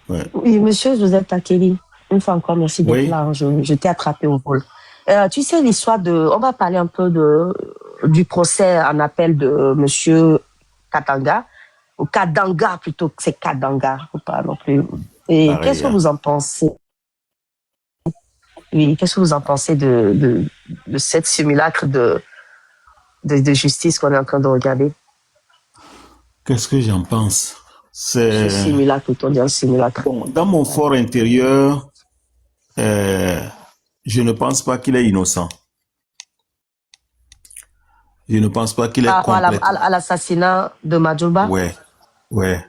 Ouais. Oui, monsieur Joseph Takeli, une fois encore, merci d'être Oui, là, hein. Je t'ai attrapé au vol. Tu sais, l'histoire de... On va parler un peu du procès en appel de monsieur Katanga, ou Kadanga plutôt, que c'est Kadanga, faut pas non plus. Et qu'est-ce pareil, que hein. vous en pensez? Oui, qu'est-ce que vous en pensez de cette simulacre de justice qu'on est en train de regarder? Qu'est-ce que j'en pense? Ce C'est simulacre, plutôt dire simulacre. bon, dans mon fort intérieur, euh, je ne pense pas qu'il est innocent. Je ne pense pas qu'il Par est rapport complètement. à l'assassinat de Madjouba? Ouais, ouais.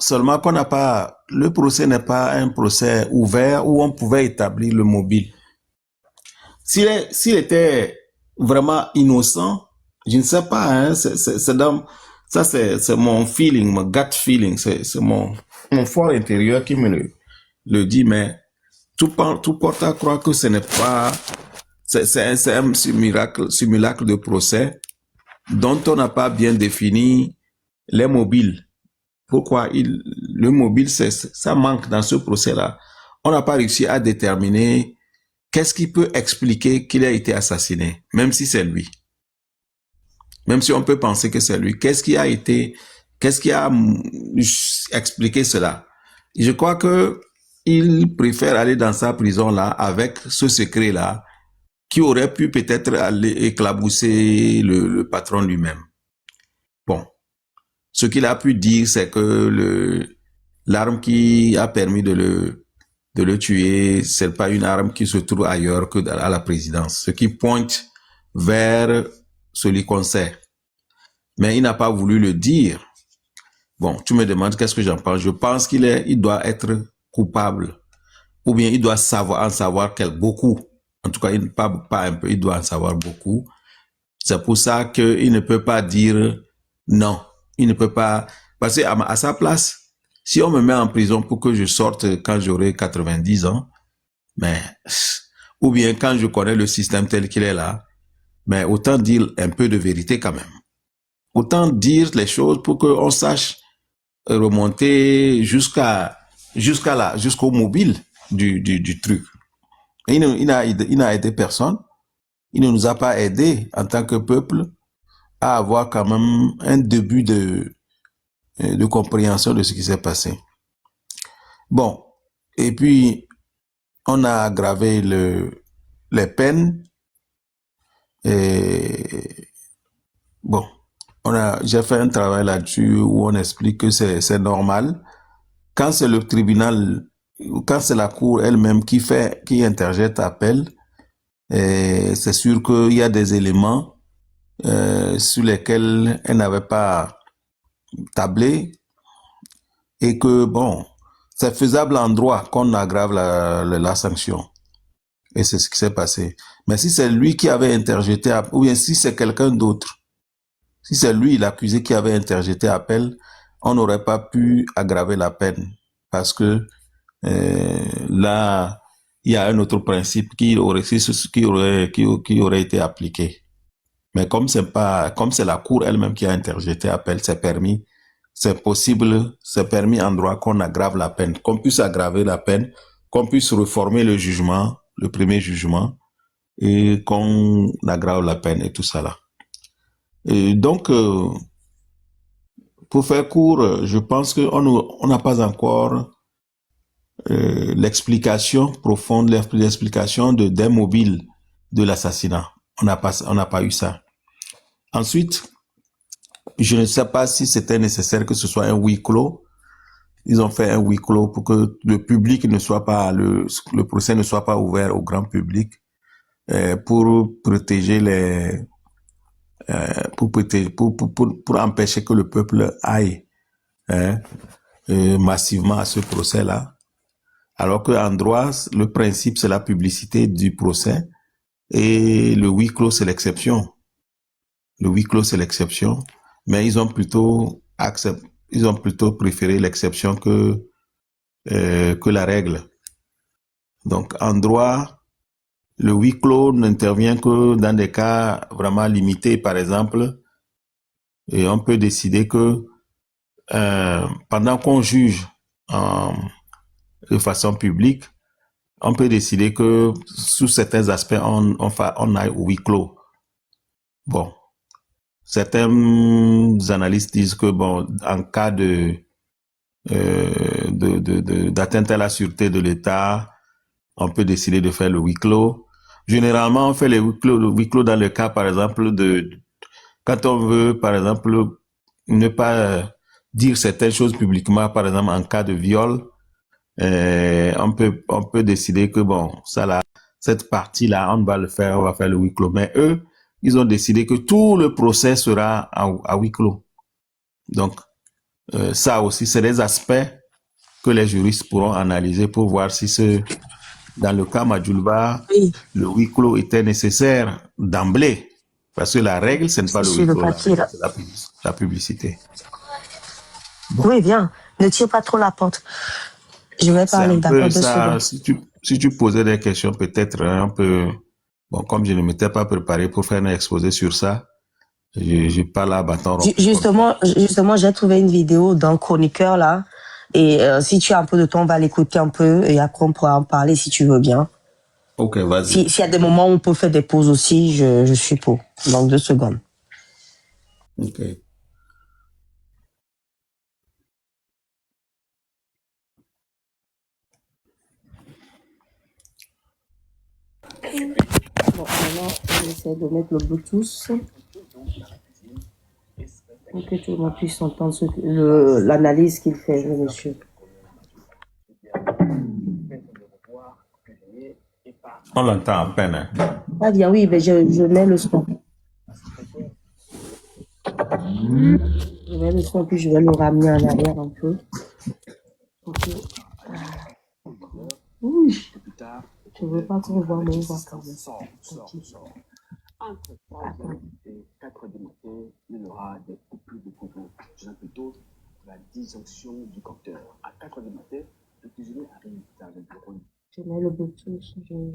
Seulement qu'on n'a pas, le procès n'est pas un procès ouvert où on pouvait établir le mobile. S'il était vraiment innocent, je ne sais pas, hein, ça c'est mon feeling, mon gut feeling, c'est mon fort intérieur qui me le dit, mais tout porte à croire que ce n'est pas, c'est un simulacre de procès dont on n'a pas bien défini les mobiles. Pourquoi le mobile, ça manque dans ce procès-là. On n'a pas réussi à déterminer qu'est-ce qui peut expliquer qu'il a été assassiné, même si c'est lui. Même si on peut penser que c'est lui. Qu'est-ce qui a expliqué cela? Je crois que il préfère aller dans sa prison-là avec ce secret-là qui aurait pu peut-être aller éclabousser le patron lui-même. Bon. Ce qu'il a pu dire, c'est que l'arme qui a permis de le tuer, c'est pas une arme qui se trouve ailleurs que à la présidence. Ce qui pointe vers celui qu'on sait. Mais il n'a pas voulu le dire. Bon, tu me demandes qu'est-ce que j'en pense. Je pense il doit être coupable. Ou bien il doit en savoir beaucoup. En tout cas, pas un peu, il doit en savoir beaucoup. C'est pour ça qu'il ne peut pas dire non. Il ne peut pas, parce qu'à sa place, si on me met en prison pour que je sorte quand j'aurai 90 ans, mais, ou bien quand je connais le système tel qu'il est là, mais autant dire un peu de vérité quand même. Autant dire les choses pour qu'on sache remonter jusqu'au mobile du truc. Et il n'a aidé personne. Il ne nous a pas aidé en tant que peuple à avoir quand même un début de compréhension de ce qui s'est passé. Bon, et puis on a aggravé les peines. Et bon, j'ai fait un travail là-dessus où on explique que c'est normal. Quand c'est le tribunal, quand c'est la cour elle-même qui interjette appel, c'est sûr qu'il y a des éléments sur lesquels elle n'avait pas tablé et que, bon, c'est faisable en droit qu'on aggrave la sanction. Et c'est ce qui s'est passé. Mais si c'est lui qui avait interjeté, ou bien si c'est quelqu'un d'autre, si c'est lui, l'accusé qui avait interjeté appel, on n'aurait pas pu aggraver la peine. Parce que là, il y a un autre principe qui aurait été appliqué. Mais comme c'est la cour elle-même qui a interjeté appel, c'est permis. C'est possible, c'est permis en droit qu'on aggrave la peine, qu'on puisse aggraver la peine, qu'on puisse reformer le jugement, le premier jugement, et qu'on aggrave la peine et tout ça là. Et donc, pour faire court, je pense qu'on n'a pas encore l'explication profonde, l'explication des mobiles de l'assassinat. On n'a pas eu ça. Ensuite, je ne sais pas si c'était nécessaire que ce soit un huis clos. Ils ont fait un huis clos pour que le public ne soit pas, le procès ne soit pas ouvert au grand public, pour protéger pour empêcher que le peuple aille, hein, massivement à ce procès-là. Alors qu'en droit, le principe, c'est la publicité du procès et le huis clos, c'est l'exception. Le huis clos, c'est l'exception. Mais ils ont plutôt préféré l'exception que la règle. Donc, en droit, le huis clos n'intervient que dans des cas vraiment limités. Par exemple, et on peut décider que pendant qu'on juge de façon publique, on peut décider que sous certains aspects, on aille au huis clos. Bon, certains analystes disent que bon, en cas d'atteinte à la sûreté de l'État, on peut décider de faire le huis clos. Généralement, on fait le huis clos dans le cas, par exemple, quand on veut, par exemple, ne pas dire certaines choses publiquement, par exemple, en cas de viol, on peut décider que bon, ça là, cette partie-là, on va faire le huis clos. Mais eux, ils ont décidé que tout le procès sera à huis clos. Donc, ça aussi, c'est des aspects que les juristes pourront analyser pour voir si dans le cas Madjoulba, Oui, le huis clos était nécessaire d'emblée. Parce que la règle, ce n'est pas le sur huis le clos, papier, là. c'est la publicité. Oui, viens. Ne tire pas trop la porte. Je vais C'est parler un d'abord peu 2 ça. secondes. Si tu posais des questions, peut-être un peu. Bon, comme je ne m'étais pas préparé pour faire un exposé sur ça, je parle à bâton rompu. Justement, j'ai trouvé une vidéo d'un chroniqueur là. Et si tu as un peu de temps, on va l'écouter un peu et après on pourra en parler si tu veux bien. Ok, vas-y. S'il y a des moments où on peut faire des pauses aussi, je suis pour. Dans 2 secondes. Ok. Bon, maintenant, j'essaie de mettre le Bluetooth pour que tout le monde puisse entendre l'analyse qu'il fait, le monsieur. On l'entend à peine. Hein. Ah bien, oui, mais je mets le son. Je mets le son, puis je vais le ramener en arrière un peu. Ok. Oui. Je veux pas qu'on voit mon voix quand même. Entre 3h et 4h du matin, il y aura des coupures de courant. Je dirais plutôt la disjonction du compteur. À 4h du matin, le cuisinier arrive dans le bureau. Je mets le Bluetooth.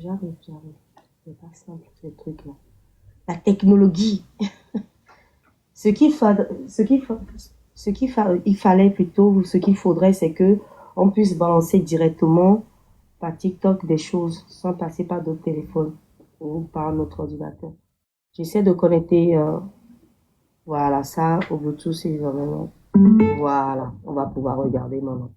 J'arrive. C'est pas simple, ces trucs-là. La technologie. Il fallait plutôt, ou ce qu'il faudrait, c'est que on puisse balancer directement par TikTok des choses sans passer par d'autres téléphones ou par notre ordinateur. J'essaie de connecter, voilà, ça au Bluetooth et vraiment, voilà, on va pouvoir regarder maintenant.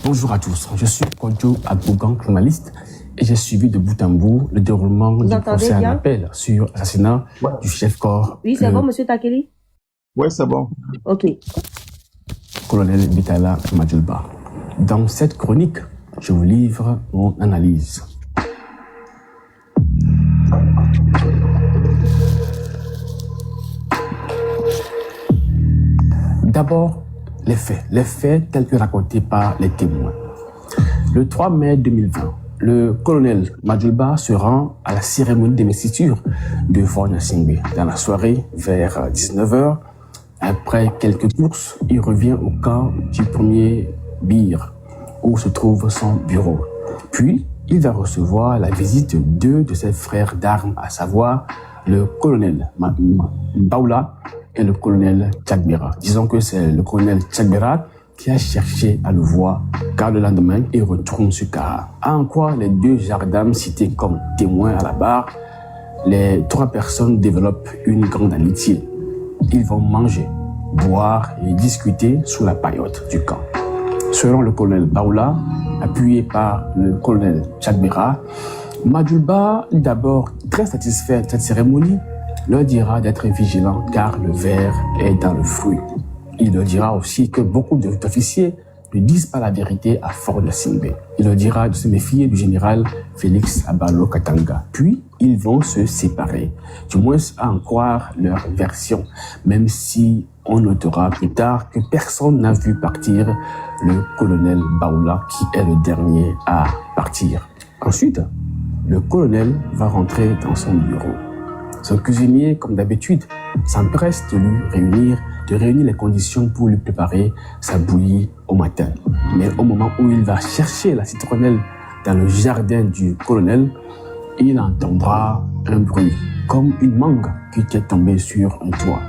Bonjour à tous, je suis Kodjo Agbougan, journaliste, et j'ai suivi de bout en bout le déroulement du procès en appel sur l'assassinat du chef-corps. Oui, c'est bon, monsieur Takeli? Oui, c'est bon. Ok. Colonel Bitala Madjoulba. Dans cette chronique, je vous livre mon analyse. D'abord, les faits tels que racontés par les témoins. Le 3 mai 2020, le colonel Madjoulba se rend à la cérémonie d'investiture de Faure Gnassingbé. Dans la soirée, vers 19h, après quelques courses, il revient au camp du premier Bir, où se trouve son bureau. Puis, il va recevoir la visite de 2 de ses frères d'armes, à savoir le colonel Baoula et le colonel Tchagbera. Disons que c'est le colonel Tchagbera qui a cherché à le voir, car le lendemain, il retourne sur Kara. En quoi les 2 gendarmes cités comme témoins à la barre, les 3 personnes développent une grande amitié. Ils vont manger, boire et discuter sous la paillote du camp. Selon le colonel Baoula, appuyé par le colonel Tchagbera, Madjoulba, d'abord très satisfait de cette cérémonie, leur dira d'être vigilant car le ver est dans le fruit. Il leur dira aussi que beaucoup d'officiers ne disent pas la vérité à Faure Gnassingbé. Il leur dira de se méfier du général Félix Abalo Katanga. Puis, ils vont se séparer, du moins à en croire leur version, même si on notera plus tard que personne n'a vu partir le colonel Baoula, qui est le dernier à partir. Ensuite, le colonel va rentrer dans son bureau. Son cuisinier, comme d'habitude, s'empresse de réunir les conditions pour lui préparer sa bouillie au matin. Mais au moment où il va chercher la citronnelle dans le jardin du colonel, il entendra un bruit, comme une mangue qui était tombée sur un toit.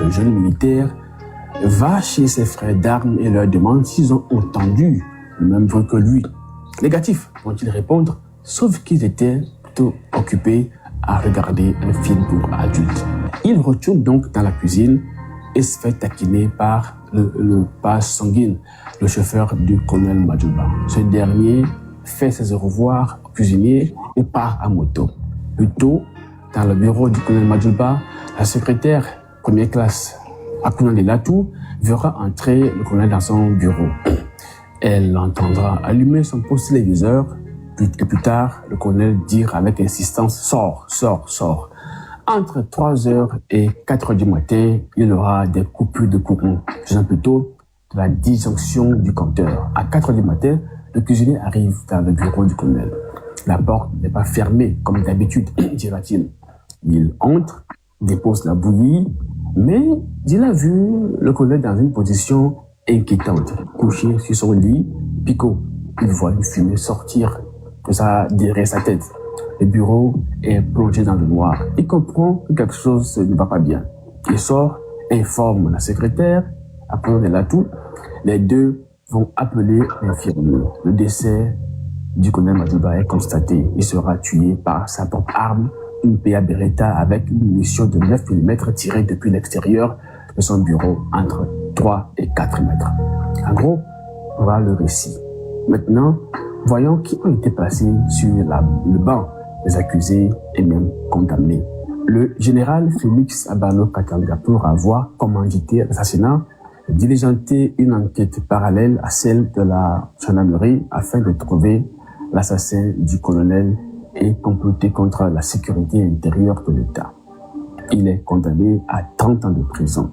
Le jeune militaire va chez ses frères d'armes et leur demande s'ils ont entendu le même bruit que lui. Négatif, vont-ils répondre, sauf qu'ils étaient plutôt occupés à regarder un film pour adultes. Il retourne donc dans la cuisine et se fait taquiner par le page sanguine, le chauffeur du colonel Madjouba. Ce dernier fait ses au revoir au cuisinier et part à moto. Plus tôt, dans le bureau du colonel Madjouba, la secrétaire première classe, Akuna Lelatou, verra entrer le colonel dans son bureau. Elle entendra allumer son poste téléviseur, et plus tard, le colonel dire avec insistance « Sors, sors, sors ». Entre 3h et 4h du matin, il y aura des coupures de courant, faisant plutôt de la disjonction du compteur. À 4h du matin, le cuisinier arrive dans le bureau du colonel. La porte n'est pas fermée comme d'habitude, dira-t-il. Il entre, dépose la bouillie, mais il a vu le colonel dans une position inquiétante, couché sur son lit, picot. Il voit une fumée sortir derrière sa tête. Le bureau est plongé dans le noir. Il comprend que quelque chose ne va pas bien. Il sort, informe la secrétaire, après on est là tout. Les deux vont appeler l'infirmier. Le décès du colonel Madjouba est constaté. Il sera tué par sa propre arme, une PA Beretta avec une munition de 9 mm tirée depuis l'extérieur de son bureau entre 3 et 4 mètres. En gros, voilà le récit. Maintenant, voyons qui ont été placés sur le banc des accusés et même condamnés. Le général Félix Abalo Katanga, pour avoir commandité l'assassinat, diligenté une enquête parallèle à celle de la gendarmerie afin de trouver l'assassin du colonel et comploter contre la sécurité intérieure de l'État. Il est condamné à 30 ans de prison.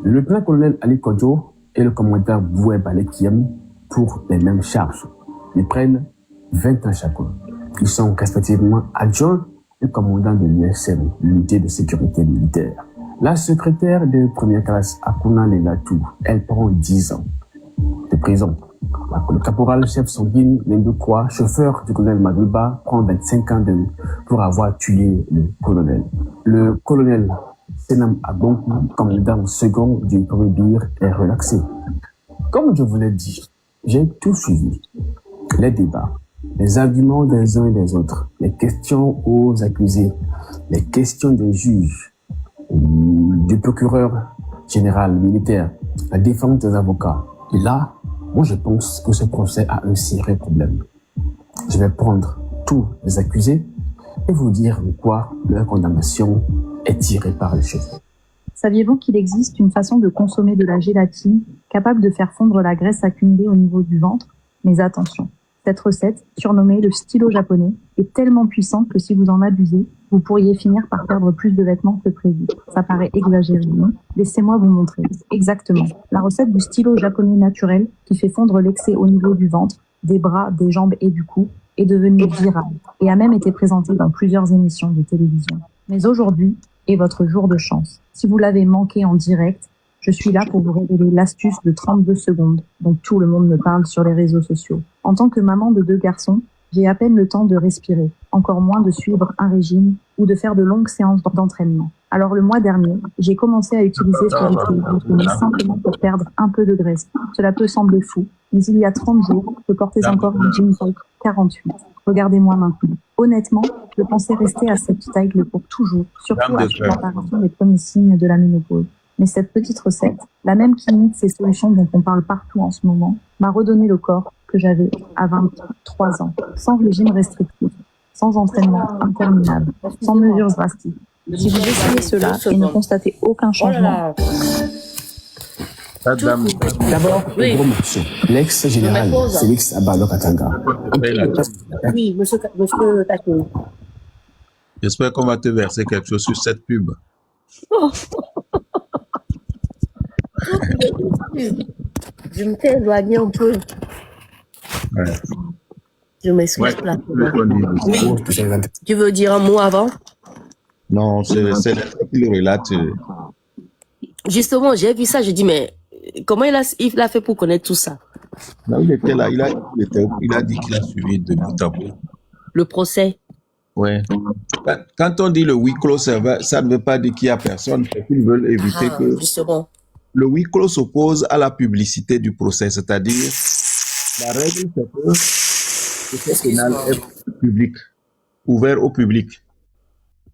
Le lieutenant-colonel Ali Kodjo et le commandant Boué Balekiem pour les mêmes charges. Ils prennent 20 ans chacun. Ils sont respectivement adjoints et commandants de l'USM, l'unité de sécurité militaire. La secrétaire de première classe, Akuna Lelatou, elle prend 10 ans de prison. Le caporal-chef Sanguine Lendukwa, chauffeur du colonel Madjouba, prend 25 ans pour avoir tué le colonel. Le colonel Senam Abonkou, commandant second du premier bir, est relaxé. Comme je vous l'ai dit, j'ai tout suivi. Les débats, les arguments des uns et des autres, les questions aux accusés, les questions des juges, du procureur général militaire, la défense des avocats. Et là, moi je pense que ce procès a un sérieux problème. Je vais prendre tous les accusés et vous dire de quoi leur condamnation est tirée par les cheveux. Saviez-vous qu'il existe une façon de consommer de la gélatine capable de faire fondre la graisse accumulée au niveau du ventre? Mais attention, cette recette, surnommée le stylo japonais, est tellement puissante que si vous en abusez, vous pourriez finir par perdre plus de vêtements que prévu. Ça paraît exagéré, non? Laissez-moi vous montrer. Exactement. La recette du stylo japonais naturel qui fait fondre l'excès au niveau du ventre, des bras, des jambes et du cou est devenue virale et a même été présentée dans plusieurs émissions de télévision. Mais aujourd'hui est votre jour de chance. Si vous l'avez manqué en direct, je suis là pour vous révéler l'astuce de 32 secondes dont tout le monde me parle sur les réseaux sociaux. En tant que maman de 2 garçons, j'ai à peine le temps de respirer, encore moins de suivre un régime ou de faire de longues séances d'entraînement. Alors le mois dernier, j'ai commencé à utiliser ce rituel simplement pour perdre un peu de graisse. Cela peut sembler fou, mais il y a 30 jours, je portais encore une jean size 48. Regardez-moi maintenant. Honnêtement, je pensais rester à cette taille pour toujours, surtout après l'apparition des premiers signes de la ménopause. Mais cette petite recette, la même qui imite ces solutions dont on parle partout en ce moment, m'a redonné le corps que j'avais à 23 ans, sans régime restrictif, sans entraînement interminable, sans mesures drastiques. Si vous essayez cela et ne constatez aucun changement... D'abord, le gros morceau. L'ex-général Félix Abalo Katanga. Oui, monsieur Tatou. J'espère qu'on va te verser quelque chose sur cette pub. Je me fais éloigner un peu. Ouais. Je m'excuse. Ouais. Tu veux dire un mot avant? Non, c'est le relate. Justement, j'ai vu ça, je dis, mais comment il a fait pour connaître tout ça? Là, il était là, il a dit qu'il a suivi de bout à bout. Le procès? Ouais. Quand on dit le huis clos, ça ne veut pas dire qu'il n'y a personne. C'est qu'ils veulent éviter que... Justement. Le huis clos s'oppose à la publicité du procès, c'est-à-dire la règle, c'est que le procès pénal est public, ouvert au public.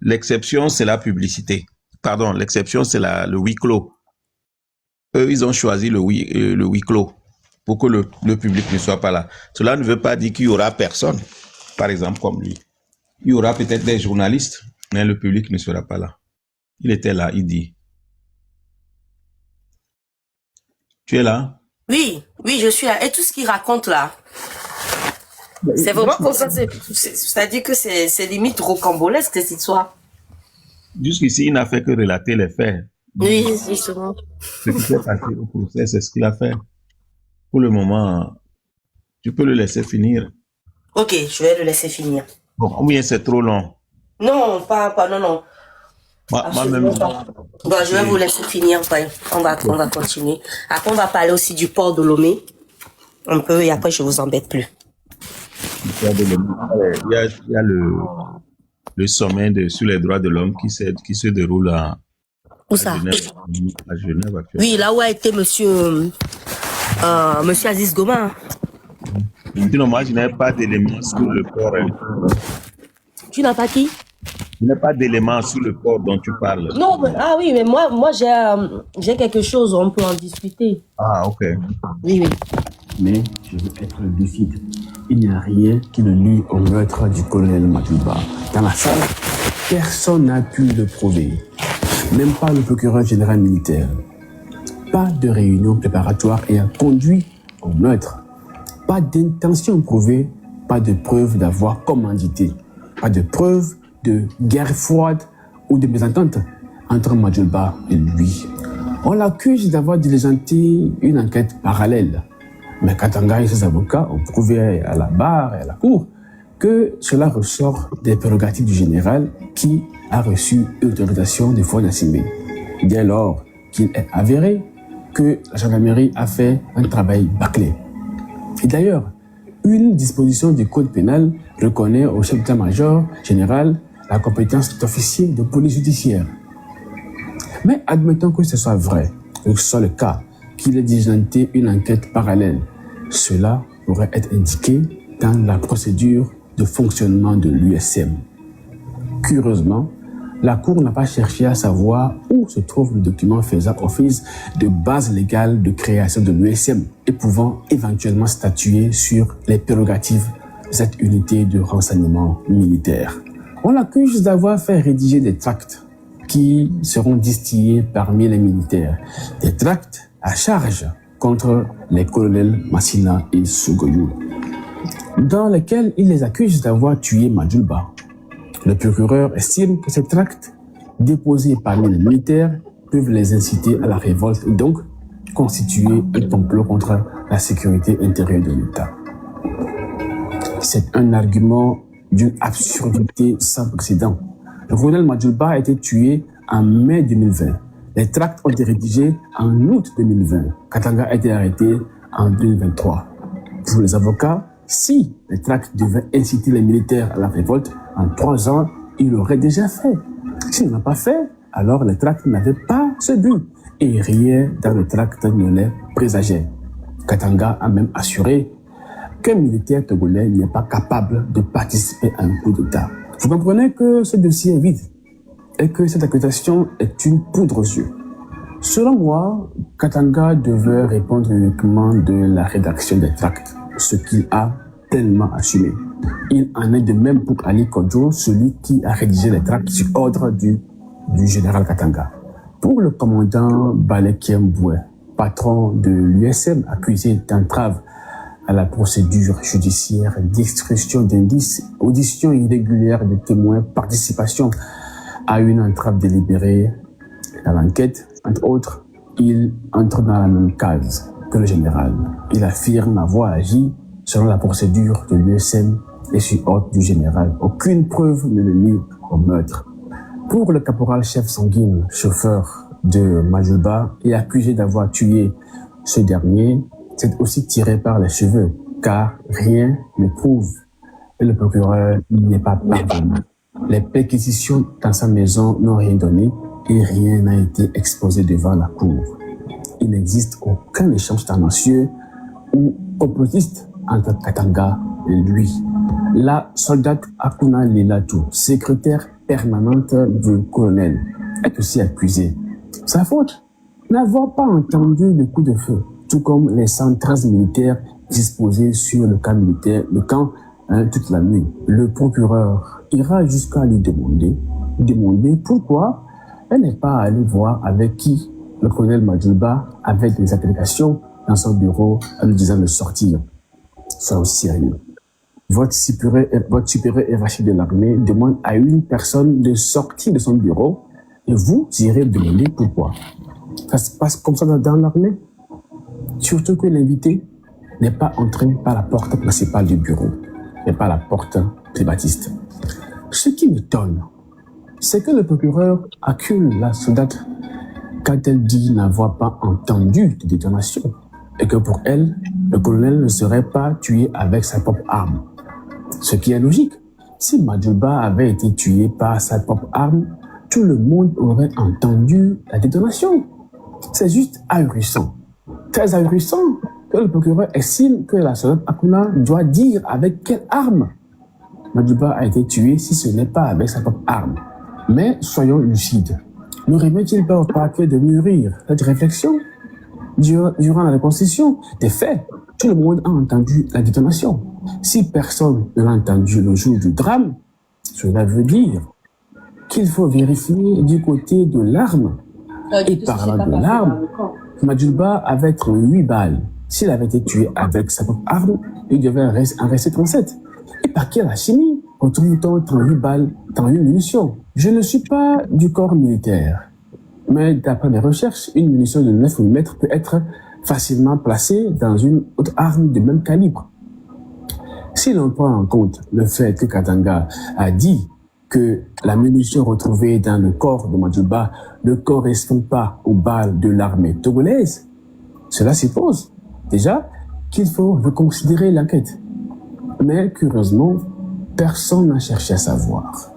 L'exception, c'est la publicité. Pardon, l'exception, c'est le huis clos. Eux, ils ont choisi le huis clos pour que le public ne soit pas là. Cela ne veut pas dire qu'il y aura personne, par exemple, comme lui. Il y aura peut-être des journalistes, mais le public ne sera pas là. Il était là, il dit. Tu es là? Oui, je suis là. Et tout ce qu'il raconte là, c'est vraiment comme ça. C'est-à-dire que c'est limite rocambolesque cette histoire. Jusqu'ici, il n'a fait que relater les faits. Oui, justement. Ce qui s'est passé au procès, c'est ce qu'il a fait. Pour le moment, tu peux le laisser finir. Ok, je vais le laisser finir. Bon, ou bien c'est trop long. Non, non. Moi-même. Bon, je vais vous laisser finir. On va continuer. Après, on va parler aussi du port de Lomé. Un peu, et après, je vous embête plus. Il y a le sommet sur les droits de l'homme qui se déroule à Genève actuellement. Oui, là où a été monsieur Aziz Goma. Sinon, moi, je n'ai pas d'éléments sur le port. Tu n'as pas qui? Je n'ai pas d'éléments sur le port dont tu parles. Non, mais moi j'ai quelque chose, on peut en discuter. Ah, ok. Oui. Mais je veux être lucide. Il n'y a rien qui ne lie au meurtre du colonel Madjouba. Dans la salle, personne n'a pu le prouver. Même pas le procureur général militaire. Pas de réunion préparatoire ayant conduit au meurtre. Pas d'intention prouvée, pas de preuve d'avoir commandité. Pas de preuve de guerre froide ou de mésentente entre Madjouba et lui. On l'accuse d'avoir diligenté une enquête parallèle. Mais Katanga et ses avocats ont prouvé à la barre et à la cour que cela ressort des prérogatives du général qui a reçu une autorisation de Faure Gnassingbé. Dès lors qu'il est avéré que la gendarmerie a fait un travail bâclé. Et d'ailleurs, une disposition du code pénal reconnaît au chef d'état-major général la compétence d'officier de police judiciaire. Mais admettons que ce soit vrai, que ce soit le cas, qu'il ait diligenté une enquête parallèle. Cela pourrait être indiqué dans la procédure de fonctionnement de l'USM. Curieusement, la Cour n'a pas cherché à savoir où se trouve le document faisant office de base légale de création de l'USM et pouvant éventuellement statuer sur les prérogatives de cette unité de renseignement militaire. On l'accuse d'avoir fait rédiger des tracts qui seront distillés parmi les militaires. Des tracts à charge contre les colonels Massina et Sougoyou, dans lesquels il les accuse d'avoir tué Madjouba. Le procureur estime que ces tracts déposés parmi les militaires peuvent les inciter à la révolte et donc constituer un complot contre la sécurité intérieure de l'État. C'est un argument d'une absurdité sans précédent. Le colonel Madjouba a été tué en mai 2020. Les tracts ont été rédigés en août 2020. Katanga a été arrêté en 2023. Pour les avocats, si les tracts devaient inciter les militaires à la révolte, en 3 ans, il l'aurait déjà fait. S'il n'a pas fait, alors les tracts n'avaient pas ce but. Et rien dans le tract ne les présageait. Katanga a même assuré qu'un militaire togolais n'est pas capable de participer à un coup d'État. Vous comprenez que ce dossier est vide et que cette accusation est une poudre aux yeux. Selon moi, Katanga devait répondre uniquement de la rédaction des tracts, ce qu'il a pleinement assumé. Il en est de même pour Ali Kodjo, celui qui a rédigé les tracts sur ordre du général Katanga. Pour le commandant Balekiem Boué, patron de l'USM accusé d'entrave à la procédure judiciaire, d'extraction d'indices, audition irrégulière de témoins, participation à une entrave délibérée à l'enquête, entre autres, il entre dans la même case que le général. Il affirme avoir agi selon la procédure de l'USM et sur ordre du général. Aucune preuve ne le lie au meurtre. Pour le caporal-chef Sanguine, chauffeur de Madjouba, et accusé d'avoir tué ce dernier, c'est aussi tiré par les cheveux, car rien ne prouve et le procureur n'est pas parvenu. Les perquisitions dans sa maison n'ont rien donné et rien n'a été exposé devant la cour. Il n'existe aucun échange tendancieux ou complotiste entre Katanga et lui. La soldate Akuna Lilatu, secrétaire permanente du colonel, est aussi accusée. Sa faute, n'avoir pas entendu le coup de feu, tout comme les 113 militaires disposés sur le camp militaire, toute la nuit. Le procureur ira jusqu'à lui demander pourquoi elle n'est pas allée voir avec qui le colonel Madjouba avait des applications dans son bureau en lui disant de sortir. Sois aussi sérieux. Votre supérieur hiérarchique de l'armée demande à une personne de sortir de son bureau et vous irez demander pourquoi. Ça se passe comme ça dans l'armée. Surtout que l'invité n'est pas entré par la porte principale du bureau, mais par la porte privatiste. Ce qui m'étonne, c'est que le procureur accuse la soldate quand elle dit n'avoir pas entendu de détonation et que pour elle, le colonel ne serait pas tué avec sa propre arme. Ce qui est logique. Si Madjouba avait été tué par sa propre arme, tout le monde aurait entendu la détonation. C'est juste ahurissant. Très ahurissant que le procureur estime que la soldate Akuna doit dire avec quelle arme Madjouba a été tué si ce n'est pas avec sa propre arme. Mais soyons lucides. Ne remet-il pas au parquet de mûrir cette réflexion? Durant la reconstitution des faits, tout le monde a entendu la détonation. Si personne ne l'a entendu le jour du drame, cela veut dire qu'il faut vérifier du côté de l'arme. Et parlant de l'arme, Madjouba avait 38 balles. S'il avait été tué avec sa propre arme, il devait en rester 37. Et par quelle chimie retrouve-t-on 38 balles, 38 munitions? Je ne suis pas du corps militaire, mais d'après mes recherches, une munition de 9 mm peut être facilement placée dans une autre arme de même calibre. Si l'on prend en compte le fait que Katanga a dit que la munition retrouvée dans le corps de Madjouba ne correspond pas aux balles de l'armée togolaise, cela suppose déjà qu'il faut reconsidérer l'enquête. Mais curieusement, personne n'a cherché à savoir.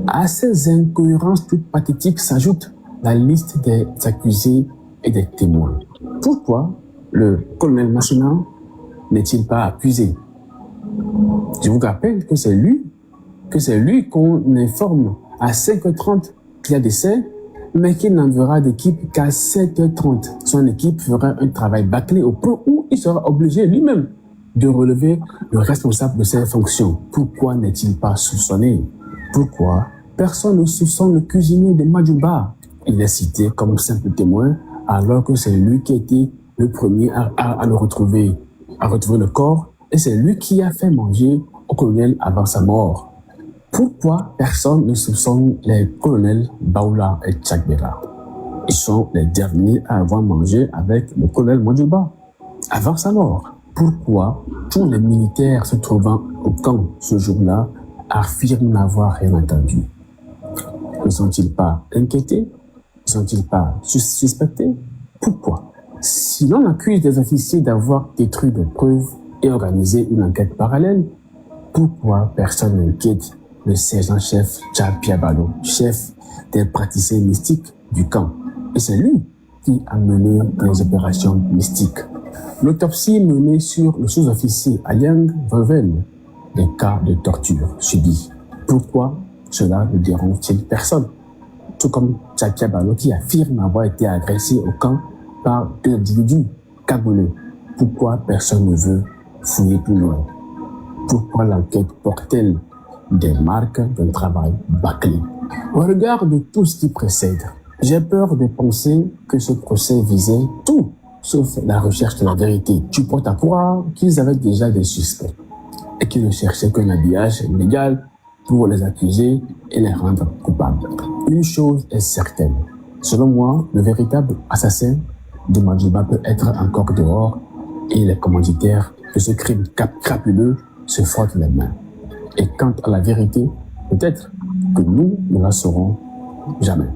À ces incohérences toutes pathétiques s'ajoute la liste des accusés et des témoins. Pourquoi le colonel Massina n'est-il pas accusé? Je vous rappelle que c'est lui qu'on informe à 5h30 qu'il y a décès, mais qu'il n'enverra d'équipe qu'à 7h30. Son équipe fera un travail bâclé au point où il sera obligé lui-même de relever le responsable de ses fonctions. Pourquoi n'est-il pas soupçonné? Pourquoi personne ne soupçonne le cuisinier de Madjouba? Il est cité comme simple témoin, alors que c'est lui qui a été le premier à le retrouver, à retrouver le corps, et c'est lui qui a fait manger au colonel avant sa mort. Pourquoi personne ne soupçonne les colonels Baoula et Tchakbera? Ils sont les derniers à avoir mangé avec le colonel Madjouba avant sa mort. Pourquoi tous les militaires se trouvant au camp ce jour-là affirment n'avoir rien entendu? Ne sont-ils pas inquiétés? Ne sont-ils pas suspectés? Pourquoi? Si l'on accuse des officiers d'avoir détruit des preuves et organisé une enquête parallèle, pourquoi personne n'inquiète le sergent-chef Tchapiabalo, chef des praticiens mystiques du camp? Et c'est lui qui a mené les opérations mystiques. L'autopsie menée sur le sous-officier Aliang révèle des cas de torture subis. Pourquoi cela ne dérange-t-il personne? Tout comme Tchapiabalo qui affirme avoir été agressé au camp par deux individus cagolés. Pourquoi personne ne veut fouiller plus loin? Pourquoi l'enquête porte-t-elle des marques d'un travail bâclé? Au regard de tout ce qui précède, j'ai peur de penser que ce procès visait tout sauf la recherche de la vérité. Tu portes à croire qu'ils avaient déjà des suspects et qu'ils ne cherchaient qu'un habillage légal pour les accuser et les rendre coupables. Une chose est certaine. Selon moi, le véritable assassin de Madjouba peut être encore dehors et les commanditaires de ce crime crapuleux se frottent les mains. Et quant à la vérité, peut-être que nous ne la saurons jamais.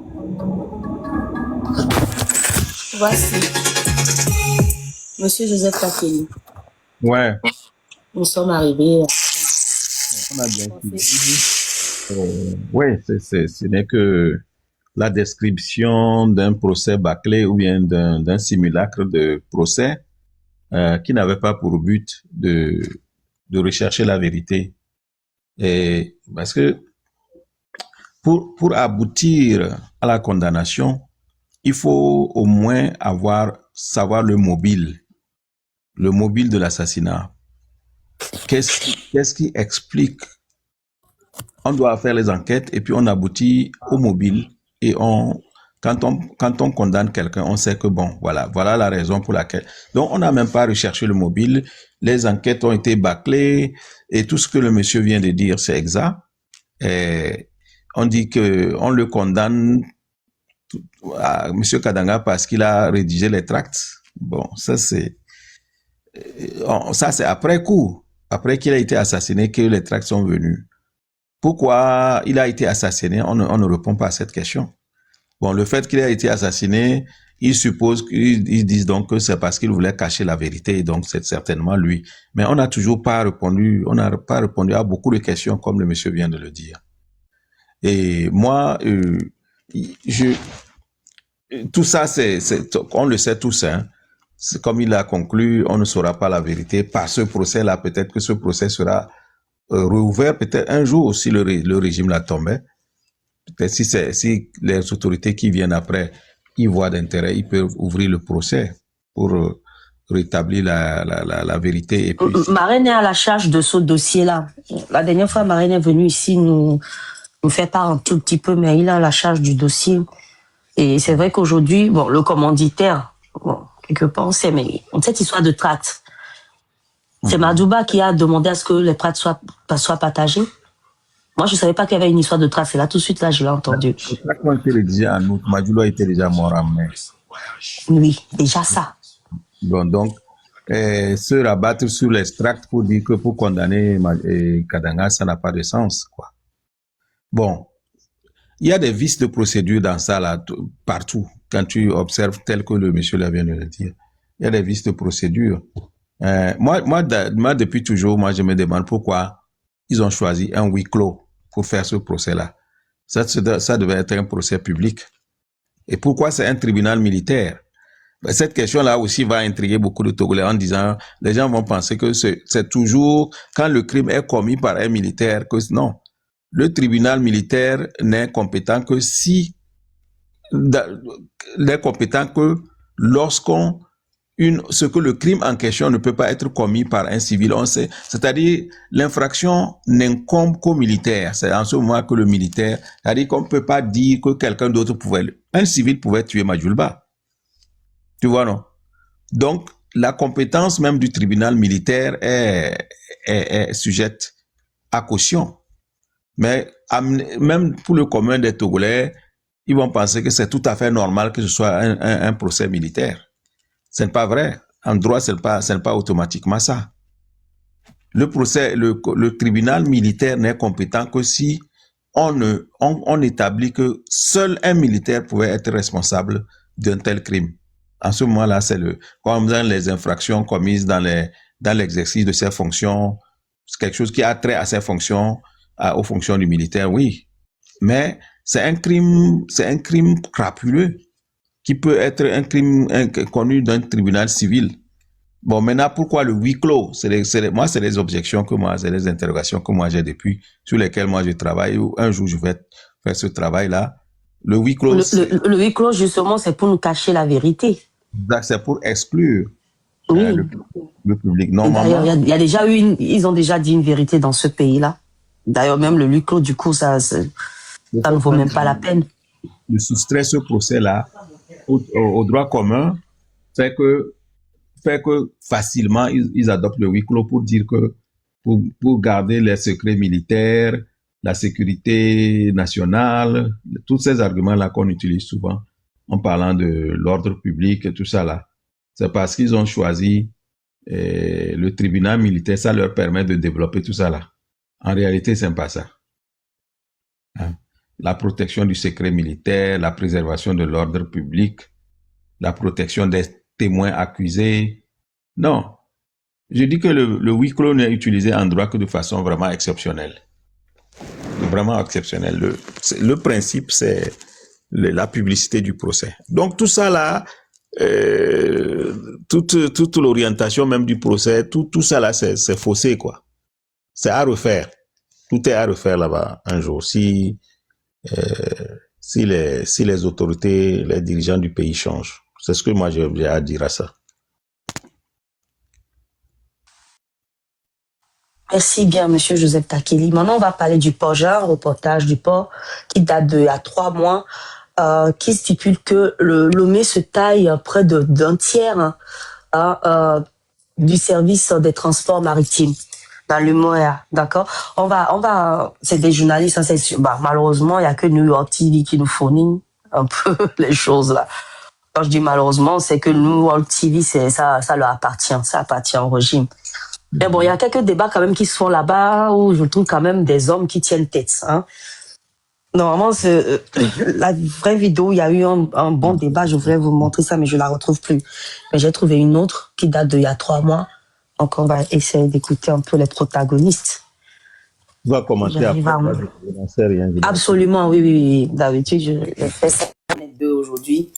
Voici Monsieur Joseph Kakeli. Ouais. Nous sommes arrivés On a bien suivi. Oui, ce n'est que la description d'un procès bâclé ou bien d'un simulacre de procès qui n'avait pas pour but de rechercher la vérité. Et parce que pour aboutir à la condamnation, il faut au moins savoir le mobile de l'assassinat. Qu'est-ce qui explique? On doit faire les enquêtes et puis on aboutit au mobile et quand on condamne quelqu'un, on sait que bon, voilà la raison pour laquelle. Donc on n'a même pas recherché le mobile, les enquêtes ont été bâclées et tout ce que le monsieur vient de dire, c'est exact. Et on dit que on le condamne à monsieur Kadanga parce qu'il a rédigé les tracts. Bon, ça c'est après coup, après qu'il a été assassiné, que les tracts sont venus. Pourquoi il a été assassiné? On ne répond pas à cette question. Bon, le fait qu'il a été assassiné, ils disent donc que c'est parce qu'il voulait cacher la vérité, et donc c'est certainement lui. Mais on n'a pas répondu à beaucoup de questions comme le monsieur vient de le dire. Et moi, tout ça, on le sait tous, hein. C'est comme il a conclu, on ne saura pas la vérité par ce procès-là. Peut-être que ce procès sera rouvert, peut-être un jour si le régime la tombait. Peut-être si les autorités qui viennent après y voient d'intérêt, ils peuvent ouvrir le procès pour rétablir la vérité. Et puis... Marraine est à la charge de ce dossier-là. La dernière fois, Marraine est venue ici nous faire part un tout petit peu, mais il a la charge du dossier. Et c'est vrai qu'aujourd'hui, bon, le commanditaire, bon, quelque part, on sait, mais cette histoire de traite, c'est Madouba qui a demandé à ce que les tracts soient partagés. Moi, je ne savais pas qu'il y avait une histoire de traite. C'est là, tout de suite, là, je l'ai entendu. Les tracts ont été rédigés en août. Madouba était déjà mort en mai. Oui, déjà ça. Bon, donc, se rabattre sur les tracts pour dire que pour condamner Kadanga, ça n'a pas de sens, quoi. Bon. Il y a des vices de procédure dans ça, là, partout. Quand tu observes tel que le monsieur là vient de le dire. Il y a des vices de procédure. Moi, depuis toujours, moi, je me demande pourquoi ils ont choisi un huis clos pour faire ce procès-là. Ça devait être un procès public. Et pourquoi c'est un tribunal militaire? Cette question-là aussi va intriguer beaucoup de Togolais en disant, les gens vont penser que c'est toujours quand le crime est commis par un militaire que non. Le tribunal militaire n'est compétent que ce que le crime en question ne peut pas être commis par un civil, on sait. C'est-à-dire, l'infraction n'incombe qu'au militaire. C'est en ce moment que le militaire, c'est-à-dire qu'on ne peut pas dire que quelqu'un d'autre un civil pouvait tuer Majulba. Tu vois, non? Donc, la compétence même du tribunal militaire est sujette à caution. Mais même pour le commun des Togolais, ils vont penser que c'est tout à fait normal que ce soit un procès militaire. Ce n'est pas vrai. En droit, ce n'est pas automatiquement ça. Le tribunal militaire n'est compétent que si on établit que seul un militaire pouvait être responsable d'un tel crime. En ce moment-là, comme dans les infractions commises dans l'exercice de ses fonctions, c'est quelque chose qui a trait à ses fonctions, aux fonctions du militaire, oui. Mais c'est un crime crapuleux qui peut être un crime connu d'un tribunal civil. Bon, maintenant, pourquoi le huis clos? Moi, c'est les objections c'est les interrogations que moi j'ai depuis, sur lesquelles moi je travaille, ou un jour je vais faire ce travail-là. Le huis clos. Le huis clos, justement, c'est pour nous cacher la vérité. C'est pour exclure oui. Le public. Normalement. D'ailleurs, ils ont déjà dit une vérité dans ce pays-là. D'ailleurs, même le huis clos, du coup, ça ne vaut même pas la peine. De soustraire ce procès-là au droit commun fait que facilement, ils adoptent le huis clos pour dire que pour garder les secrets militaires, la sécurité nationale, tous ces arguments-là qu'on utilise souvent en parlant de l'ordre public et tout ça là. C'est parce qu'ils ont choisi le tribunal militaire, ça leur permet de développer tout ça là. En réalité, c'est pas ça. Hein? La protection du secret militaire, la préservation de l'ordre public, la protection des témoins accusés. Non. Je dis que le huis clos n'est utilisé en droit que de façon vraiment exceptionnelle. Vraiment exceptionnelle. Le principe, c'est la publicité du procès. Donc tout ça là, toute l'orientation même du procès, tout ça là, c'est faussé, quoi. C'est à refaire. Tout est à refaire là-bas un jour. Si les autorités, les dirigeants du pays changent. C'est ce que moi j'ai à dire à ça. Merci bien, Monsieur Joseph Takeli. Maintenant, on va parler du port. J'ai un reportage du port qui date d'il y a 3 mois, qui stipule que le Lomé se taille près d'un tiers du service des transports maritimes dans le Moya, d'accord? C'est des journalistes, hein, c'est sûr. Bah, malheureusement, il y a que New York TV qui nous fournit un peu les choses là. Quand je dis malheureusement, c'est que New York TV, ça leur appartient, ça appartient au régime. Mais bon, il y a quelques débats quand même qui se font là-bas où je trouve quand même des hommes qui tiennent tête, hein. Normalement, la vraie vidéo, il y a eu un bon débat, je voudrais vous montrer ça, mais je la retrouve plus. Mais j'ai trouvé une autre qui date d'il y a 3 mois. Donc, on va essayer d'écouter un peu les protagonistes. Tu vas commenter après. Je n'en sais rien. Absolument, oui. D'habitude, je fais ça les deux aujourd'hui.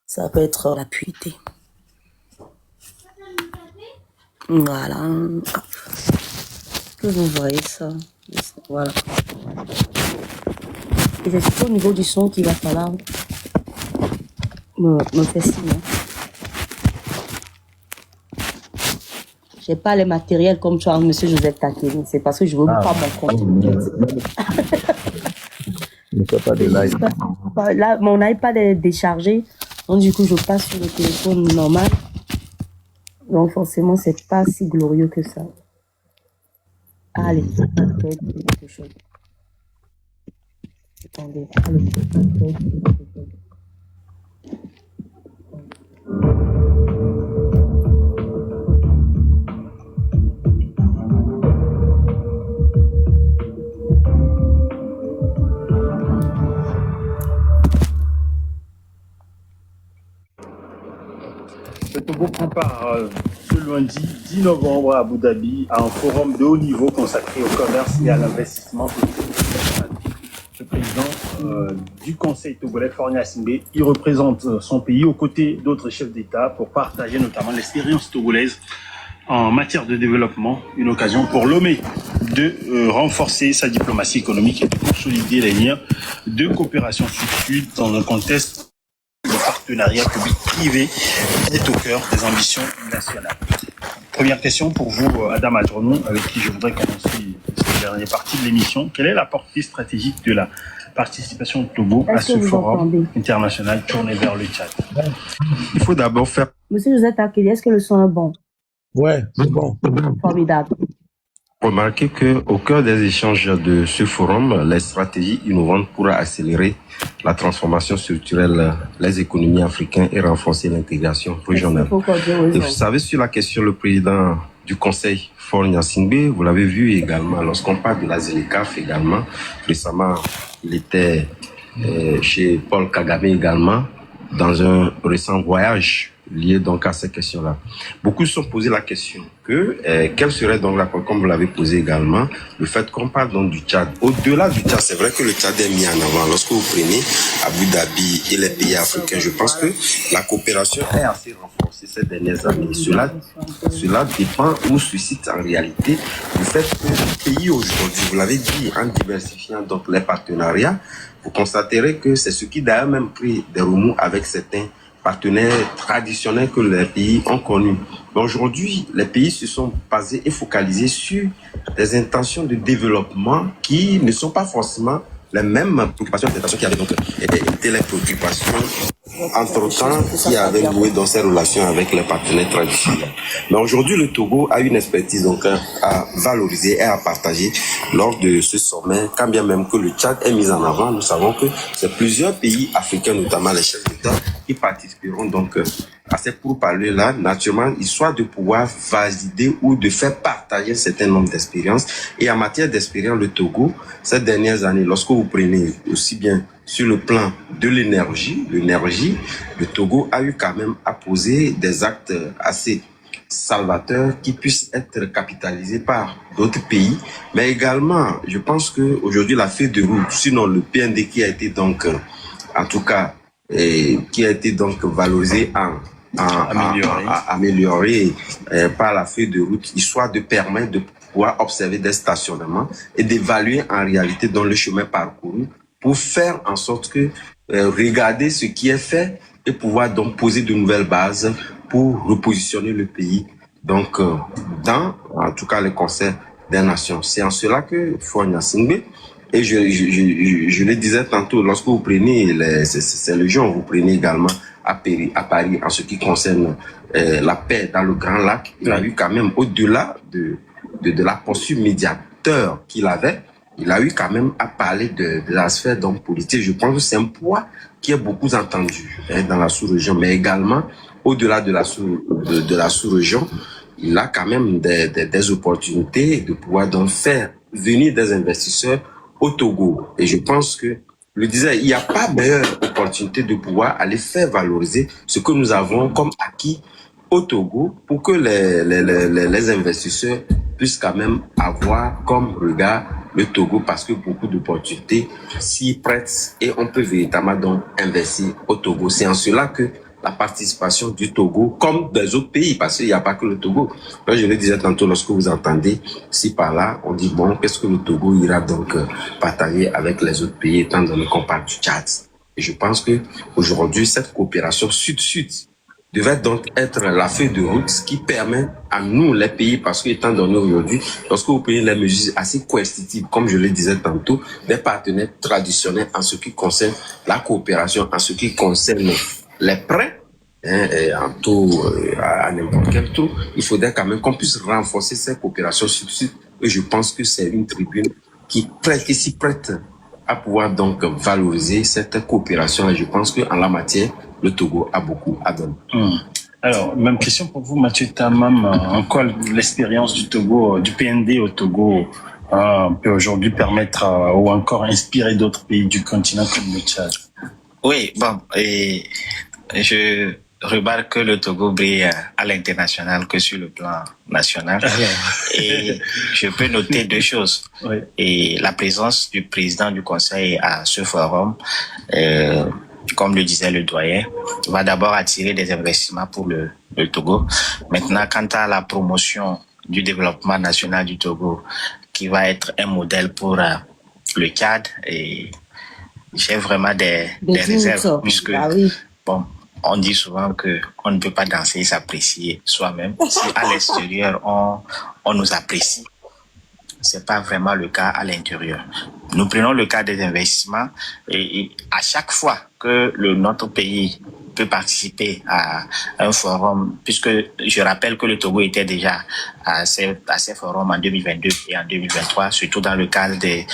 Ça peut être la puité. Voilà. Que vous voyez ça. Voilà. Et c'est surtout au niveau du son qu'il va falloir me faire signe. J'ai pas les matériels comme toi, Monsieur Joseph Takeli. C'est parce que je veux pas mon compte. Ne fais pas de live. Là, mon iPad est déchargé. Donc, du coup, je passe sur le téléphone normal. Donc, forcément, c'est pas si glorieux que ça. Allez, quelque chose. Attendez, allez. Le Togo prend part ce lundi 10 novembre à Abu Dhabi à un forum de haut niveau consacré au commerce et à l'investissement. Le président du Conseil togolais, Faure Gnassingbé, il représente son pays aux côtés d'autres chefs d'État pour partager notamment l'expérience togolaise en matière de développement, une occasion pour Lomé de renforcer sa diplomatie économique et de consolider les liens de coopération sud-sud dans un contexte de partenariat public-privé qui est au cœur des ambitions nationales. Première question pour vous, Adam Adjournou, avec qui je voudrais commencer cette dernière partie de l'émission. Quelle est la portée stratégique de la participation de Togo à ce forum international tourné vers le Tchad? Il faut d'abord faire... Monsieur Joseph Takeli, est-ce que le son est bon? Ouais, c'est bon. Formidable. Remarquez qu'au cœur des échanges de ce forum, les stratégies innovantes pour accélérer la transformation structurelle des économies africaines et renforcer l'intégration régionale. Et vous savez, sur la question, le président du Conseil, Faure Gnassingbé, vous l'avez vu également, lorsqu'on parle de la ZLECAf également, récemment, il était chez Paul Kagame également, dans un récent voyage lié donc à ces questions-là. Beaucoup se sont posé la question que quelle serait donc la, comme vous l'avez posé également, le fait qu'on parle donc du Tchad. Au-delà du Tchad, c'est vrai que le Tchad est mis en avant. Lorsque vous prenez Abu Dhabi et les pays africains, je pense que la coopération est assez renforcée ces dernières années. Cela dépend ou suscite en réalité du fait que le pays aujourd'hui, vous l'avez dit, en diversifiant donc les partenariats, vous constaterez que c'est ce qui d'ailleurs même pris des remous avec certains partenaires traditionnels que les pays ont connus. Mais aujourd'hui, les pays se sont basés et focalisés sur des intentions de développement qui ne sont pas forcément les mêmes préoccupations d'intégration qui avaient donc été les préoccupations entre-temps, qui avait noué dans ses relations avec les partenaires traditionnels. Mais aujourd'hui, le Togo a une expertise donc à valoriser et à partager lors de ce sommet, quand bien même que le Tchad est mis en avant. Nous savons que c'est plusieurs pays africains, notamment les chefs d'État, qui participeront donc à ces pourparlers-là, naturellement, histoire de pouvoir valider ou de faire partager un certain nombre d'expériences. Et en matière d'expérience, le Togo, ces dernières années, lorsque vous prenez aussi bien sur le plan de l'énergie, le Togo a eu quand même à poser des actes assez salvateurs qui puissent être capitalisés par d'autres pays. Mais également, je pense que aujourd'hui la feuille de route, sinon le PND qui a été donc, en tout cas, qui a été donc valorisé amélioré par la feuille de route, histoire de permettre de pouvoir observer des stationnements et d'évaluer en réalité dans le chemin parcouru pour faire en sorte que regarder ce qui est fait et pouvoir donc poser de nouvelles bases pour repositionner le pays donc dans en tout cas le concert des nations. C'est en cela que Fonya Singbe, et je le disais tantôt, lorsque vous prenez ces régions, vous prenez également à Paris en ce qui concerne la paix dans le Grand Lac, il a eu quand même, au-delà de la posture médiateur qu'il avait, il a eu quand même à parler de la sphère donc politique. Je pense que c'est un poids qui est beaucoup entendu dans la sous-région, mais également au-delà de la sous-région, il a quand même des opportunités de pouvoir donc faire venir des investisseurs au Togo. Et je pense que, je le disais, il n'y a pas meilleure opportunité de pouvoir aller faire valoriser ce que nous avons comme acquis au Togo pour que les investisseurs puissent quand même avoir comme regard le Togo, parce que beaucoup d'opportunités s'y prêtent et on peut véritablement donc investir au Togo. C'est en cela que la participation du Togo, comme des autres pays, parce qu'il n'y a pas que le Togo. Là, je le disais tantôt, lorsque vous entendez ci par là, on dit bon, qu'est-ce que le Togo ira donc partager avec les autres pays, étant donné qu'on parle du Tchad. Et je pense que aujourd'hui, cette coopération sud-sud devait donc être la feuille de route qui permet à nous, les pays, parce que étant donné aujourd'hui, lorsque vous prenez les mesures assez coercitives, comme je le disais tantôt, des partenaires traditionnels en ce qui concerne la coopération, en ce qui concerne les prêts, en taux, à n'importe quel taux, il faudrait quand même qu'on puisse renforcer cette coopération sud-sud. Et je pense que c'est une tribune qui s'y prête à pouvoir donc valoriser cette coopération. Et je pense qu'en la matière, le Togo a beaucoup à donner. Alors, même question pour vous, Mathieu Tamam. En quoi l'expérience du Togo, du PND au Togo, peut aujourd'hui permettre ou encore inspirer d'autres pays du continent comme le Tchad? Oui, bon, et je remarque que le Togo brille à l'international que sur le plan national. Et je peux noter deux choses. Oui. Et la présence du président du Conseil à ce forum, comme le disait le doyen, va d'abord attirer des investissements pour le Togo. Maintenant, quant à la promotion du développement national du Togo, qui va être un modèle pour le Tchad, et j'ai vraiment des réserves, puisque bon, on dit souvent que on ne peut pas danser et s'apprécier soi-même. Si à l'extérieur on nous apprécie, c'est pas vraiment le cas à l'intérieur. Nous prenons le cas des investissements et à chaque fois que notre pays peut participer à un forum, puisque je rappelle que le Togo était déjà à ces forums en 2022 et en 2023, surtout dans le cadre des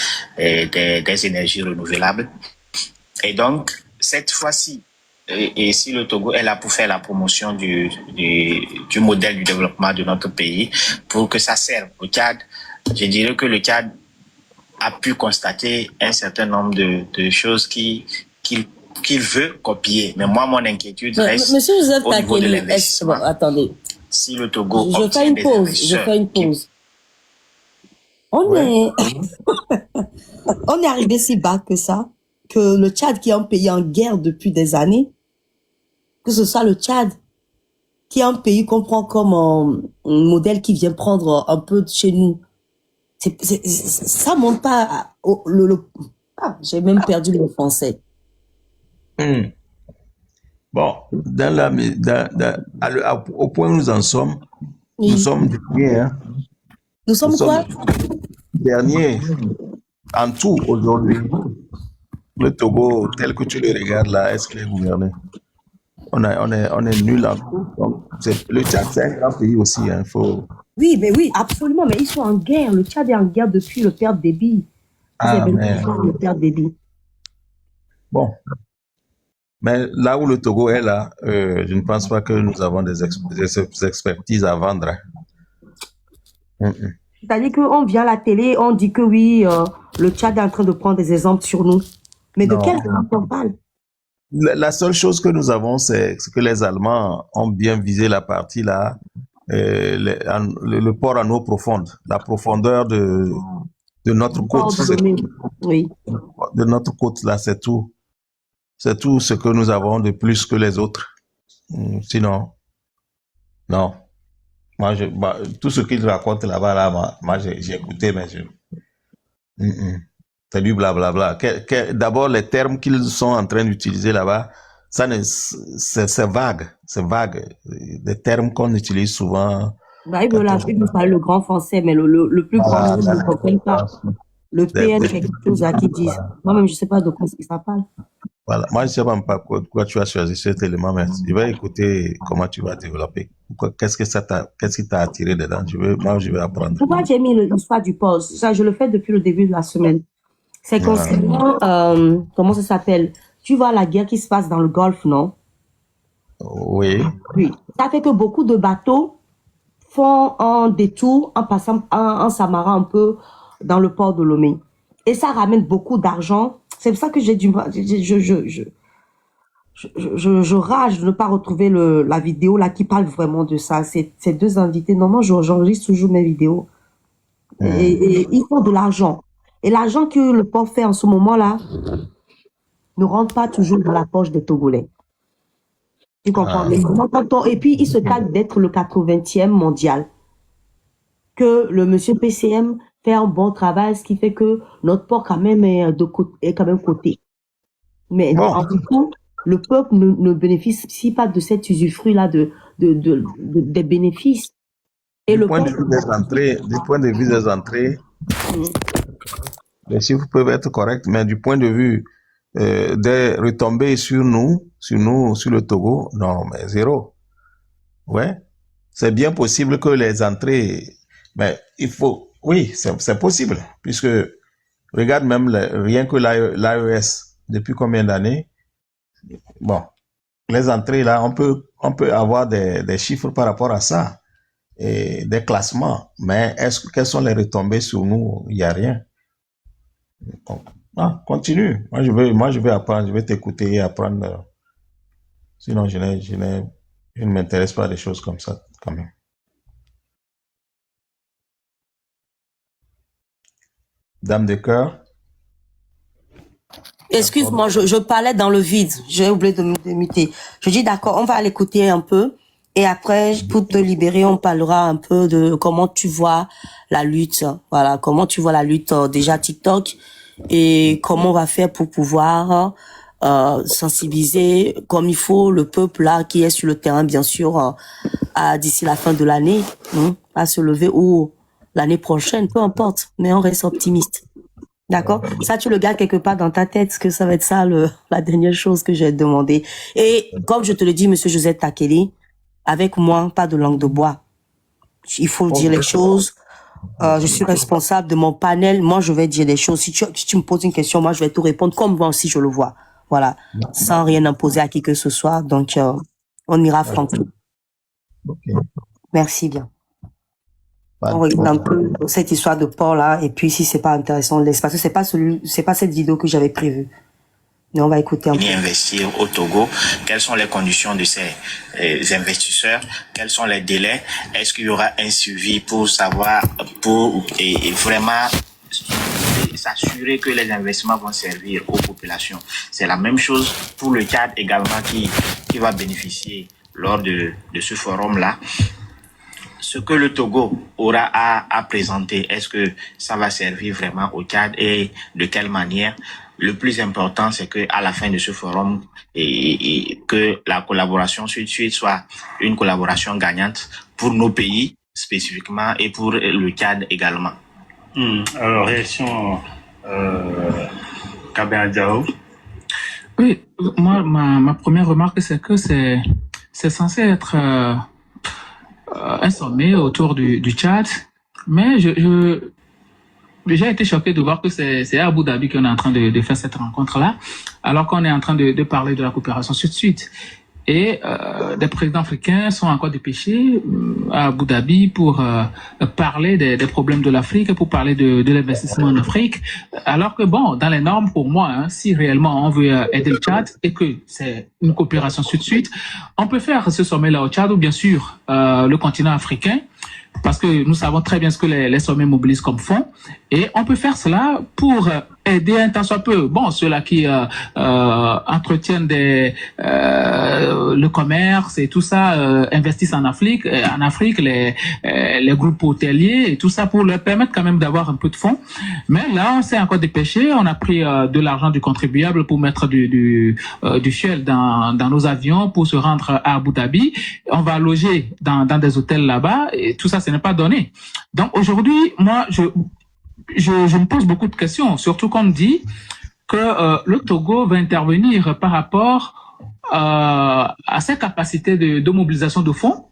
énergies renouvelables. Et donc, cette fois-ci, et si le Togo est là pour faire la promotion du modèle du développement de notre pays, pour que ça serve au Tchad, je dirais que le Tchad a pu constater un certain nombre de choses qu'il veut copier. Mais moi, mon inquiétude reste Monsieur Joseph au niveau de l'investissement. Attendez. Si le Togo Je fais une pause. On est arrivé si bas que ça, que le Tchad, qui est un pays en guerre depuis des années, que ce soit le Tchad, qui est un pays qu'on prend comme un modèle qui vient prendre un peu de chez nous. Ça monte pas j'ai même perdu le français. Bon, au point où nous en sommes, oui. Nous sommes derniers. Hein. Nous sommes quoi? Derniers en tout aujourd'hui. Le Togo, tel que tu le regardes là, est-ce qu'il est gouverné? on est nul en tout. Donc, le Tchad, c'est un grand pays aussi. Hein, Oui, mais oui, absolument. Mais ils sont en guerre. Le Tchad est en guerre depuis le père Déby. Le père Déby. Bon. Mais là où le Togo est là, je ne pense pas que nous avons des expertises à vendre. C'est-à-dire qu'on vient à la télé, on dit que oui, le Tchad est en train de prendre des exemples sur nous. Mais de quel exemple on parle? La seule chose que nous avons, c'est que les Allemands ont bien visé la partie là, le port en eau profonde, la profondeur de notre côte. Oui. De notre côte là, c'est tout. C'est tout ce que nous avons de plus que les autres. Sinon, non. Moi, tout ce qu'ils racontent là-bas, là, moi j'ai écouté, mais c'est du blablabla. D'abord, les termes qu'ils sont en train d'utiliser là-bas, c'est vague. C'est vague. Des termes qu'on utilise souvent. Bah, ils veulent parler le grand français, mais le plus grand, ils ne comprennent pas. Le PN, quelque chose à qui disent. Moi-même, je ne sais pas de quoi ça parle. Voilà. Moi, je ne sais même pas pourquoi tu as choisi cet élément, mais je vais écouter comment tu vas développer. Qu'est-ce qui t'a attiré dedans? Moi, je vais apprendre. Pourquoi j'ai mis l'histoire du poste? Ça, je le fais depuis le début de la semaine. C'est concernant, comment ça s'appelle? Tu vois la guerre qui se passe dans le Golfe, non? Oui. Oui. Ça fait que beaucoup de bateaux font un détour en passant, en s'amarrant un peu dans le port de Lomé. Et ça ramène beaucoup d'argent. C'est pour ça que j'ai du mal. Je rage de ne pas retrouver la vidéo là qui parle vraiment de ça. Ces deux invités, normalement, j'enregistre toujours mes vidéos. Et ils font de l'argent. Et l'argent que le port fait en ce moment-là ne rentre pas toujours dans la poche des Togolais. Tu comprends? Et puis, il se calme d'être le 80e mondial. Que le monsieur PCM fait un bon travail, ce qui fait que notre port quand même est quand même coté. Mais en tout cas, le peuple ne bénéficie pas de cet usufruit-là des bénéfices. Et du point de vue des entrées, les chiffres peuvent être corrects, mais du point de vue des retombées sur le Togo, non, mais zéro. Ouais. C'est bien possible que les entrées, mais oui, c'est possible, puisque regarde même rien que l'AES, depuis combien d'années? Bon, les entrées là, on peut avoir des chiffres par rapport à ça, et des classements, mais quelles sont les retombées sur nous? Il n'y a rien. Continue. Moi, je vais apprendre, je vais t'écouter et apprendre. Sinon, je ne m'intéresse pas à des choses comme ça, quand même. Dame de cœur. Excuse-moi, je parlais dans le vide. J'ai oublié de muter. Je dis d'accord, on va l'écouter un peu. Et après, pour te libérer, on parlera un peu de comment tu vois la lutte. Voilà, comment tu vois la lutte déjà TikTok et comment on va faire pour pouvoir sensibiliser comme il faut le peuple là qui est sur le terrain, bien sûr, d'ici la fin de l'année, à se lever ou l'année prochaine, peu importe, mais on reste optimiste. D'accord? Ça, tu le gardes quelque part dans ta tête, que ça va être ça la dernière chose que j'ai demandé. Et comme je te le dis, monsieur Joseph Takeli, avec moi, pas de langue de bois. Il faut dire les choses. Je suis responsable de mon panel. Moi, je vais dire les choses. Si tu me poses une question, moi, je vais te répondre comme moi aussi je le vois. Voilà. Sans rien imposer à qui que ce soit. Donc, on ira franchement. Merci bien. On regarde un peu cette histoire de port là, et puis si c'est pas intéressant, on laisse, parce que c'est pas cette vidéo que j'avais prévue. Mais on va écouter un peu. Investir au Togo, quelles sont les conditions de ces investisseurs, quels sont les délais, est-ce qu'il y aura un suivi pour savoir, et vraiment s'assurer que les investissements vont servir aux populations. C'est la même chose pour le Tchad également qui va bénéficier lors de ce forum-là. Ce que le Togo aura à présenter, est-ce que ça va servir vraiment au Tchad et de quelle manière? Le plus important, c'est que à la fin de ce forum, et que la collaboration suite soit une collaboration gagnante pour nos pays spécifiquement et pour le Tchad également. Alors, réaction Kabin Diao. Oui, moi, ma première remarque, c'est que c'est censé être un sommet autour du Tchad, mais j'ai été choqué de voir que c'est à Abu Dhabi qu'on est en train de faire cette rencontre-là, alors qu'on est en train de parler de la coopération Sud-Sud. Et des présidents africains sont encore dépêchés à Abu Dhabi pour parler des problèmes de l'Afrique, pour parler de l'investissement en Afrique. Alors que bon, dans les normes, pour moi, hein, si réellement on veut aider le Tchad et que c'est une coopération Sud-Sud, on peut faire ce sommet-là au Tchad ou bien sûr le continent africain, parce que nous savons très bien ce que les sommets mobilisent comme fonds, et on peut faire cela pour aider un tant soit peu. Bon, ceux-là qui entretiennent le commerce et tout ça, investissent en Afrique, les groupes hôteliers et tout ça pour leur permettre quand même d'avoir un peu de fonds. Mais là, on s'est encore dépêché, on a pris de l'argent du contribuable pour mettre du fuel dans nos avions pour se rendre à Abu Dhabi. On va loger dans des hôtels là-bas et tout ça, ce n'est pas donné. Donc aujourd'hui, moi, je me pose beaucoup de questions, surtout qu'on me dit que le Togo va intervenir par rapport à ses capacités de mobilisation de fonds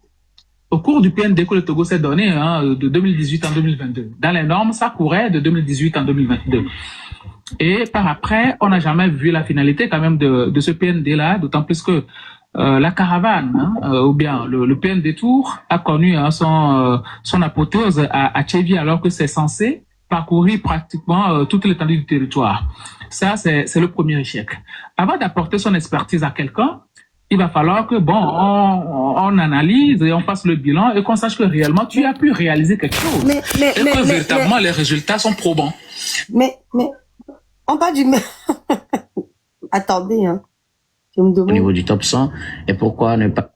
au cours du PND que le Togo s'est donné de 2018 en 2022. Dans les normes, ça courait de 2018 en 2022. Et par après, on n'a jamais vu la finalité quand même de ce PND-là, d'autant plus que la caravane, ou bien le PND Tour a connu son apothéose à Tchévi, alors que c'est censé parcourir pratiquement toute l'étendue du territoire. Ça, c'est le premier échec. Avant d'apporter son expertise à quelqu'un, il va falloir que on analyse et on fasse le bilan et qu'on sache que réellement tu as pu réaliser quelque chose. Et que véritablement les résultats sont probants. Mais on parle du attendez, hein. Je me demande... Au niveau du top 100, et pourquoi ne pas...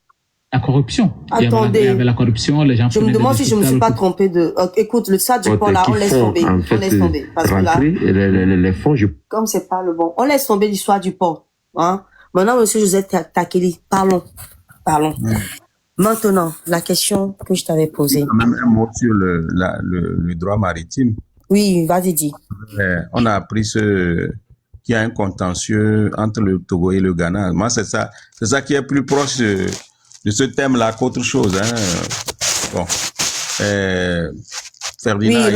La corruption. Attendez. Il y avait la corruption, les gens... Je me demande si je me suis pas trompé de... écoute, le stade du pont là, on laisse tomber. On laisse tomber. Parce que là, les fonds, comme c'est pas le bon, on laisse tomber l'histoire du pont. Hein? Maintenant, monsieur Joseph Takeli, parlons. Maintenant, la question que je t'avais posée. Même un mot sur le droit maritime. Oui, vas-y, dis. On a appris qu'il y a un contentieux entre le Togo et le Ghana. Moi, c'est ça qui est plus proche de ce thème-là qu'autre chose. Hein. Bon. Ferdinand. Oui,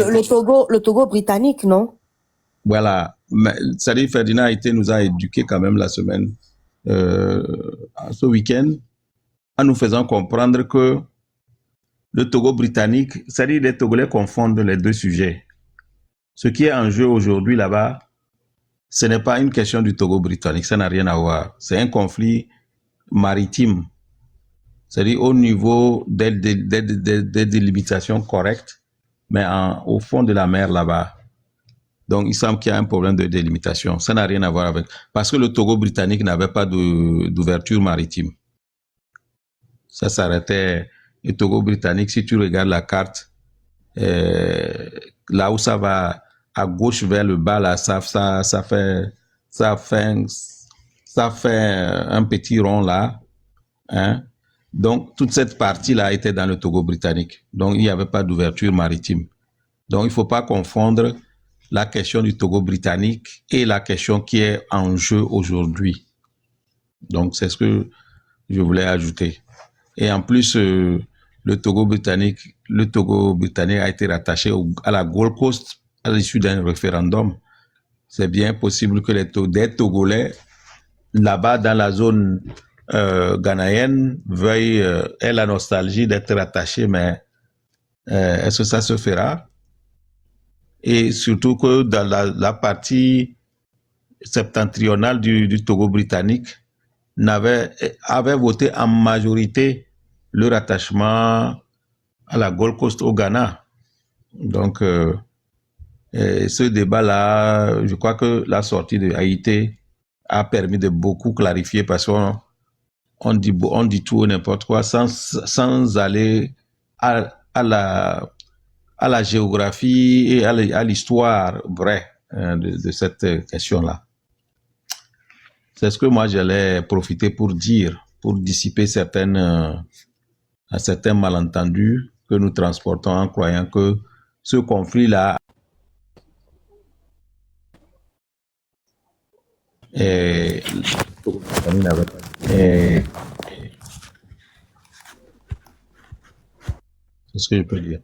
le Togo britannique, non? Voilà. C'est-à-dire, Ferdinand nous a éduqués quand même la semaine, ce week-end, en nous faisant comprendre que le Togo britannique, c'est-à-dire les Togolais confondent les deux sujets. Ce qui est en jeu aujourd'hui là-bas, ce n'est pas une question du Togo britannique, ça n'a rien à voir. C'est un conflit maritime. C'est-à-dire au niveau des délimitations correctes, mais au fond de la mer là-bas. Donc il semble qu'il y a un problème de délimitation. Ça n'a rien à voir avec... Parce que le Togo britannique n'avait pas d'ouverture maritime. Ça s'arrêtait... Le Togo britannique, si tu regardes la carte, là où ça va à gauche vers le bas, là, ça fait un petit rond là. Hein? Donc, toute cette partie-là était dans le Togo britannique. Donc, il n'y avait pas d'ouverture maritime. Donc, il ne faut pas confondre la question du Togo britannique et la question qui est en jeu aujourd'hui. Donc, c'est ce que je voulais ajouter. Et en plus, le Togo britannique a été rattaché à la Gold Coast à l'issue d'un référendum. C'est bien possible que des Togolais, là-bas dans la zone ghanéenne, aient la nostalgie d'être rattachés, mais est-ce que ça se fera? Et surtout que dans la partie septentrionale du Togo britannique, avait voté en majorité le rattachement à la Gold Coast au Ghana. Donc, ce débat-là, je crois que la sortie de Haïti a permis de beaucoup clarifier parce qu'on dit tout et n'importe quoi sans aller à la géographie et à l'histoire vraie de cette question-là. C'est ce que moi j'allais profiter pour dire, pour dissiper certains malentendus que nous transportons en croyant que ce conflit-là Et, et c'est ce que je peux dire.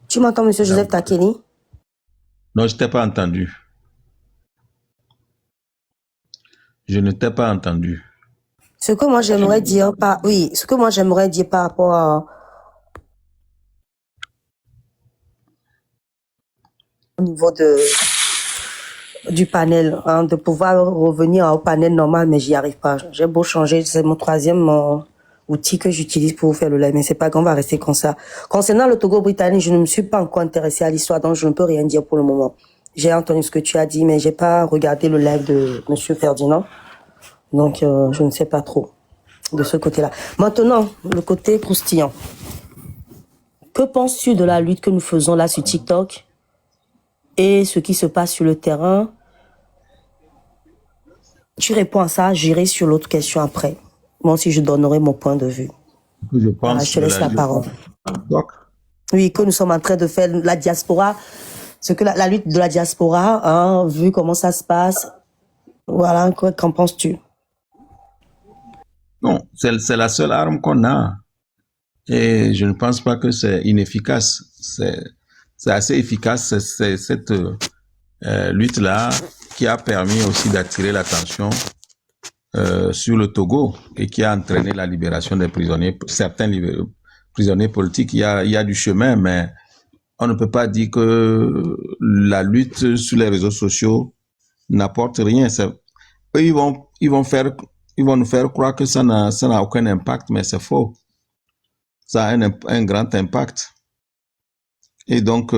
Tu m'entends, monsieur Joseph Takeli? Non, je t'ai pas entendu. Je ne t'ai pas entendu. Ce que moi j'aimerais dire par rapport au niveau du panel, hein, de pouvoir revenir au panel normal, mais j'y arrive pas. J'ai beau changer, c'est mon troisième outil que j'utilise pour faire le live, mais c'est pas grave, on va rester comme ça. Concernant le Togo britannique, je ne me suis pas encore intéressée à l'histoire, donc je ne peux rien dire pour le moment. J'ai entendu ce que tu as dit, mais j'ai pas regardé le live de monsieur Ferdinand, donc je ne sais pas trop de ce côté-là. Maintenant, le côté croustillant. Que penses-tu de la lutte que nous faisons là sur TikTok et ce qui se passe sur le terrain? Tu réponds à ça, j'irai sur l'autre question après. Moi aussi, je donnerai mon point de vue. Je pense voilà, je te laisse la parole. Donc, oui, que nous sommes en train de faire la diaspora, ce que la lutte de la diaspora, hein, vu comment ça se passe. Voilà, qu'en penses-tu? non, c'est la seule arme qu'on a. Et je ne pense pas que c'est inefficace. C'est assez efficace, c'est cette lutte-là qui a permis aussi d'attirer l'attention sur le Togo et qui a entraîné la libération des prisonniers, certains prisonniers politiques. Il y a du chemin, mais on ne peut pas dire que la lutte sur les réseaux sociaux n'apporte rien. Eux, ils vont nous faire croire que ça n'a aucun impact, mais c'est faux. Ça a un grand impact. Et donc,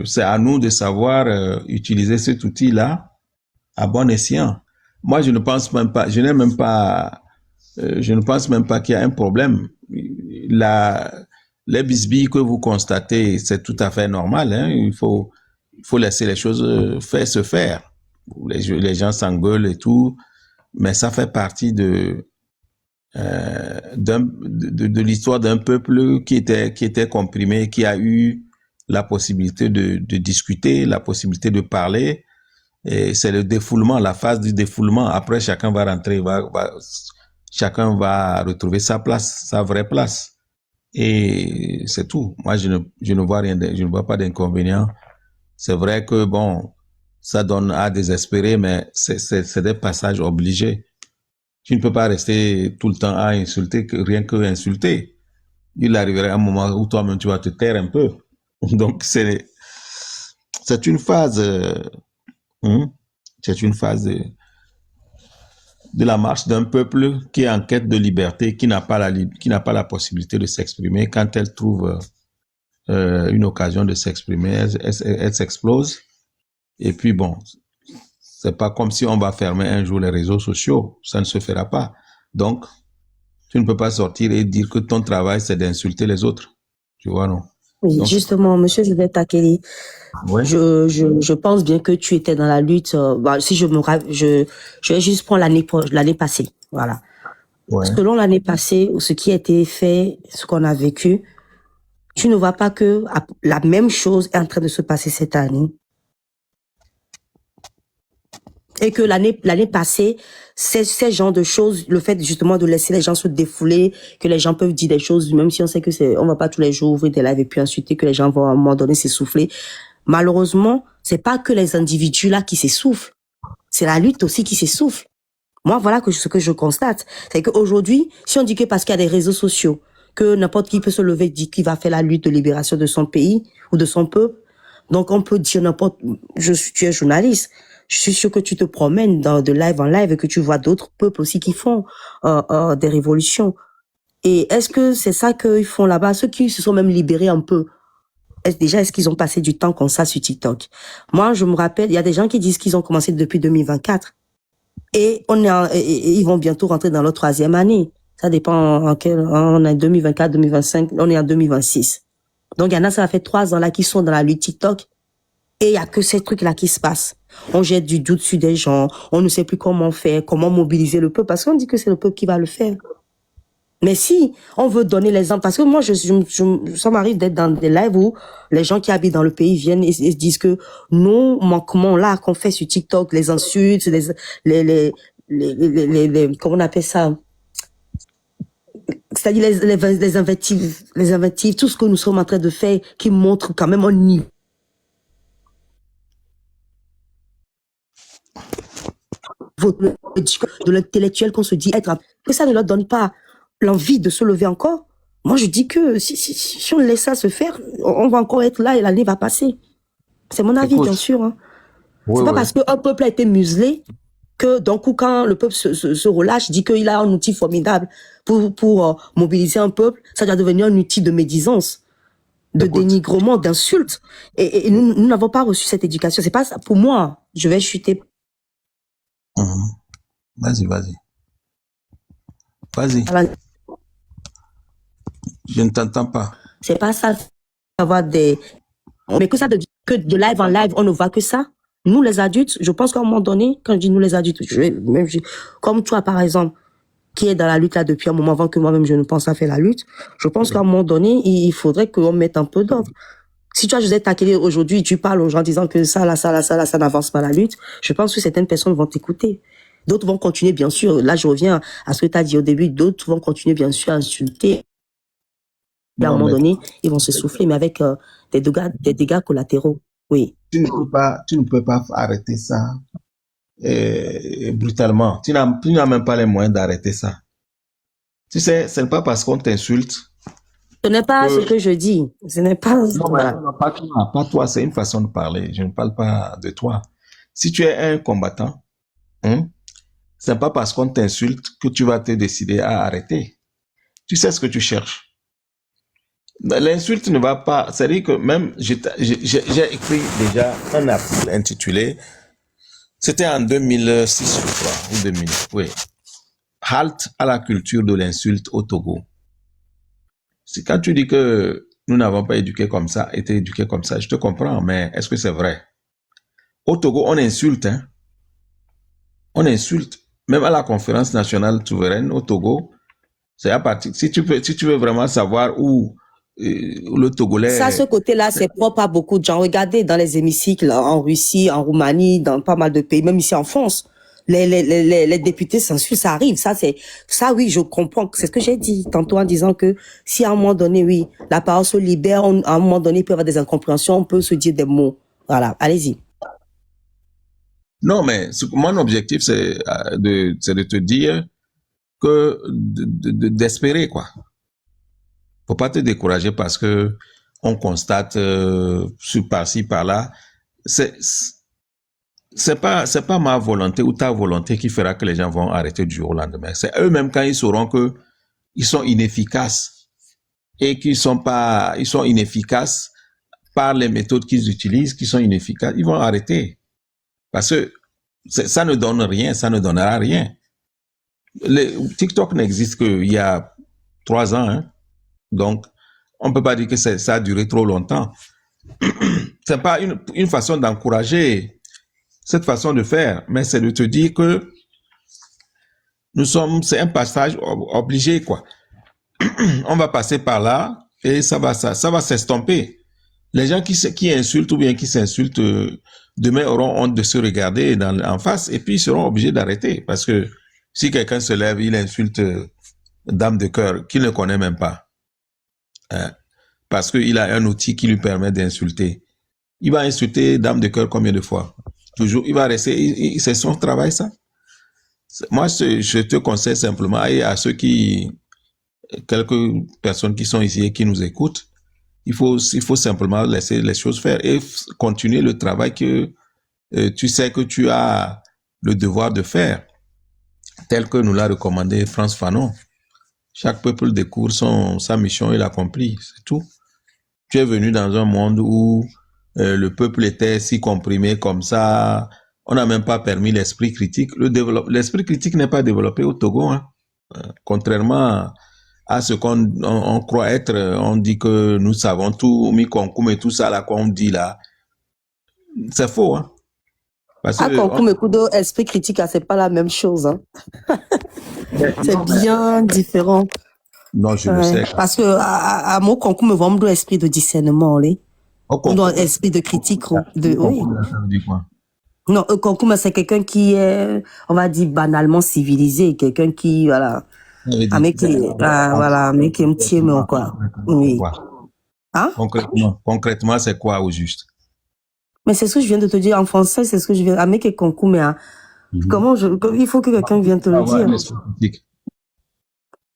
c'est à nous de savoir utiliser cet outil-là à bon escient. Moi, je ne pense même pas qu'il y a un problème. Les bisbilles que vous constatez, c'est tout à fait normal, hein. Il faut laisser les choses se faire. Les gens s'engueulent et tout, mais ça fait partie de l'histoire d'un peuple qui était comprimé, qui a eu la possibilité de discuter, la possibilité de parler. Et c'est le défoulement, la phase du défoulement. Après, chacun va rentrer, chacun va retrouver sa place, sa vraie place. Et c'est tout. Moi, je ne vois rien, je ne vois pas d'inconvénient. C'est vrai que bon, ça donne à désespérer, mais c'est des passages obligés. Tu ne peux pas rester tout le temps à insulter, rien que insulter. Il arriverait un moment où toi-même tu vas te taire un peu. Donc c'est une phase, c'est une phase de la marche d'un peuple qui est en quête de liberté, qui n'a pas la possibilité de s'exprimer. Quand elle trouve une occasion de s'exprimer, elle s'explose. Et puis bon, c'est pas comme si on va fermer un jour les réseaux sociaux. Ça ne se fera pas. Donc, tu ne peux pas sortir et dire que ton travail, c'est d'insulter les autres. Tu vois, non? Oui, donc, justement, monsieur Joseph Takeli, ouais. Je pense bien que tu étais dans la lutte. Si je vais juste prendre l'année passée. Voilà. Ouais. Selon l'année passée, ce qui a été fait, ce qu'on a vécu, tu ne vois pas que la même chose est en train de se passer cette année? Et que l'année passée, ces genres de choses, le fait justement de laisser les gens se défouler, que les gens peuvent dire des choses, même si on sait que on va pas tous les jours ouvrir des lives et puis insulter, que les gens vont à un moment donné s'essouffler. Malheureusement, c'est pas que les individus là qui s'essoufflent. C'est la lutte aussi qui s'essouffle. Moi, voilà ce que je constate. C'est qu'aujourd'hui, si on dit que parce qu'il y a des réseaux sociaux, que n'importe qui peut se lever et dire qu'il va faire la lutte de libération de son pays ou de son peuple, donc on peut dire tu es journaliste. Je suis sûr que tu te promènes de live en live et que tu vois d'autres peuples aussi qui font des révolutions. Et est-ce que c'est ça qu'ils font là-bas? Ceux qui se sont même libérés un peu, est-ce qu'ils ont passé du temps comme ça sur TikTok? Moi, je me rappelle, il y a des gens qui disent qu'ils ont commencé depuis 2024. Et ils vont bientôt rentrer dans leur 3e année. Ça dépend on est en 2024, 2025, on est en 2026. Donc, il y en a, ça fait 3 ans là qui sont dans la lutte TikTok. Et il y a que ces trucs-là qui se passent. On jette du doute sur des gens. On ne sait plus comment faire, comment mobiliser le peuple. Parce qu'on dit que c'est le peuple qui va le faire. Mais si on veut donner l'exemple, parce que moi, ça m'arrive d'être dans des lives où les gens qui habitent dans le pays viennent et se disent que nos manquements là qu'on fait sur TikTok, les insultes, comment on appelle ça? C'est-à-dire les invectives, tout ce que nous sommes en train de faire qui montre quand même un niveau de l'intellectuel qu'on se dit être, que ça ne leur donne pas l'envie de se lever encore. Moi, je dis que si on laisse ça se faire, on va encore être là et l'année va passer. C'est mon avis, bien sûr. Hein. C'est pas parce qu'un peuple a été muselé que, d'un coup, quand le peuple se relâche, dit qu'il a un outil formidable pour mobiliser un peuple, ça doit devenir un outil de médisance, de dénigrement, d'insulte. Et nous n'avons pas reçu cette éducation. C'est pas ça. Pour moi, je vais chuter. Vas-y. Je ne t'entends pas. C'est pas ça, avoir des... Mais que ça, que de live en live, on ne voit que ça. Nous, les adultes, je pense qu'à un moment donné, quand je dis nous, les adultes, comme toi, par exemple, qui est dans la lutte là depuis un moment avant que moi-même je ne pense à faire la lutte, je pense qu'à un moment donné, il faudrait qu'on mette un peu d'ordre. Si toi, Josette Takele, aujourd'hui, tu parles aux gens disant que ça n'avance pas la lutte, je pense que certaines personnes vont t'écouter. D'autres vont continuer, bien sûr. Là, je reviens à ce que tu as dit au début. D'autres vont continuer, bien sûr, à insulter. Et à un moment donné, ils vont se souffler, mais avec des dégâts collatéraux. Oui. Tu ne peux pas arrêter ça brutalement. Tu n'as même pas les moyens d'arrêter ça. Tu sais, ce n'est pas parce qu'on t'insulte. Ce n'est pas ce que je dis. Ce n'est pas... Non, pas toi, c'est une façon de parler. Je ne parle pas de toi. Si tu es un combattant, ce n'est pas parce qu'on t'insulte que tu vas te décider à arrêter. Tu sais ce que tu cherches. L'insulte ne va pas... C'est-à-dire que même, j'ai écrit déjà un article intitulé, c'était en 2006, je crois, ou 2000, oui. Halte à la culture de l'insulte au Togo. C'est quand tu dis que nous n'avons pas été éduqués comme ça, je te comprends, mais est-ce que c'est vrai? Au Togo, on insulte, hein. On insulte. Même à la conférence nationale souveraine au Togo, c'est à partir... Si tu veux vraiment savoir où le Togolais... Ça, ce côté-là, c'est propre à beaucoup de gens. Regardez dans les hémicycles en Russie, en Roumanie, dans pas mal de pays, même ici en France, les députés s'insultent, ça arrive. Ça, oui, je comprends. C'est ce que j'ai dit tantôt en disant que si à un moment donné, oui, la parole se libère, à un moment donné, il peut y avoir des incompréhensions, on peut se dire des mots. Voilà, allez-y. Non, mais mon objectif, c'est de te dire que d'espérer, quoi. Faut pas te décourager parce que on constate par-ci, par-là. C'est pas ma volonté ou ta volonté qui fera que les gens vont arrêter du jour au lendemain. C'est eux-mêmes quand ils sauront que ils sont inefficaces et qu'ils sont inefficaces par les méthodes qu'ils utilisent, qui sont inefficaces, ils vont arrêter. Parce que ça ne donne rien, ça ne donnera rien. TikTok n'existe qu'il y a 3 ans, hein. Donc, on ne peut pas dire que ça a duré trop longtemps. C'est pas une façon d'encourager cette façon de faire, mais c'est de te dire que c'est un passage obligé, quoi. On va passer par là et ça va s'estomper. Les gens qui insultent ou bien qui s'insultent demain auront honte de se regarder en face et puis ils seront obligés d'arrêter parce que si quelqu'un se lève, il insulte dame de cœur qu'il ne connaît même pas. Parce qu'il a un outil qui lui permet d'insulter. Il va insulter dame de cœur combien de fois? Toujours, il va rester, c'est son travail, ça. Moi, je te conseille simplement, et à quelques personnes qui sont ici et qui nous écoutent, il faut simplement laisser les choses faire et continuer le travail que tu sais que tu as le devoir de faire, tel que nous l'a recommandé Frantz Fanon. Chaque peuple découvre sa mission et l'accomplit, c'est tout. Tu es venu dans un monde où le peuple était si comprimé comme ça, on n'a même pas permis l'esprit critique. L'esprit critique n'est pas développé au Togo, hein. Contrairement à ce qu'on croit être, on dit que nous savons tout, Mikonkoum et tout ça là qu'on dit là. C'est faux, hein. Konkoum et Kudo, esprit critique, c'est pas la même chose, hein. C'est bien différent. Non, je le sais. Parce que à mon concours me vend un esprit de discernement, là. Un esprit de critique, oui. Ça veut dire quoi? Non, un concours, c'est quelqu'un qui est, on va dire, banalement civilisé, quelqu'un qui, voilà, mais qui est un petit, mais quoi. Oui. Hein? Concrètement, c'est quoi au juste? Mais c'est ce que je viens de te dire en français, c'est ce que je viens, avec un concours, mais il faut que quelqu'un vienne te le dire.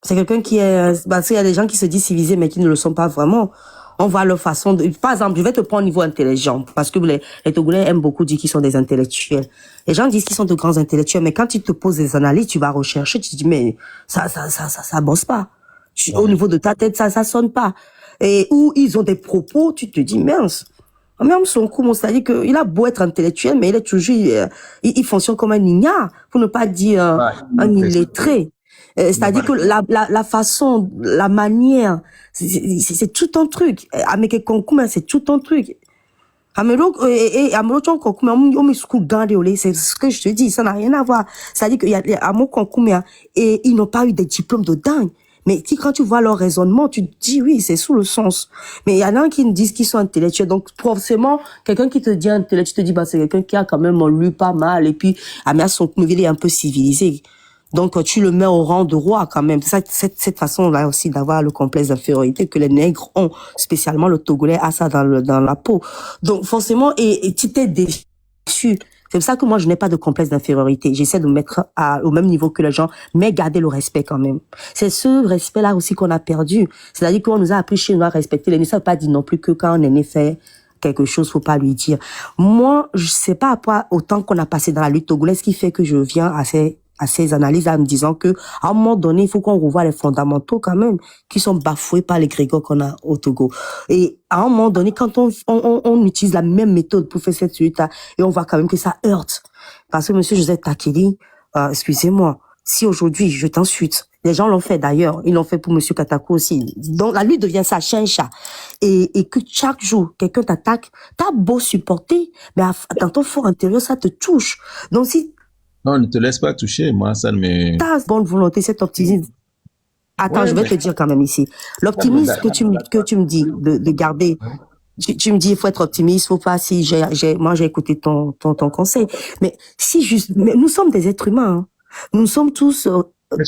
C'est quelqu'un qui est, parce qu'il y a des gens qui se disent civilisés, mais qui ne le sont pas vraiment. On voit leur façon de, par exemple, je vais te prendre au niveau intelligent, parce que les Togolais aiment beaucoup dire qu'ils sont des intellectuels. Les gens disent qu'ils sont de grands intellectuels, mais quand ils te posent des analyses, tu vas rechercher, tu te dis, mais ça bosse pas. Au niveau de ta tête, ça sonne pas. Et où ils ont des propos, tu te dis, mince. Même son coup, c'est-à-dire qu'il a beau être intellectuel, mais il est toujours, il fonctionne comme un ignare, pour ne pas dire un illettré. C'est-à-dire que la façon, la manière, c'est tout un truc. Avec les concours, c'est tout un truc. C'est ce que je te dis, ça n'a rien à voir. C'est-à-dire qu'il y a à mon concours, et ils n'ont pas eu des diplômes de dingue. Mais quand tu vois leur raisonnement, tu te dis oui, c'est sous le sens. Mais il y en a qui disent qu'ils sont intellectuels. Donc forcément, quelqu'un qui te dit intellectuel, tu te dis bah c'est quelqu'un qui a quand même lu pas mal et puis à son il est un peu civilisé. Donc tu le mets au rang de roi quand même. Cette façon-là aussi d'avoir le complexe d'infériorité que les nègres ont, spécialement le Togolais a ça dans la peau. Donc forcément, et tu t'es déçu. C'est pour ça que moi, je n'ai pas de complexe d'infériorité. J'essaie de me mettre au même niveau que les gens, mais garder le respect quand même. C'est ce respect-là aussi qu'on a perdu. C'est-à-dire qu'on nous a appris chez nous à respecter l'aîné. Ça veut pas dire non plus que quand un aîné fait quelque chose, faut pas lui dire. Moi, je sais pas à quoi autant qu'on a passé dans la lutte togolaise qui fait que je viens à ces analyses en me disant que, à un moment donné, il faut qu'on revoie les fondamentaux quand même, qui sont bafoués par les grégores qu'on a au Togo. Et à un moment donné, quand on utilise la même méthode pour faire cette lutte-là, et on voit quand même que ça heurte. Parce que monsieur Joseph Takeli, excusez-moi, si aujourd'hui je t'insulte, les gens l'ont fait d'ailleurs, ils l'ont fait pour monsieur Katako aussi. Donc la lutte devient ça, chien chat. Et que chaque jour, quelqu'un t'attaque, t'as beau supporter, mais dans ton fort intérieur, ça te touche. Donc si non, ne te laisse pas toucher, moi, ça ne me... Ta bonne volonté, cet optimisme. Attends, je vais te dire quand même ici. L'optimisme que tu me dis de garder, tu me dis, il faut être optimiste, faut pas, si moi j'ai écouté ton conseil. Mais si juste, mais nous sommes des êtres humains, hein. Nous sommes tous,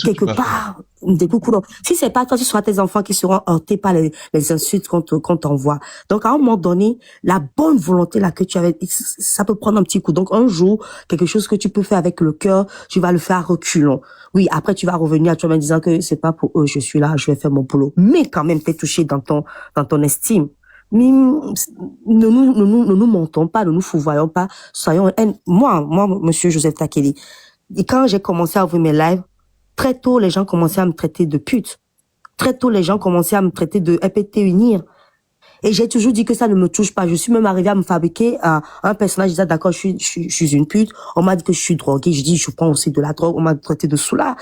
quelque part, des coucous. Si c'est pas toi, ce sera tes enfants qui seront heurtés par les insultes qu'on t'envoie. Donc, à un moment donné, la bonne volonté là que tu avais, ça peut prendre un petit coup. Donc, un jour, quelque chose que tu peux faire avec le cœur, tu vas le faire à reculons. Oui, après, tu vas revenir à toi-même disant que c'est pas pour eux, je suis là, je vais faire mon boulot. Mais quand même, t'es touché dans ton estime. Mais ne nous montons pas, ne nous fourvoyons pas. Soyons, moi, monsieur Joseph Takeli, et quand j'ai commencé à ouvrir mes lives, très tôt, les gens commençaient à me traiter de pute. Très tôt, les gens commençaient à me traiter de EPT unir. Et j'ai toujours dit que ça ne me touche pas. Je suis même arrivée à me fabriquer un personnage. Je disais, d'accord, je suis une pute. On m'a dit que je suis droguée. Je dis, je prends aussi de la drogue. On m'a traité de soulard.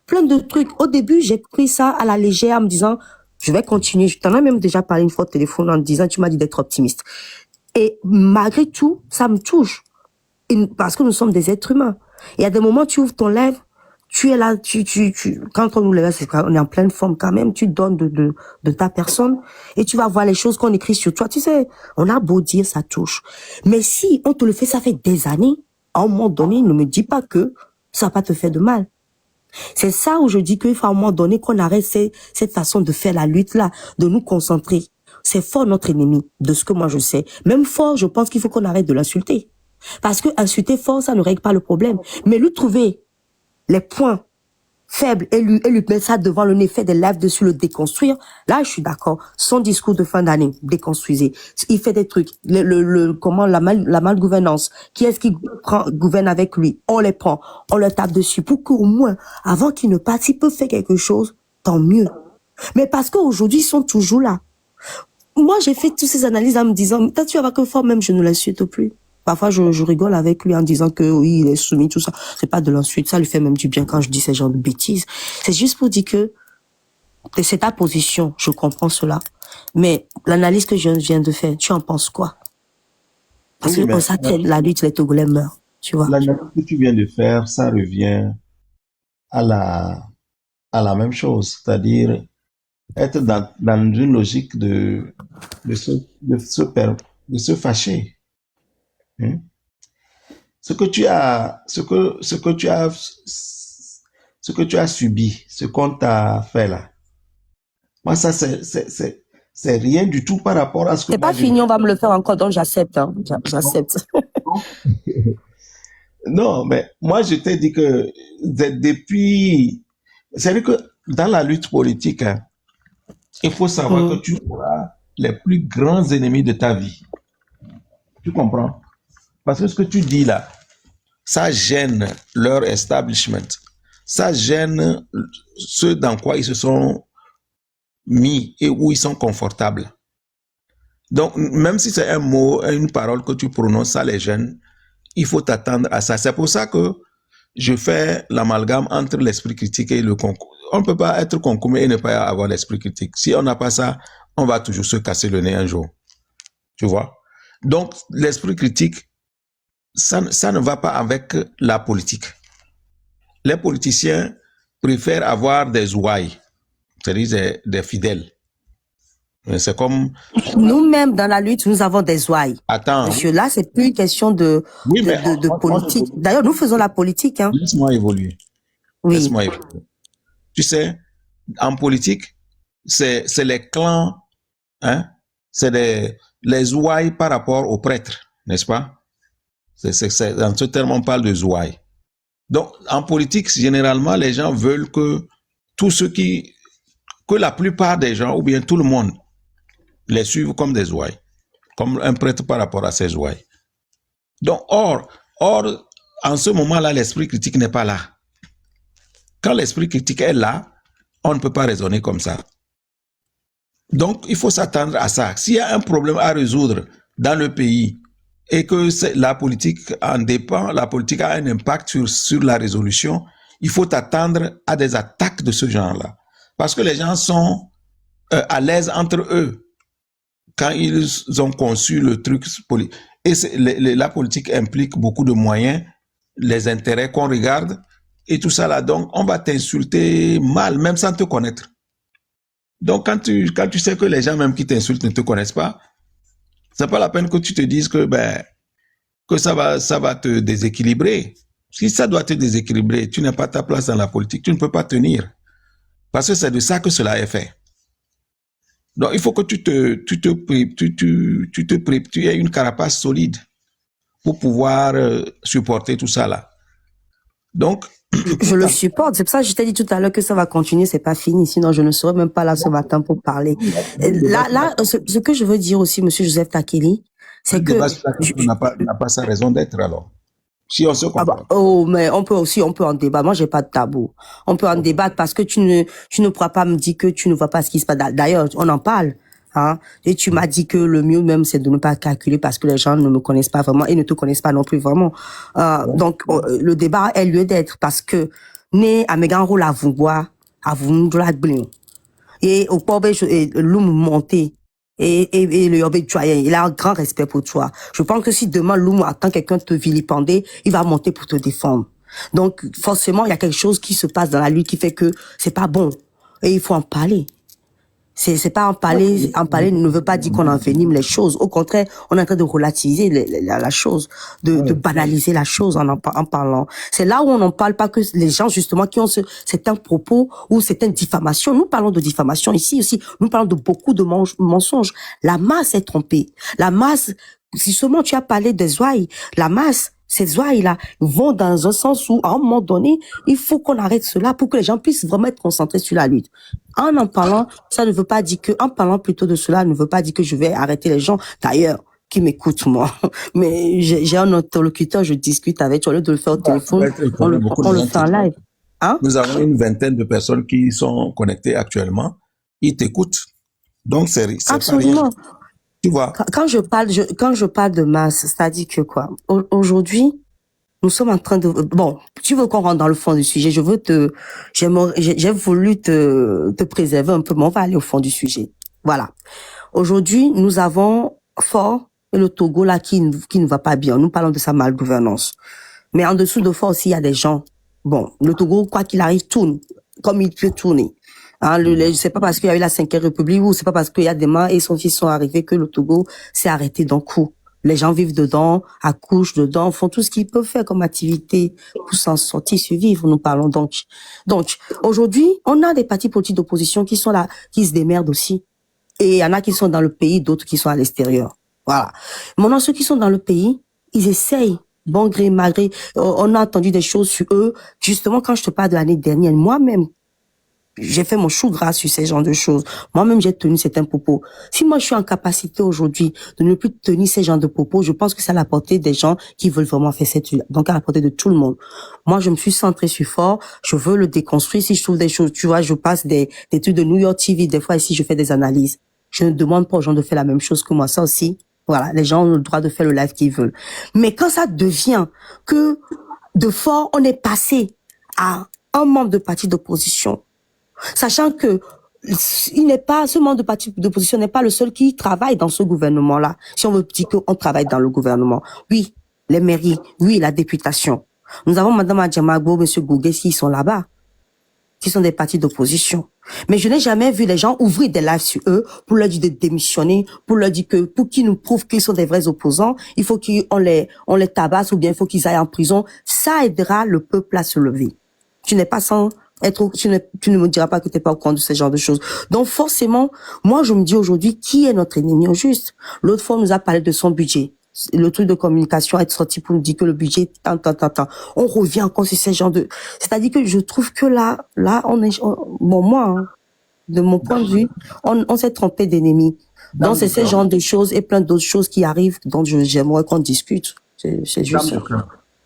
Plein de trucs. Au début, j'ai pris ça à la légère en me disant, je vais continuer. Je t'en ai même déjà parlé une fois au téléphone en me disant, tu m'as dit d'être optimiste. Et malgré tout, ça me touche. Parce que nous sommes des êtres humains. Et à des moments, tu ouvres ton live, tu es là, quand on nous lève, on est en pleine forme quand même, tu donnes de ta personne, et tu vas voir les choses qu'on écrit sur toi. Tu sais, on a beau dire, ça touche. Mais si on te le fait, ça fait des années, à un moment donné, ne me dis pas que ça va pas te faire de mal. C'est ça où je dis qu'il faut à un moment donné qu'on arrête cette façon de faire la lutte là, de nous concentrer. C'est fort notre ennemi, de ce que moi je sais. Même fort, je pense qu'il faut qu'on arrête de l'insulter. Parce que insulter fort, ça ne règle pas le problème. Mais lui trouver les points faibles et lui mettre ça devant le nez, faire des lives dessus, le déconstruire, là, je suis d'accord. Son discours de fin d'année, déconstruisez. Il fait des trucs. Comment, la malgouvernance. Qui est-ce qui gouverne avec lui? On les prend. On le tape dessus pour qu'au moins, avant qu'il ne parte, s'il peut faire quelque chose, tant mieux. Mais parce qu'aujourd'hui, ils sont toujours là. Moi, j'ai fait toutes ces analyses en me disant, toi, tu vas voir que fort, même je ne l'insulte plus. Parfois, je rigole avec lui en disant que oui, il est soumis, tout ça. C'est pas de l'insulte, ça lui fait même du bien quand je dis ces genres de bêtises. C'est juste pour dire que c'est ta position, je comprends cela. Mais l'analyse que je viens de faire, tu en penses quoi? Parce que ça, la lutte, les Togolais meurent, tu vois. L'analyse que tu viens de faire, ça revient à la même chose. C'est-à-dire, être dans une logique de se fâcher. Hein? Ce que tu as subi, ce qu'on t'a fait là, moi ça c'est rien du tout par rapport à ce que C'est pas fini, on va me le faire encore, donc j'accepte. Hein. J'accepte. Non, mais moi je t'ai dit que depuis, c'est-à-dire que dans la lutte politique, hein, il faut savoir que tu auras les plus grands ennemis de ta vie. Tu comprends? Parce que ce que tu dis là, ça gêne leur establishment. Ça gêne ce dans quoi ils se sont mis et où ils sont confortables. Donc, même si c'est un mot, une parole que tu prononces, ça les gêne, il faut t'attendre à ça. C'est pour ça que je fais l'amalgame entre l'esprit critique et le concours. On ne peut pas être concours et ne pas avoir l'esprit critique. Si on n'a pas ça, on va toujours se casser le nez un jour. Tu vois? Donc, l'esprit critique, ça ne va pas avec la politique. Les politiciens préfèrent avoir des ouailles, c'est-à-dire des fidèles. C'est comme... Nous-mêmes, dans la lutte, nous avons des ouailles. Attends. Monsieur, là, c'est plus une question de politique. D'ailleurs, nous faisons la politique. Hein. Laisse-moi évoluer. Oui. Laisse-moi évoluer. Tu sais, en politique, c'est les clans, hein? C'est les ouailles par rapport aux prêtres, n'est-ce pas? Dans ce terme, on parle de zouailles. Donc, en politique, généralement, les gens veulent que que la plupart des gens, ou bien tout le monde, les suivent comme des ouailles, comme un prêtre par rapport à ses ouailles. Donc, or, en ce moment-là, l'esprit critique n'est pas là. Quand l'esprit critique est là, on ne peut pas raisonner comme ça. Donc, il faut s'attendre à ça. S'il y a un problème à résoudre dans le pays et que la politique en dépend, la politique a un impact sur la résolution, il faut t'attendre à des attaques de ce genre-là. Parce que les gens sont à l'aise entre eux quand ils ont conçu le truc politique. Et la politique implique beaucoup de moyens, les intérêts qu'on regarde et tout ça là. Donc, on va t'insulter mal, même sans te connaître. Donc, quand tu sais que les gens même qui t'insultent ne te connaissent pas, c'est pas la peine que tu te dises que ça va te déséquilibrer. Si ça doit te déséquilibrer, tu n'as pas ta place dans la politique, tu ne peux pas tenir. Parce que c'est de ça que cela est fait. Donc, il faut que tu aies une carapace solide pour pouvoir supporter tout ça là. Donc, je le supporte. C'est pour ça que je t'ai dit tout à l'heure que ça va continuer, c'est pas fini. Sinon, je ne serais même pas là ce matin pour parler. Là, ce que je veux dire aussi, monsieur Joseph Takeli, c'est que... On n'a pas sa raison d'être alors. Si on se comprend. Mais on peut en débattre. Moi, j'ai pas de tabou. On peut en débattre parce que tu ne pourras pas me dire que tu ne vois pas ce qui se passe. D'ailleurs, on en parle. Hein? Et tu m'as dit que le mieux même, c'est de ne pas calculer parce que les gens ne me connaissent pas vraiment et ne te connaissent pas non plus vraiment. Donc, le débat a lieu d'être parce que, né à mes rôle à vous boire, à vous nous et au pauvre, l'homme monté. Et le Yobé Joyen, il a un grand respect pour toi. Je pense que si demain l'homme attend quelqu'un te vilipender, il va monter pour te défendre. Donc, forcément, il y a quelque chose qui se passe dans la lutte qui fait que c'est pas bon. Et il faut en parler. C'est pas en parler ne veut pas dire qu'on envenime les choses. Au contraire, on est en train de relativiser la chose, de banaliser la chose en parlant. C'est là où on n'en parle pas que les gens, justement, qui ont certains propos ou certaines diffamations. Nous parlons de diffamation ici aussi. Nous parlons de beaucoup de mensonges. La masse est trompée. La masse, si seulement tu as parlé des ouailles, la masse, ces ouailles-là vont dans un sens où, à un moment donné, il faut qu'on arrête cela pour que les gens puissent vraiment être concentrés sur la lutte. En parlant, ça ne veut pas dire que, en parlant plutôt de cela, ne veut pas dire que je vais arrêter les gens, d'ailleurs, qui m'écoutent, moi. Mais j'ai un interlocuteur, je discute avec, au lieu de le faire au téléphone, on le fait en live. Hein? Nous avons une vingtaine de personnes qui sont connectées actuellement. Ils t'écoutent. Donc, c'est absolument. Pas rien. Tu vois. Quand je parle de masse, c'est-à-dire que quoi? Aujourd'hui, nous sommes en train de... Bon, tu veux qu'on rentre dans le fond du sujet. J'ai voulu te préserver un peu, mais on va aller au fond du sujet. Voilà. Aujourd'hui, nous avons Fort et le Togo là qui ne va pas bien. Nous parlons de sa malgouvernance. Mais en dessous de Fort aussi, il y a des gens. Bon, le Togo, quoi qu'il arrive, tourne comme il peut tourner. Hein, c'est pas parce qu'il y a eu la 5e République ou c'est pas parce qu'il y a des mains et son fils sont arrivés que le Togo s'est arrêté d'un coup. Les gens vivent dedans, accouchent dedans, font tout ce qu'ils peuvent faire comme activité pour s'en sortir, survivre. Nous parlons donc. Donc, aujourd'hui, on a des partis politiques d'opposition qui sont là, qui se démerdent aussi. Et il y en a qui sont dans le pays, d'autres qui sont à l'extérieur. Voilà. Maintenant, ceux qui sont dans le pays, ils essayent, bon gré, mal gré. On a entendu des choses sur eux. Justement, quand je te parle de l'année dernière, moi-même, j'ai fait mon chou gras sur ces genres de choses. Moi-même, j'ai tenu certains propos. Si moi, je suis en capacité aujourd'hui de ne plus tenir ces genres de propos, je pense que c'est à la portée des gens qui veulent vraiment faire cette, donc à la portée de tout le monde. Moi, je me suis centrée sur fort. Je veux le déconstruire. Si je trouve des choses, tu vois, je passe des trucs de New York TV. Des fois, ici, je fais des analyses. Je ne demande pas aux gens de faire la même chose que moi. Ça aussi, voilà. Les gens ont le droit de faire le live qu'ils veulent. Mais quand ça devient que de fort, on est passé à un membre de parti d'opposition, sachant que ce membre de parti d'opposition n'est pas le seul qui travaille dans ce gouvernement-là. Si on veut dire qu'on travaille dans le gouvernement. Oui, les mairies. Oui, la députation. Nous avons Madame Adjamago, Monsieur Gougues qui sont là-bas, qui sont des partis d'opposition. Mais je n'ai jamais vu les gens ouvrir des lives sur eux pour leur dire de démissionner, pour leur dire que, pour qu'ils nous prouvent qu'ils sont des vrais opposants, il faut qu'on les tabasse ou bien il faut qu'ils aillent en prison. Ça aidera le peuple à se lever. Tu n'es pas sans tu ne me diras pas que tu n'es pas au courant de ce genre de choses. Donc forcément, moi je me dis aujourd'hui, qui est notre ennemi au juste? L'autre fois, on nous a parlé de son budget. Le truc de communication est sorti pour nous dire que le budget, on revient encore sur ces genres de... C'est-à-dire que je trouve que là, bon, moi, hein, de mon point de vue, on s'est trompé d'ennemi. Donc c'est ce genre de choses et plein d'autres choses qui arrivent dont j'aimerais qu'on discute. C'est juste ça.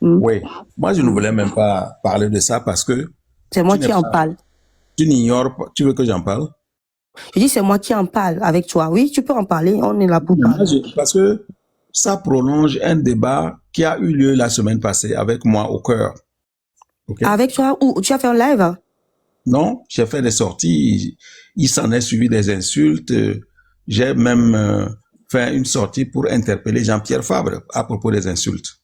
Oui, moi je ne voulais même pas parler de ça parce que... C'est moi qui en parle. Tu n'ignores pas. Tu veux que j'en parle? Je dis c'est moi qui en parle avec toi. Oui, tu peux en parler. On est là pour parler. Parce que ça prolonge un débat qui a eu lieu la semaine passée avec moi au cœur. Okay? Avec toi? Où tu as fait un live? Non, j'ai fait des sorties. Il s'en est suivi des insultes. J'ai même fait une sortie pour interpeller Jean-Pierre Fabre à propos des insultes.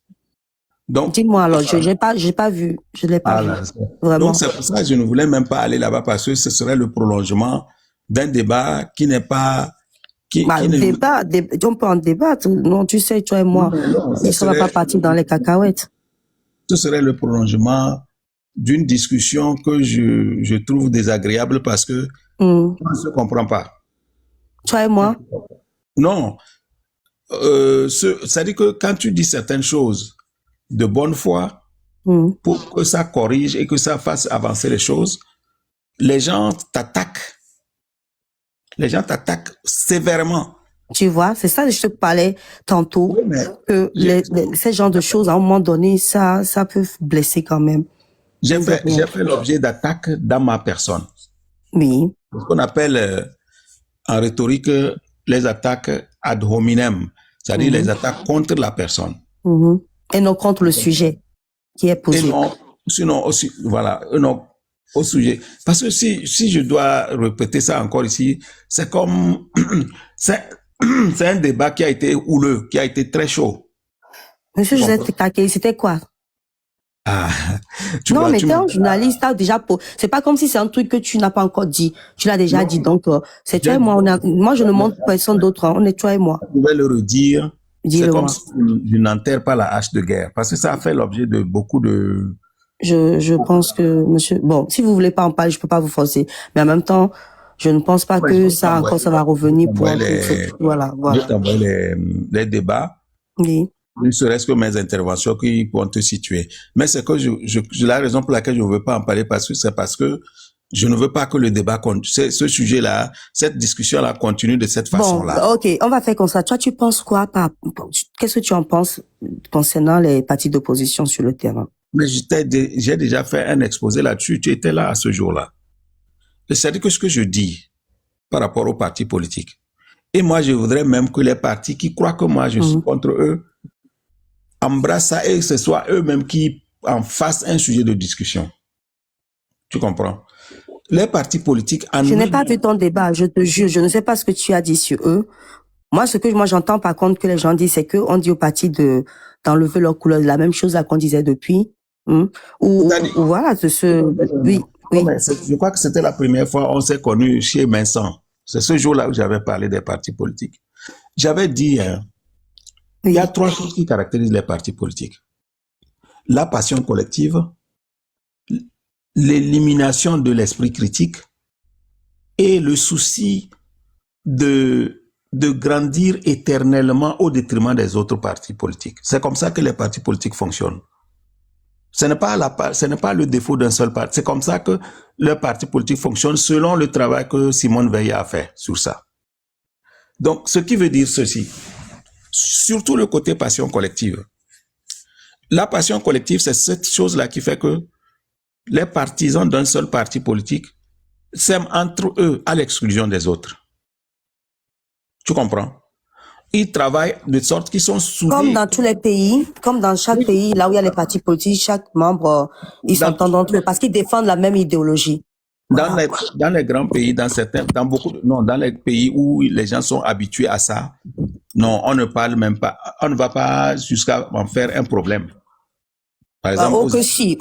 Donc, dis-moi alors, j'ai pas vu, je l'ai pas vu. Vraiment. Donc c'est pour ça que je ne voulais même pas aller là-bas parce que ce serait le prolongement d'un débat qui n'est pas. On peut en débattre. Non, tu sais, toi et moi, ça ne va pas partir dans les cacahuètes. Ce serait le prolongement d'une discussion que je trouve désagréable parce que on ne se comprend pas. Toi et moi? Non. C'est-à-dire que quand tu dis certaines choses de bonne foi, pour que ça corrige et que ça fasse avancer les choses, les gens t'attaquent. Les gens t'attaquent sévèrement. Tu vois, c'est ça que je te parlais tantôt, oui, que ces genres de choses, à un moment donné, ça peut blesser quand même. J'ai fait l'objet d'attaques dans ma personne. Oui. Ce qu'on appelle en rhétorique les attaques ad hominem, c'est-à-dire les attaques contre la personne. Et non contre le sujet qui est posé. Et non, sinon aussi, voilà, non, au sujet. Parce que si je dois répéter ça encore ici, c'est comme, c'est un débat qui a été houleux, qui a été très chaud. Monsieur Joseph Tekake, c'était quoi? Non, mais t'es un journaliste, t'as déjà c'est pas comme si c'est un truc que tu n'as pas encore dit. Tu l'as déjà dit, donc, c'est toi et moi, moi je ne montre personne d'autre, hein. On est toi et moi. Je vais le redire. C'est comme si je n'enterre pas la hache de guerre, parce que ça a fait l'objet de beaucoup de... Je pense que, monsieur, bon, si vous voulez pas en parler, je peux pas vous forcer. Mais en même temps, je ne pense pas que ça va revenir pour un truc. Voilà. Je t'envoie les débats. Oui. Ne serait-ce que mes interventions qui pourront te situer. Mais c'est que la raison pour laquelle je ne veux pas en parler, c'est parce que je ne veux pas que le débat, ce sujet-là, cette discussion-là continue de cette façon-là. Bon, ok, on va faire comme ça. Toi, tu penses quoi qu'est-ce que tu en penses concernant les partis d'opposition sur le terrain? Mais j'ai déjà fait un exposé là-dessus. Tu étais là à ce jour-là. C'est-à-dire que ce que je dis par rapport aux partis politiques, et moi, je voudrais même que les partis qui croient que moi, je suis contre eux, embrassent ça et que ce soit eux-mêmes qui en fassent un sujet de discussion. Tu comprends? Les partis politiques... Je n'ai pas vu ton débat, je te jure. Je ne sais pas ce que tu as dit sur eux. Moi, ce que j'entends par contre que les gens disent, c'est qu'on dit aux partis d'enlever leur couleur, la même chose là qu'on disait depuis. Ou voilà, oui. Oui. Je crois que c'était la première fois on s'est connus chez Vincent. C'est ce jour-là où j'avais parlé des partis politiques. J'avais dit, il y a 3 choses qui caractérisent les partis politiques. La passion collective, l'élimination de l'esprit critique et le souci de grandir éternellement au détriment des autres partis politiques. C'est comme ça que les partis politiques fonctionnent. Ce n'est pas le défaut d'un seul parti. C'est comme ça que le parti politique fonctionne selon le travail que Simone Veil a fait sur ça. Donc, ce qui veut dire ceci, surtout le côté passion collective. La passion collective, c'est cette chose-là qui fait que les partisans d'un seul parti politique s'aiment entre eux à l'exclusion des autres. Tu comprends? Ils travaillent de sorte qu'ils sont soudés. Comme dans tous les pays, comme dans chaque pays, là où il y a les partis politiques, chaque membre, ils s'entendent entre eux parce qu'ils défendent la même idéologie. Dans les grands pays, dans les pays où les gens sont habitués à ça, non, on ne parle même pas, on ne va pas jusqu'à en faire un problème. Par exemple, que si.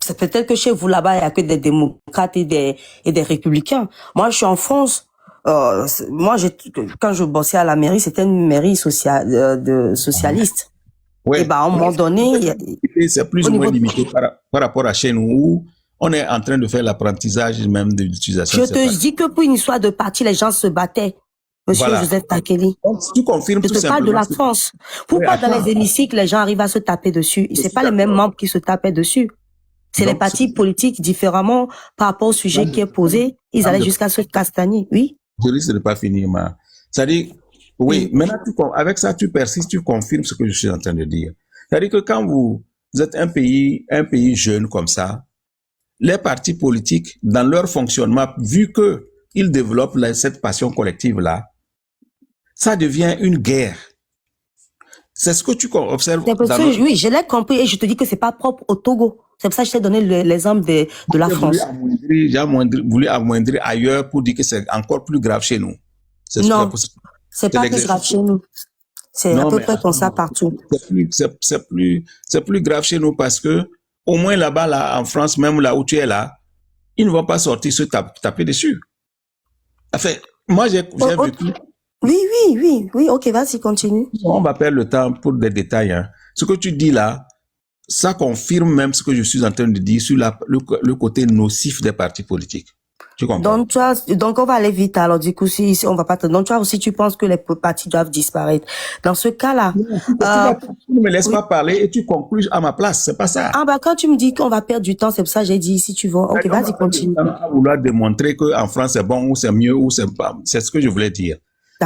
C'est peut-être que chez vous là-bas, il n'y a que des démocrates et des républicains. Moi, je suis en France. Quand je bossais à la mairie, c'était une mairie socialiste. Oui. Et à un moment donné, c'est plus ou moins limité par rapport à chez nous où on est en train de faire l'apprentissage même de l'utilisation. Je te dis que pour une histoire de parti, les gens se battaient. Monsieur Joseph Takeli. Tu confirmes tout simplement. Je te parle de la France. Pourquoi dans les hémicycles, les gens arrivent à se taper dessus? C'est pas les mêmes membres qui se tapaient dessus. C'est les partis politiques différemment par rapport au sujet qui est posé. Ils allaient jusqu'à se castagner. Oui. Je risque de ne pas finir, mais c'est-à-dire, oui, maintenant, avec ça, tu persistes, tu confirmes ce que je suis en train de dire. C'est-à-dire que quand vous êtes un pays jeune comme ça, les partis politiques, dans leur fonctionnement, vu que ils développent cette passion collective-là, ça devient une guerre. C'est ce que tu observes. Oui, je l'ai compris et je te dis que c'est pas propre au Togo. C'est pour ça que je t'ai donné l'exemple de la France. J'ai voulu amoindrir ailleurs pour dire que c'est encore plus grave chez nous. Non, c'est pas plus grave chez nous. C'est à peu près comme ça partout. C'est plus grave chez nous parce que au moins là-bas, là, en France, même là où tu es là, ils ne vont pas sortir se taper dessus. Enfin, moi j'ai vécu. Oui, ok, vas-y, continue. On va perdre le temps pour des détails. Hein. Ce que tu dis là, ça confirme même ce que je suis en train de dire sur le côté nocif des partis politiques. Tu comprends? Donc on va aller vite. Alors du coup, si on va pas. Donc toi aussi, tu penses que les partis doivent disparaître. Dans ce cas-là, tu ne me laisses pas parler et tu conclus à ma place. C'est pas ça. Quand tu me dis qu'on va perdre du temps, c'est pour ça que j'ai dit si tu veux. Ok, vas-y, continue. On va vouloir démontrer que en France c'est bon ou c'est mieux ou c'est pas. C'est ce que je voulais dire.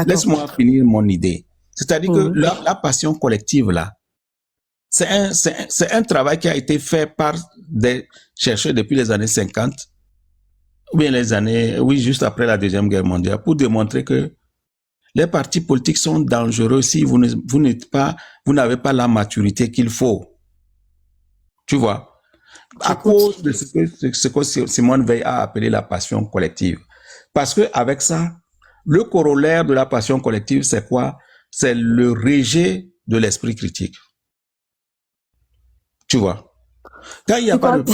Laisse-moi finir mon idée. C'est-à-dire que la passion collective là, c'est un travail qui a été fait par des chercheurs depuis les années 50, ou bien juste après la Deuxième Guerre mondiale, pour démontrer que les partis politiques sont dangereux si vous n'avez pas la maturité qu'il faut. Tu vois? À cause de ce que Simone Veil a appelé la passion collective. Parce que avec ça, le corollaire de la passion collective, c'est quoi? C'est le rejet de l'esprit critique. Tu vois? Quand il n'y a pas de...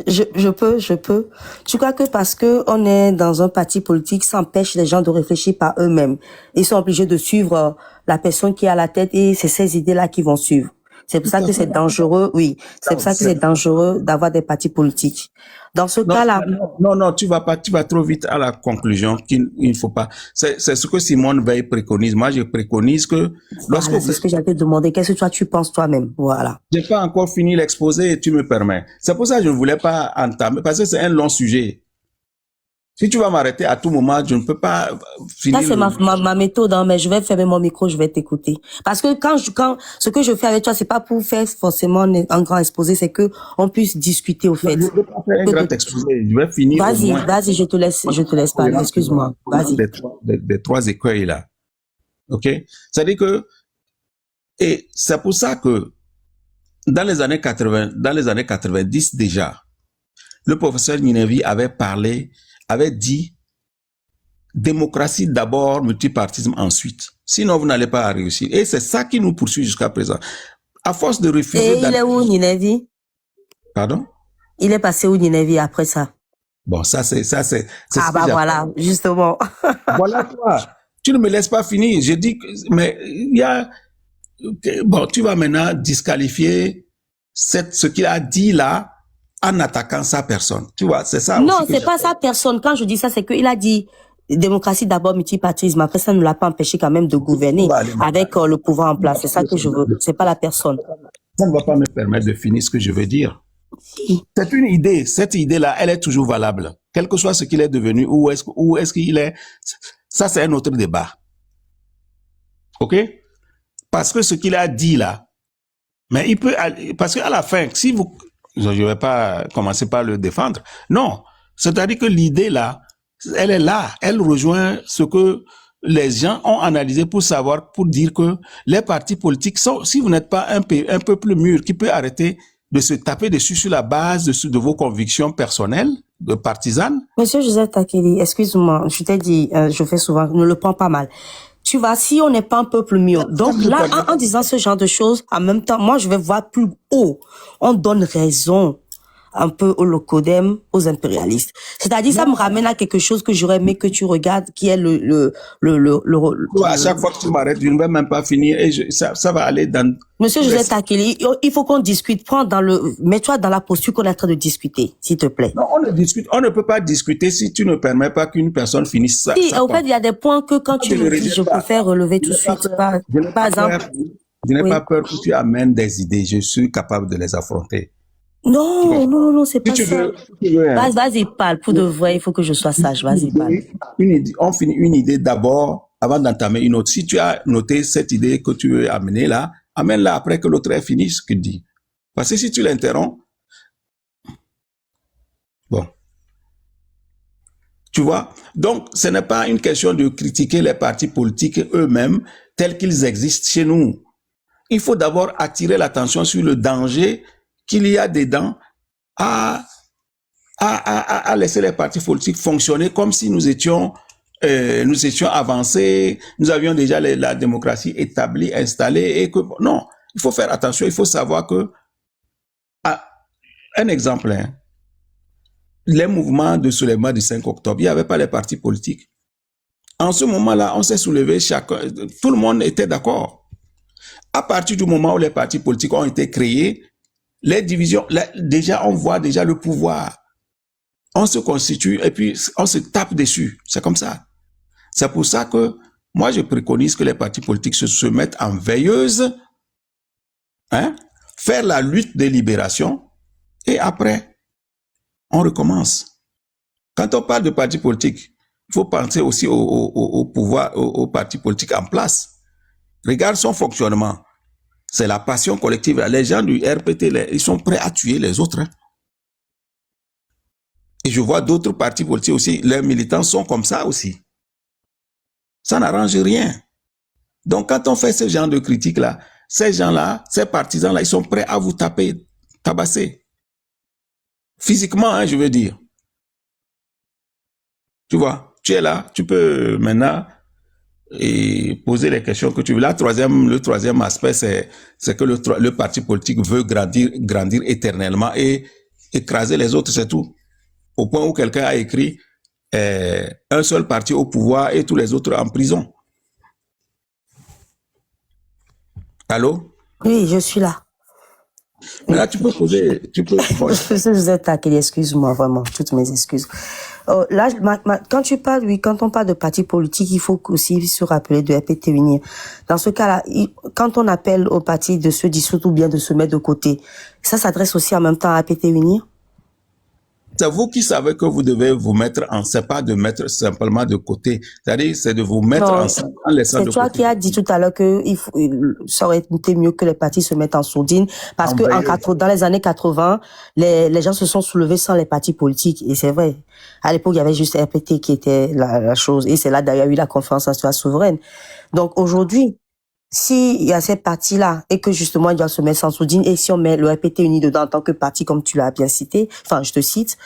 Je peux. Tu crois que parce que on est dans un parti politique, ça empêche les gens de réfléchir par eux-mêmes. Ils sont obligés de suivre la personne qui est à la tête et c'est ces idées-là qui vont suivre. C'est pour ça que c'est dangereux, oui. C'est pour ça que c'est dangereux d'avoir des partis politiques. Dans ce cas-là. Non, tu vas trop vite à la conclusion qu'il ne faut pas. C'est ce que Simone Veil préconise. Moi, je préconise que c'est ce que j'avais demandé. Qu'est-ce que toi, tu penses toi-même? Voilà. J'ai pas encore fini l'exposé et tu me permets. C'est pour ça que je ne voulais pas entamer, parce que c'est un long sujet. Si tu vas m'arrêter à tout moment, je ne peux pas finir. Ça, c'est ma méthode, hein, mais je vais fermer mon micro, je vais t'écouter. Parce que quand ce que je fais avec toi, c'est pas pour faire forcément un grand exposé, c'est que on puisse discuter au fait. Je ne vais pas faire un grand exposé, je vais finir. Vas-y, je te laisse parler, excuse-moi. Vas-y. Des 3 écueils là. OK? C'est-à-dire que, et c'est pour ça que, dans les années 90 déjà, le professeur Ninevi avait dit démocratie d'abord, multipartisme ensuite. Sinon, vous n'allez pas réussir. Et c'est ça qui nous poursuit jusqu'à présent. À force de refuser... Et il est où, Ninevi? Pardon? Il est passé où Ninevi après ça? Bon, ça c'est Ah ce que bah voilà, j'appelle. justement. Voilà toi. Tu ne me laisses pas finir. Je dis que, mais il y a, bon, tu vas maintenant disqualifier ce qu'il a dit là en attaquant sa personne. Tu vois, c'est ça Non, aussi que c'est pas j'appelle. sa personne. Quand je dis ça, c'est qu'il a dit démocratie d'abord, multipartisme. Après, ça ne l'a pas empêché quand même de On gouverner va aller maintenant. avec le pouvoir en place. C'est ça que je veux. C'est pas la personne. Ça ne va pas me permettre de finir ce que je veux dire. Si. C'est une idée. Cette idée-là, elle est toujours valable. Quel que soit ce qu'il est devenu, où est-ce qu'il est, ça c'est un autre débat. OK? Parce que ce qu'il a dit là, mais il peut, parce qu'à la fin, si vous, je ne vais pas commencer par le défendre. Non. C'est-à-dire que l'idée là, elle est là. Elle rejoint ce que les gens ont analysé pour savoir, pour dire que les partis politiques sont, si vous n'êtes pas un peuple mûr qui peut arrêter de se taper dessus sur la base de vos convictions personnelles, de partisanes. Monsieur Joseph Takeli, excuse-moi, je t'ai dit, je fais souvent, ne le prends pas mal. Tu vois, si on n'est pas un peuple mûr, donc là, en disant ce genre de choses, en même temps, moi, je vais voir plus haut. On donne raison un peu au locodem, aux impérialistes. C'est-à-dire, ça me ramène à quelque chose que j'aurais aimé que tu regardes, qui est À chaque fois que tu m'arrêtes, je ne vais même pas finir et ça va aller dans... Monsieur Joseph Takeli, il faut qu'on discute. Mets-toi dans la posture qu'on est en train de discuter, s'il te plaît. Non, on ne peut pas discuter si tu ne permets pas qu'une personne finisse ça. Si, en fait, il y a des points que quand tu le dis, je préfère relever tout de suite. Par exemple. Je n'ai pas peur que tu amènes des idées. Je suis capable de les affronter. Non, c'est pas ça. Hein. Vas-y, parle. Pour de vrai, il faut que je sois sage. Vas-y, parle. On finit une idée d'abord avant d'entamer une autre. Si tu as noté cette idée que tu veux amener là, amène-la après que l'autre ait fini ce qu'il dit. Parce que si tu l'interromps, bon. Tu vois? Donc, ce n'est pas une question de critiquer les partis politiques eux-mêmes tels qu'ils existent chez nous. Il faut d'abord attirer l'attention sur le danger qu'il y a dedans à laisser les partis politiques fonctionner comme si nous étions avancés, nous avions déjà la démocratie établie, installée, et que non, il faut faire attention, il faut savoir que, un exemple, hein, les mouvements de soulèvement du 5 octobre, il n'y avait pas les partis politiques. En ce moment-là, on s'est soulevé, tout le monde était d'accord. À partir du moment où les partis politiques ont été créés, les divisions, déjà, on voit déjà le pouvoir. On se constitue et puis on se tape dessus. C'est comme ça. C'est pour ça que moi, je préconise que les partis politiques se mettent en veilleuse, hein, faire la lutte de libération et après, on recommence. Quand on parle de partis politiques, il faut penser aussi au pouvoir, aux partis politiques en place. Regarde son fonctionnement. C'est la passion collective. Les gens du RPT, ils sont prêts à tuer les autres. Et je vois d'autres partis politiques aussi, leurs militants sont comme ça aussi. Ça n'arrange rien. Donc quand on fait ce genre de critique-là, ces gens-là, ces partisans-là, ils sont prêts à vous tabasser. Physiquement, hein, je veux dire. Tu vois, tu es là, tu peux maintenant poser les questions que tu veux. Le troisième aspect, c'est que le parti politique veut grandir éternellement et écraser les autres, c'est tout. Au point où quelqu'un a écrit un seul parti au pouvoir et tous les autres en prison. Allô? Oui, je suis là. Mais là, tu peux poser... Vous êtes taqué, excuse-moi, vraiment, toutes mes excuses. Là, quand tu parles, oui, quand on parle de parti politique, il faut aussi se rappeler de RPT Unir. Dans ce cas-là, quand on appelle au parti de se dissoudre ou bien de se mettre de côté, ça s'adresse aussi en même temps à RPT Unir? C'est vous qui savez que vous devez vous mettre c'est pas de mettre simplement de côté. C'est-à-dire, c'est de vous mettre ensemble en laissant de côté. C'est toi qui as dit tout à l'heure que ça aurait été mieux que les partis se mettent en sourdine parce que dans les années 80, les gens se sont soulevés sans les partis politiques. Et c'est vrai. À l'époque, il y avait juste RPT qui était la chose. Et c'est là d'ailleurs eu la conférence nationale souveraine. Donc aujourd'hui, s'il y a cette partie-là et que justement il doit se mettre en sourdine et si on met le RPT uni dedans en tant que parti comme tu l'as bien cité, enfin je te cite,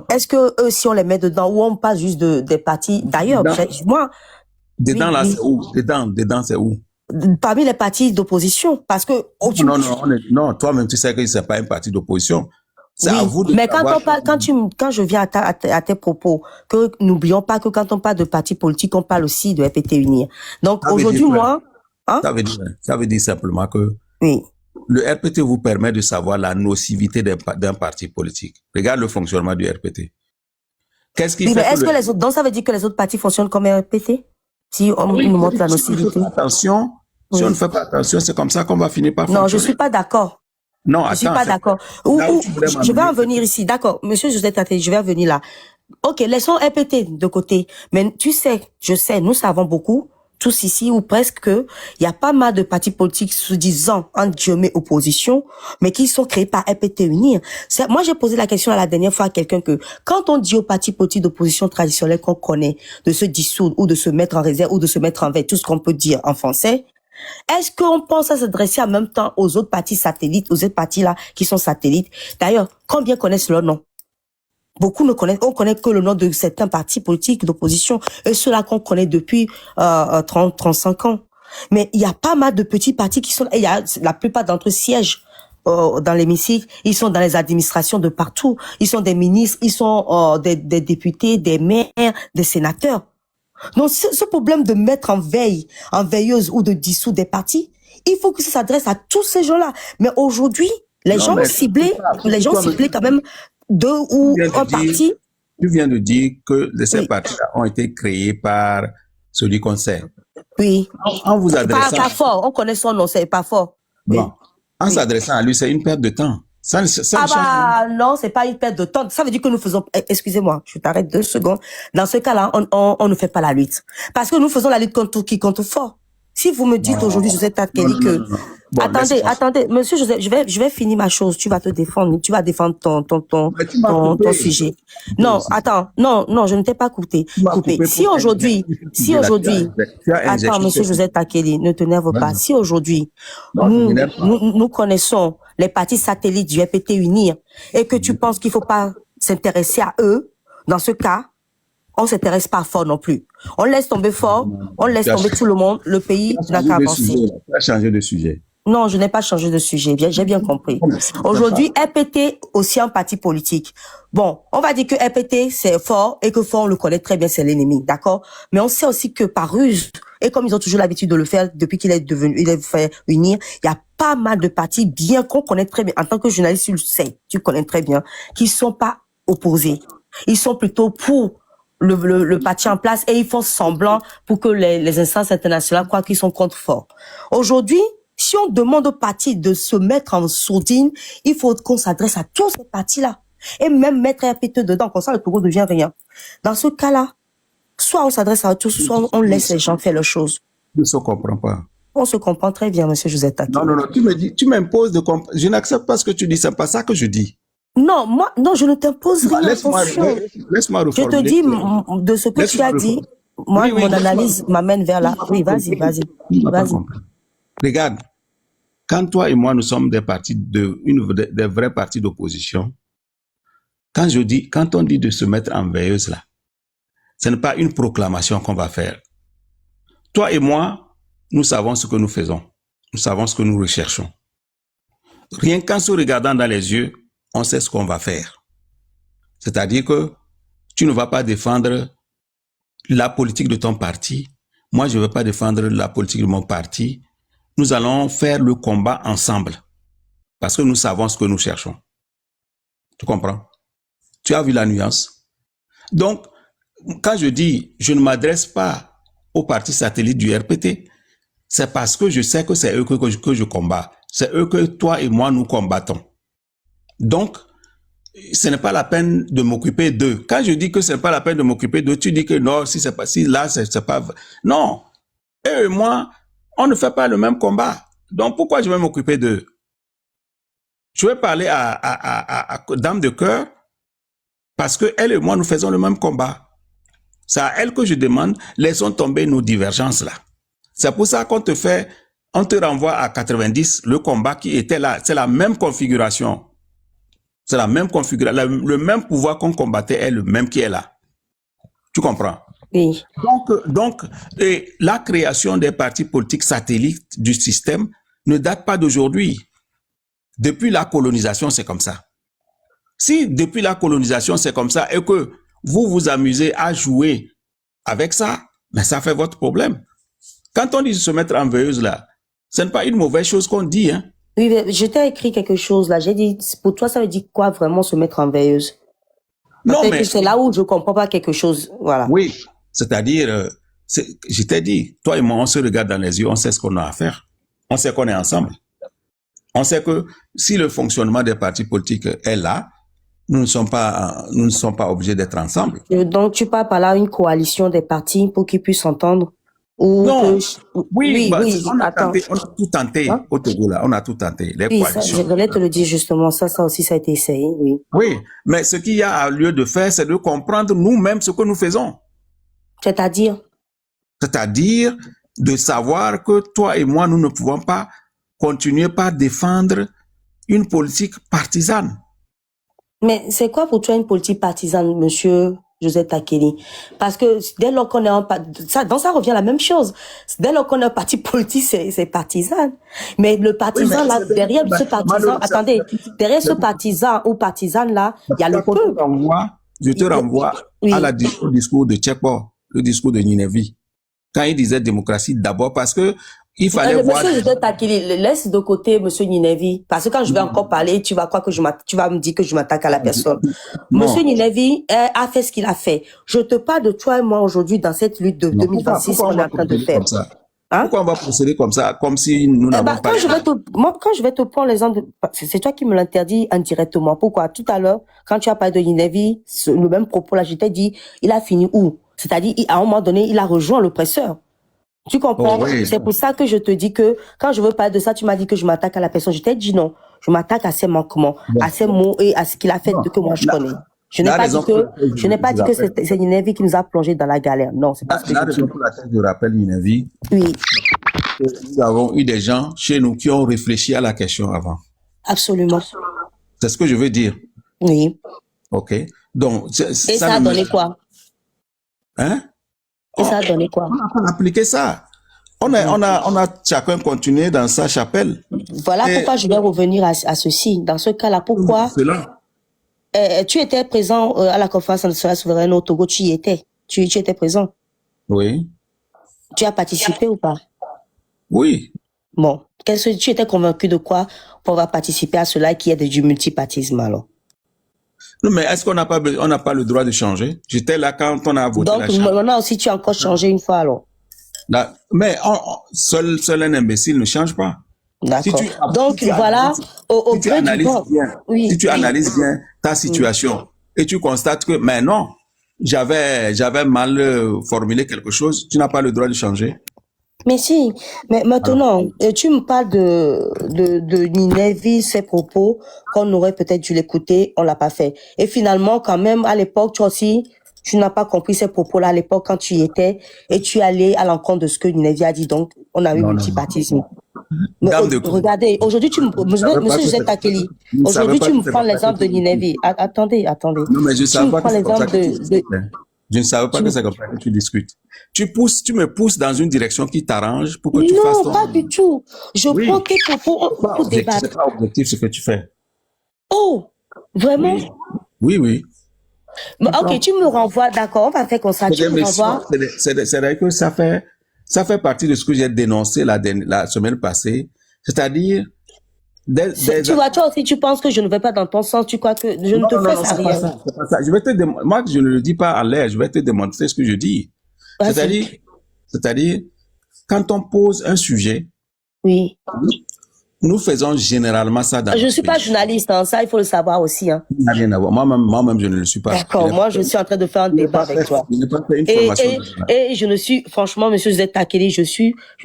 est-ce que eux si on les met dedans ou on passe juste des partis d'ailleurs moi dedans oui, là c'est où dedans c'est où parmi les partis d'opposition parce que non toi-même tu sais que c'est pas un parti d'opposition. C'est à vous de mais quand savoir. on parle, quand je viens à tes propos, que n'oublions pas que quand on parle de parti politique, on parle aussi de RPT Unir. Donc aujourd'hui, moi, hein? Ça veut dire simplement que oui. Le RPT vous permet de savoir la nocivité d'un parti politique. Regarde le fonctionnement du RPT. Qu'est-ce qui fait est-ce que les autres, donc ça veut dire que les autres partis fonctionnent comme RPT? Si on nous montre la nocivité. Attention, si on ne fait pas attention, c'est comme ça qu'on va finir par fonctionner. Non, je suis pas d'accord. Non, je suis pas d'accord. Je vais en venir ici. D'accord. Monsieur José Taté, je vais en venir là. Ok, laissons RPT de côté. Mais tu sais, je sais, nous savons beaucoup, tous ici, ou presque, que il y a pas mal de partis politiques soi-disant en guillemets opposition, mais qui sont créés par RPT Unir. Moi, j'ai posé la question la dernière fois à quelqu'un que, quand on dit aux partis politiques d'opposition traditionnels qu'on connaît, de se dissoudre, ou de se mettre en réserve, ou de se mettre en veille, tout ce qu'on peut dire en français, est-ce qu'on pense à s'adresser en même temps aux autres partis satellites, aux autres partis là, qui sont satellites? D'ailleurs, combien connaissent leur nom? Beaucoup ne connaissent, on connaît que le nom de certains partis politiques d'opposition, et ceux-là qu'on connaît depuis 35 ans. Mais il y a pas mal de petits partis qui sont, et il y a la plupart d'entre eux siègent dans l'hémicycle, ils sont dans les administrations de partout, ils sont des ministres, ils sont des députés, des maires, des sénateurs. Donc ce problème de mettre en veilleuse ou de dissoudre des partis, il faut que ça s'adresse à tous ces gens-là. Mais aujourd'hui, les gens ciblés quand même deux ou un parti. Tu viens de dire que ces partis-là ont été créés par celui qu'on sait. Oui. En vous adressant... Pas fort, on connaît son nom, c'est pas fort. Bon. Oui. En s'adressant à lui, c'est une perte de temps. Non, c'est pas une perte de temps. Ça veut dire que nous faisons, excusez-moi, je t'arrête 2 secondes. Dans ce cas-là, on ne fait pas la lutte. Parce que nous faisons la lutte contre qui compte fort. Si vous me dites aujourd'hui, José Tatkeli, que... Bon, attendez, monsieur José, je vais finir ma chose. Tu vas te défendre, tu vas défendre ton sujet. Non, attends, non, je ne t'ai pas coupé. Si aujourd'hui, attends, monsieur José Tatkeli, ne t'énerve pas. Si aujourd'hui, nous connaissons les partis satellites du RPT Unir et que tu penses qu'il faut pas s'intéresser à eux, dans ce cas, on s'intéresse pas fort non plus. On laisse tomber fort, on laisse tomber tout le monde, le pays n'a qu'à avancer. Tu as changé de sujet. Non, je n'ai pas changé de sujet, j'ai bien compris. Aujourd'hui, RPT aussi un parti politique. Bon, on va dire que RPT c'est fort et que fort on le connaît très bien, c'est l'ennemi, d'accord? Mais on sait aussi que par ruse, et comme ils ont toujours l'habitude de le faire depuis qu'il est fait unir, il y a pas mal de partis bien qu'on connaît très bien. En tant que journaliste, tu le sais, tu connais très bien, qui sont pas opposés. Ils sont plutôt pour le parti en place et ils font semblant pour que les instances internationales croient qu'ils sont contre fort. Aujourd'hui, si on demande aux partis de se mettre en sourdine, il faut qu'on s'adresse à tous ces partis-là. Et même mettre RPT dedans, comme ça le Togo ne devient rien. Dans ce cas-là, soit on s'adresse à tous, soit on laisse les gens faire leurs choses. Je ne se comprend pas. On se comprend très bien, monsieur José Tatkeli. Non, tu m'imposes de comprendre. Je n'accepte pas ce que tu dis, c'est pas ça que je dis. Non, je ne t'impose rien. Laisse-moi reformuler. Je te dis de ce que tu as dit. Moi, mon analyse m'amène vers là. Oui, vas-y. Regarde, quand toi et moi, nous sommes des vrais partis d'opposition, quand on dit de se mettre en veilleuse là, ce n'est pas une proclamation qu'on va faire. Toi et moi, nous savons ce que nous faisons. Nous savons ce que nous recherchons. Rien qu'en se regardant dans les yeux, on sait ce qu'on va faire. C'est-à-dire que tu ne vas pas défendre la politique de ton parti. Moi, je ne vais pas défendre la politique de mon parti. Nous allons faire le combat ensemble. Parce que nous savons ce que nous cherchons. Tu comprends? Tu as vu la nuance? Donc, quand je dis je ne m'adresse pas aux partis satellites du RPT, c'est parce que je sais que c'est eux que je combats. C'est eux que toi et moi nous combattons. Donc, ce n'est pas la peine de m'occuper d'eux. Quand je dis que ce n'est pas la peine de m'occuper d'eux, tu dis que non, là, c'est pas... Non. Eux et moi, on ne fait pas le même combat. Donc, pourquoi je vais m'occuper d'eux? Je vais parler à Dame de Cœur parce que elle et moi, nous faisons le même combat. C'est à elle que je demande, laissons tomber nos divergences là. C'est pour ça qu'on on te renvoie à 90, le combat qui était là. C'est la même configuration. C'est la même configuration. Le même pouvoir qu'on combattait est le même qui est là. Tu comprends? Oui. Donc, la création des partis politiques satellites du système ne date pas d'aujourd'hui. Depuis la colonisation, c'est comme ça. Si depuis la colonisation, c'est comme ça et que vous vous amusez à jouer avec ça, mais ça fait votre problème. Quand on dit se mettre en veilleuse là, ce n'est pas une mauvaise chose qu'on dit, hein. Oui, mais je t'ai écrit quelque chose là. J'ai dit, pour toi, ça veut dire quoi vraiment se mettre en veilleuse? Non, mais c'est là où je comprends pas quelque chose. Voilà. oui, c'est-à-dire, je t'ai dit, toi et moi, on se regarde dans les yeux, on sait ce qu'on a à faire. On sait qu'on est ensemble. On sait que si le fonctionnement des partis politiques est là, nous ne sommes pas obligés d'être ensemble. Donc, tu parles par là une coalition des partis pour qu'ils puissent s'entendre? Ou non, oui, on a tout tenté hein? Au Togo là, on a tout tenté. Les coalitions. Ça, je voulais te le dire justement, ça aussi ça a été essayé, oui. Oui, mais ce qu'il y a lieu de faire, c'est de comprendre nous-mêmes ce que nous faisons. C'est-à-dire de savoir que toi et moi, nous ne pouvons pas continuer par défendre une politique partisane. Mais c'est quoi pour toi une politique partisane, monsieur Joseph Takeli? Parce que dès lors qu'on est ça revient à la même chose. Dès lors qu'on est un parti politique, c'est partisan. Mais le partisan, là, derrière ce partisan, attendez, derrière ce partisan ou partisane là, il y a le peuple. Je te renvoie au discours de Tchekpo, le discours de Ninevi. Quand il disait démocratie d'abord, parce que il fallait voir. Monsieur Joseph Takeli, laisse de côté monsieur Ninevi, parce que quand je vais encore parler, tu vas me dire que je m'attaque à la personne. Non. Monsieur Ninevi a fait ce qu'il a fait. Je te parle de toi et moi aujourd'hui dans cette lutte de 2026 qu'on est en train de faire. Hein? Pourquoi on va procéder comme ça, comme si nous n'avons pas... Quand je vais te prendre l'exemple, c'est toi qui me l'interdis indirectement. Pourquoi? Tout à l'heure, quand tu as parlé de Ninevi, le même propos là, je t'ai dit, il a fini où? C'est-à-dire, à un moment donné, il a rejoint l'oppresseur. Tu comprends? Oui. C'est pour ça que je te dis que quand je veux parler de ça, tu m'as dit que je m'attaque à la personne. Je t'ai dit non. Je m'attaque à ses manquements, à ses mots et à ce qu'il a fait que moi je connais. Je n'ai pas dit que c'est Ninevi qui nous a plongé dans la galère. Non, c'est pas ce que je dis. Pour laquelle je rappelle Ninevi. Oui. Nous avons eu des gens chez nous qui ont réfléchi à la question avant. Absolument. C'est ce que je veux dire. Oui. Ok. Donc, et ça a donné quoi? Hein? Et ça a donné quoi? On a appliqué ça. On a chacun continué dans sa chapelle. Voilà pourquoi je vais revenir à ceci. Dans ce cas-là, pourquoi? Tu étais présent à la conférence nationale souveraine au Togo, tu y étais. Tu étais présent. Oui. Tu as participé ou pas? Oui. Bon. Tu étais convaincu de quoi pour avoir participé à cela qui est du multipartisme alors? Non, mais est-ce qu'on n'a pas le droit de changer? J'étais là quand on a voté la charte. Donc, maintenant aussi, tu as encore changé une fois, alors? Là, mais seul un imbécile ne change pas. D'accord. Donc, voilà, au gré du vent. Si tu analyses bien ta situation et tu constates que, mais non, j'avais mal formulé quelque chose, tu n'as pas le droit de changer. Mais si, mais maintenant, tu me parles de Ninevi, ses propos, qu'on aurait peut-être dû l'écouter, on l'a pas fait. Et finalement, quand même, à l'époque, toi aussi, tu n'as pas compris ces propos-là à l'époque quand tu y étais, et tu es allé à l'encontre de ce que Ninevi a dit, donc on a eu multipartisme. Regardez, aujourd'hui, monsieur Joseph Takeli, aujourd'hui, tu me prends l'exemple de Ninevi. Attendez. Non, mais je savais pas que c'est comme ça que tu discutes. Je ne savais pas que c'est comme ça que tu discutes. Tu me pousses dans une direction qui t'arrange pour que tu fasses ton... Non, pas du tout. Je prends tes propos pour débattre. C'est pas objectif ce que tu fais. Oh, vraiment? Oui. Ok, tu me renvoies, d'accord, on va faire comme ça, tu me renvoies. C'est vrai que ça fait partie de ce que j'ai dénoncé la semaine passée. C'est-à-dire... Tu vois, toi aussi, tu penses que je ne vais pas dans ton sens, tu crois que je ne te fais ça rien. C'est pas ça. Moi, je ne le dis pas en l'air, je vais te démontrer ce que je dis. C'est-à-dire, quand on pose un sujet, oui, nous faisons généralement ça dans je ne suis pas journaliste, hein, ça il faut le savoir aussi. Hein. Ça n'a rien à voir. Moi-même, je ne le suis pas. D'accord, moi je suis en train de faire un débat avec toi. Je n'ai pas fait une formation. Et je ne suis, franchement, monsieur Joseph Takeli, je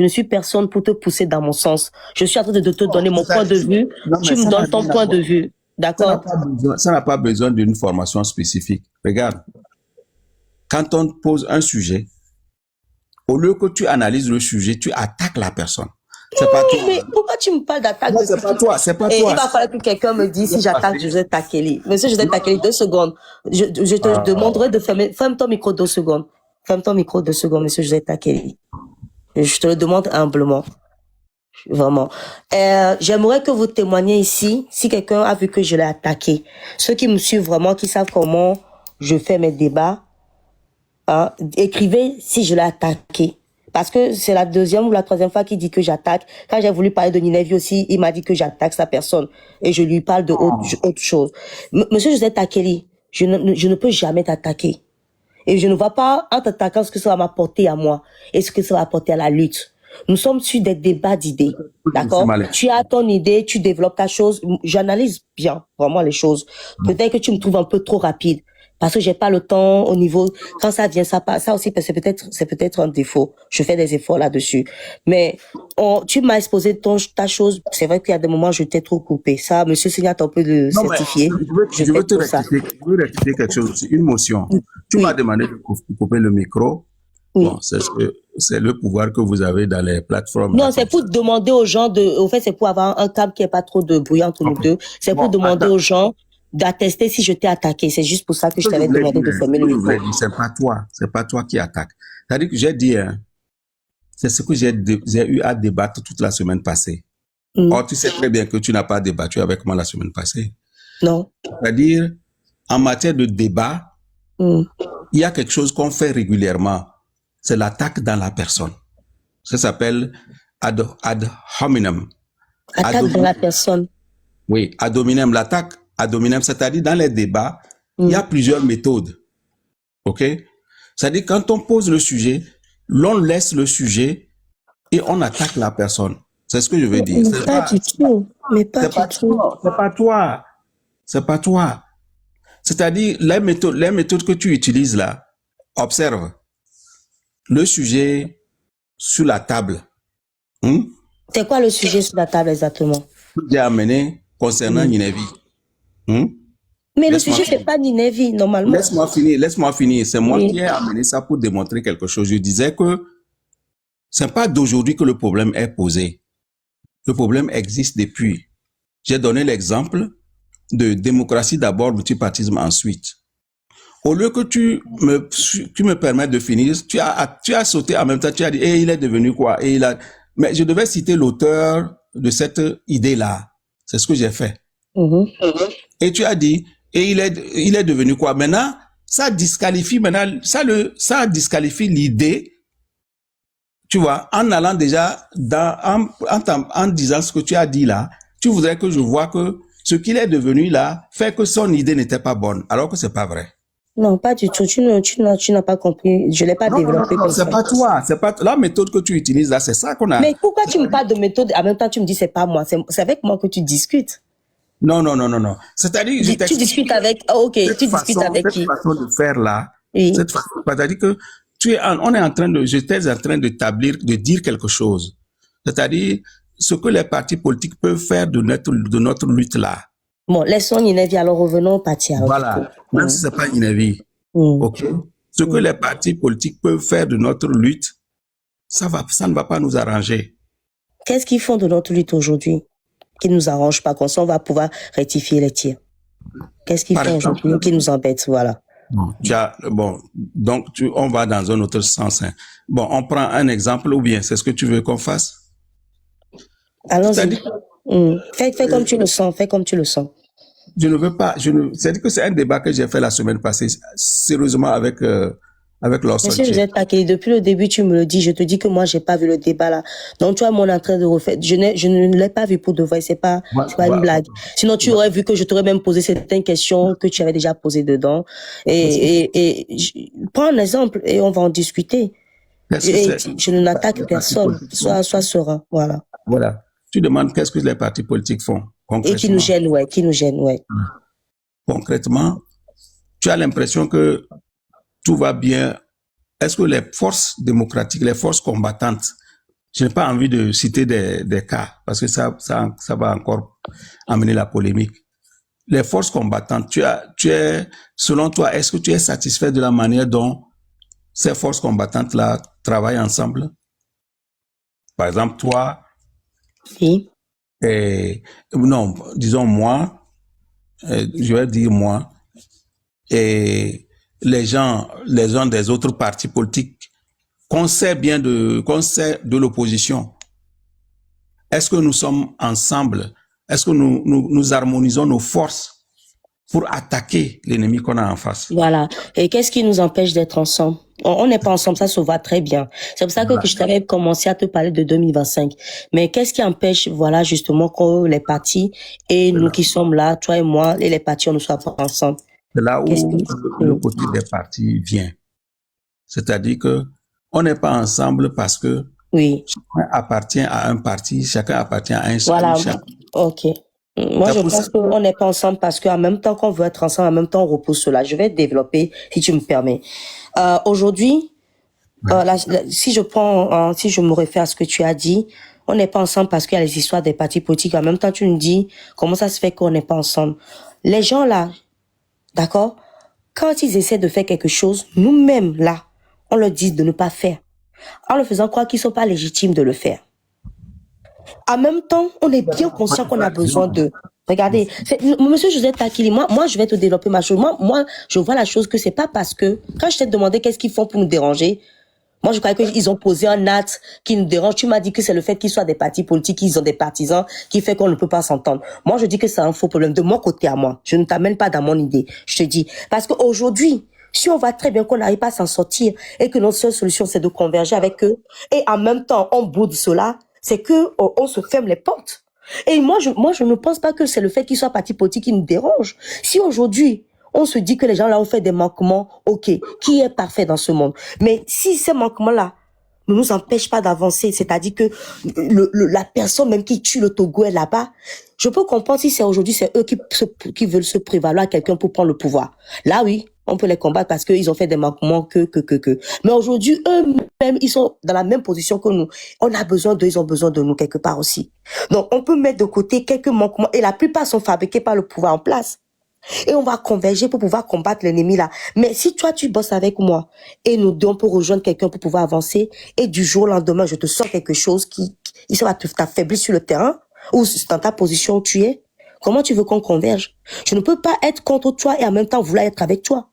ne suis personne pour te pousser dans mon sens. Je suis en train de te donner mon point de vue. Tu me donnes ton point de vue. D'accord? Ça n'a pas besoin d'une formation spécifique. Regarde, quand on pose un sujet, au lieu que tu analyses le sujet, tu attaques la personne. C'est pas toi. Mais pourquoi tu me parles d'attaque? C'est pas toi. Il va falloir que quelqu'un me dise si j'attaque Joseph Takeli. Monsieur Joseph Takeli, 2 secondes. Je te demanderai de ferme ton micro 2 secondes. Ferme ton micro 2 secondes, monsieur Joseph Takeli. Je te le demande humblement. Vraiment. J'aimerais que vous témoigniez ici, si quelqu'un a vu que je l'ai attaqué. Ceux qui me suivent vraiment, qui savent comment je fais mes débats, hein, écrivez si je l'ai attaqué. Parce que c'est la deuxième ou la troisième fois qu'il dit que j'attaque. Quand j'ai voulu parler de Nineveh aussi, il m'a dit que j'attaque sa personne. Et je lui parle de autre chose. Monsieur Joseph Takeli, je ne peux jamais t'attaquer. Et je ne vois pas en t'attaquant ce que ça va m'apporter à moi et ce que ça va apporter à la lutte. Nous sommes sur des débats d'idées, d'accord? Tu as ton idée, tu développes ta chose. J'analyse bien, vraiment, les choses. Peut-être que tu me trouves un peu trop rapide parce que j'ai pas le temps au niveau, quand ça vient, ça passe. Ça aussi, c'est peut-être un défaut. Je fais des efforts là-dessus. Mais, tu m'as exposé ta chose. C'est vrai qu'il y a des moments, je t'ai trop coupé. Ça, monsieur Signat, on peut le certifier. Je veux rectifier quelque chose aussi. Une motion. Tu m'as demandé de couper le micro. Oui. Bon, c'est le pouvoir que vous avez dans les plateformes. Non, c'est pour demander aux gens au fait, c'est pour avoir un câble qui n'est pas trop de bruit entre nous deux. C'est pour demander aux gens d'attester si je t'ai attaqué. C'est juste pour ça que je t'avais demandé de fermer le micro. C'est pas toi qui attaque. C'est-à-dire que j'ai dit, hein, c'est ce que j'ai eu à débattre toute la semaine passée. Or, tu sais très bien que tu n'as pas débattu avec moi la semaine passée. Non. C'est-à-dire, en matière de débat, il y a quelque chose qu'on fait régulièrement. C'est l'attaque dans la personne. Ça s'appelle ad hominem. Attaque dans la personne. Oui, ad hominem. L'attaque ad hominem, c'est-à-dire dans les débats, il y a plusieurs méthodes. OK? C'est-à-dire quand on pose le sujet, l'on laisse le sujet et on attaque la personne. C'est ce que je veux dire. Mais pas du tout. Mais pas du tout. C'est pas toi. C'est pas toi. C'est-à-dire les méthodes que tu utilises là, observe le sujet sur la table. C'est quoi le sujet sur la table exactement? J'ai amené concernant Nineveh. Mais le sujet, c'est pas Nineveh, normalement. Laisse-moi finir. C'est moi qui ai amené ça pour démontrer quelque chose. Je disais que c'est pas d'aujourd'hui que le problème est posé. Le problème existe depuis. J'ai donné l'exemple de démocratie d'abord, multipartisme ensuite. Au lieu que tu me permets de finir, tu as sauté en même temps, tu as dit, il est devenu quoi? Mais je devais citer l'auteur de cette idée-là. C'est ce que j'ai fait. Et tu as dit, il est devenu quoi? Maintenant, ça disqualifie l'idée, tu vois, en allant déjà en disant ce que tu as dit là, tu voudrais que je vois que ce qu'il est devenu là fait que son idée n'était pas bonne, alors que c'est pas vrai. Non, pas du tout. Tu n'as pas compris. Je l'ai pas développé comme ça. C'est pas toi. C'est pas la méthode que tu utilises là. C'est ça qu'on a. Mais pourquoi tu me parles de méthode en même temps tu me dis c'est pas moi. C'est avec moi que tu discutes. Non. C'est-à-dire tu discutes avec. Oh, ok. Tu discutes avec qui? Cette façon de faire là. Oui. C'est-à-dire que j'étais en train de dire quelque chose. C'est-à-dire ce que les partis politiques peuvent faire de notre lutte là. Bon, laissons Nineveh, alors revenons au parti. Voilà, même si c'est pas Nineveh. OK? Ce que les partis politiques peuvent faire de notre lutte, ça ne va pas nous arranger. Qu'est-ce qu'ils font de notre lutte aujourd'hui qui nous arrange pas? Comme ça, on va pouvoir rectifier les tirs. Qu'est-ce qu'ils font aujourd'hui qui nous embête? Voilà. Donc on va dans un autre sens. Hein. Bon, on prend un exemple ou bien c'est ce que tu veux qu'on fasse? Allons-y. Fais comme tu le sens, fais comme tu le sens. Je ne veux pas, c'est-à-dire que c'est un débat que j'ai fait la semaine passée, sérieusement avec Lawson. Monsieur, vous êtes taqué. Depuis le début, tu me le dis. Je te dis que moi, j'ai pas vu le débat là. Donc, tu vois, mon en train de refaire. Je ne l'ai pas vu pour de vrai. C'est pas une blague. Sinon, tu aurais vu que je t'aurais même posé certaines questions que tu avais déjà posées dedans. Prends un exemple et on va en discuter. Je ne n'attaque personne. Sois serein. Voilà. Voilà. Tu demandes qu'est-ce que les partis politiques font concrètement. Et qui nous gênent, ouais. Concrètement, tu as l'impression que tout va bien. Est-ce que les forces démocratiques, les forces combattantes, je n'ai pas envie de citer des cas parce que ça va encore amener la polémique. Les forces combattantes, selon toi, est-ce que tu es satisfait de la manière dont ces forces combattantes-là travaillent ensemble? Par exemple, toi, oui. Non, disons moi, je vais dire moi, et les gens des autres partis politiques qu'on sait de l'opposition. est-ce que nous sommes ensemble? Est-ce que nous harmonisons nos forces pour attaquer l'ennemi qu'on a en face? Voilà. Et qu'est-ce qui nous empêche d'être ensemble? On n'est pas ensemble, ça se voit très bien. C'est pour ça que je t'avais commencé à te parler de 2025. Mais qu'est-ce qui empêche, voilà, justement, que les partis et nous qui sommes là, toi et moi, et les partis, on ne soit pas ensemble? C'est là où le côté des partis vient. C'est-à-dire que on n'est pas ensemble parce que chacun appartient à un parti, chacun appartient à un Voilà. Ok. Moi, je pense qu'on n'est pas ensemble parce qu'en même temps qu'on veut être ensemble, en même temps on repousse cela. Je vais développer, si tu me permets. Aujourd'hui, si je me réfère à ce que tu as dit, on n'est pas ensemble parce qu'il y a les histoires des partis politiques. En même temps, tu me dis, comment ça se fait qu'on n'est pas ensemble? Les gens là, d'accord? Quand ils essaient de faire quelque chose, nous-mêmes là, on leur dit de ne pas faire. En leur faisant croire qu'ils sont pas légitimes de le faire. En même temps, on est bien conscient qu'on a besoin de... Regardez, Monsieur José Takili, moi, je vais te développer ma chose. Moi, je vois la chose que c'est pas parce que... Quand je t'ai demandé qu'est-ce qu'ils font pour nous déranger, moi, je croyais qu'ils ont posé un acte qui nous dérange. Tu m'as dit que c'est le fait qu'ils soient des partis politiques, qu'ils ont des partisans, qui fait qu'on ne peut pas s'entendre. Moi, je dis que c'est un faux problème. De mon côté à moi, je ne t'amène pas dans mon idée. Je te dis. Parce qu'aujourd'hui, si on voit très bien qu'on n'arrive pas à s'en sortir et que notre seule solution, c'est de converger avec eux, et en même temps, on boude cela, c'est que on se ferme les portes. Et moi, je ne pense pas que c'est le fait qu'ils soient partis politiques qui nous dérange. Si aujourd'hui, on se dit que les gens là ont fait des manquements, ok, qui est parfait dans ce monde? Mais si ces manquements-là ne nous empêchent pas d'avancer, c'est-à-dire que la personne même qui tue le Togo est là-bas, je peux comprendre si c'est aujourd'hui, c'est eux qui veulent se prévaloir à quelqu'un pour prendre le pouvoir. Là, oui, on peut les combattre parce qu'ils ont fait des manquements que. Mais aujourd'hui, eux-mêmes, ils sont dans la même position que nous. On a besoin d'eux, ils ont besoin de nous quelque part aussi. Donc, on peut mettre de côté quelques manquements et la plupart sont fabriqués par le pouvoir en place. Et on va converger pour pouvoir combattre l'ennemi là. Mais si toi, tu bosses avec moi et nous deux, on peut rejoindre quelqu'un pour pouvoir avancer et du jour au lendemain, je te sors quelque chose qui ça va t'affaiblir sur le terrain ou dans ta position où tu es, comment tu veux qu'on converge? Je ne peux pas être contre toi et en même temps vouloir être avec toi.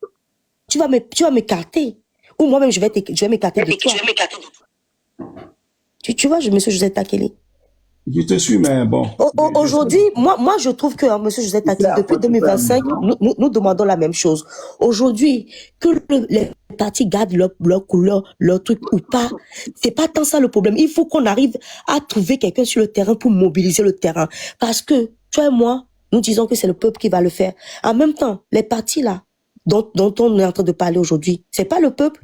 Tu vas m'écarter. Ou moi-même, je vais m'écarter de toi. Tu vois, Monsieur José Takili. Je te suis, mais bon. Aujourd'hui, moi, je trouve que, Monsieur José Takili, depuis 2025, nous demandons la même chose. Aujourd'hui, que les partis gardent leur couleur, leur truc ou pas, c'est pas tant ça le problème. Il faut qu'on arrive à trouver quelqu'un sur le terrain pour mobiliser le terrain. Parce que, toi et moi, nous disons que c'est le peuple qui va le faire. En même temps, les partis là, dont on est en train de parler aujourd'hui, c'est pas le peuple.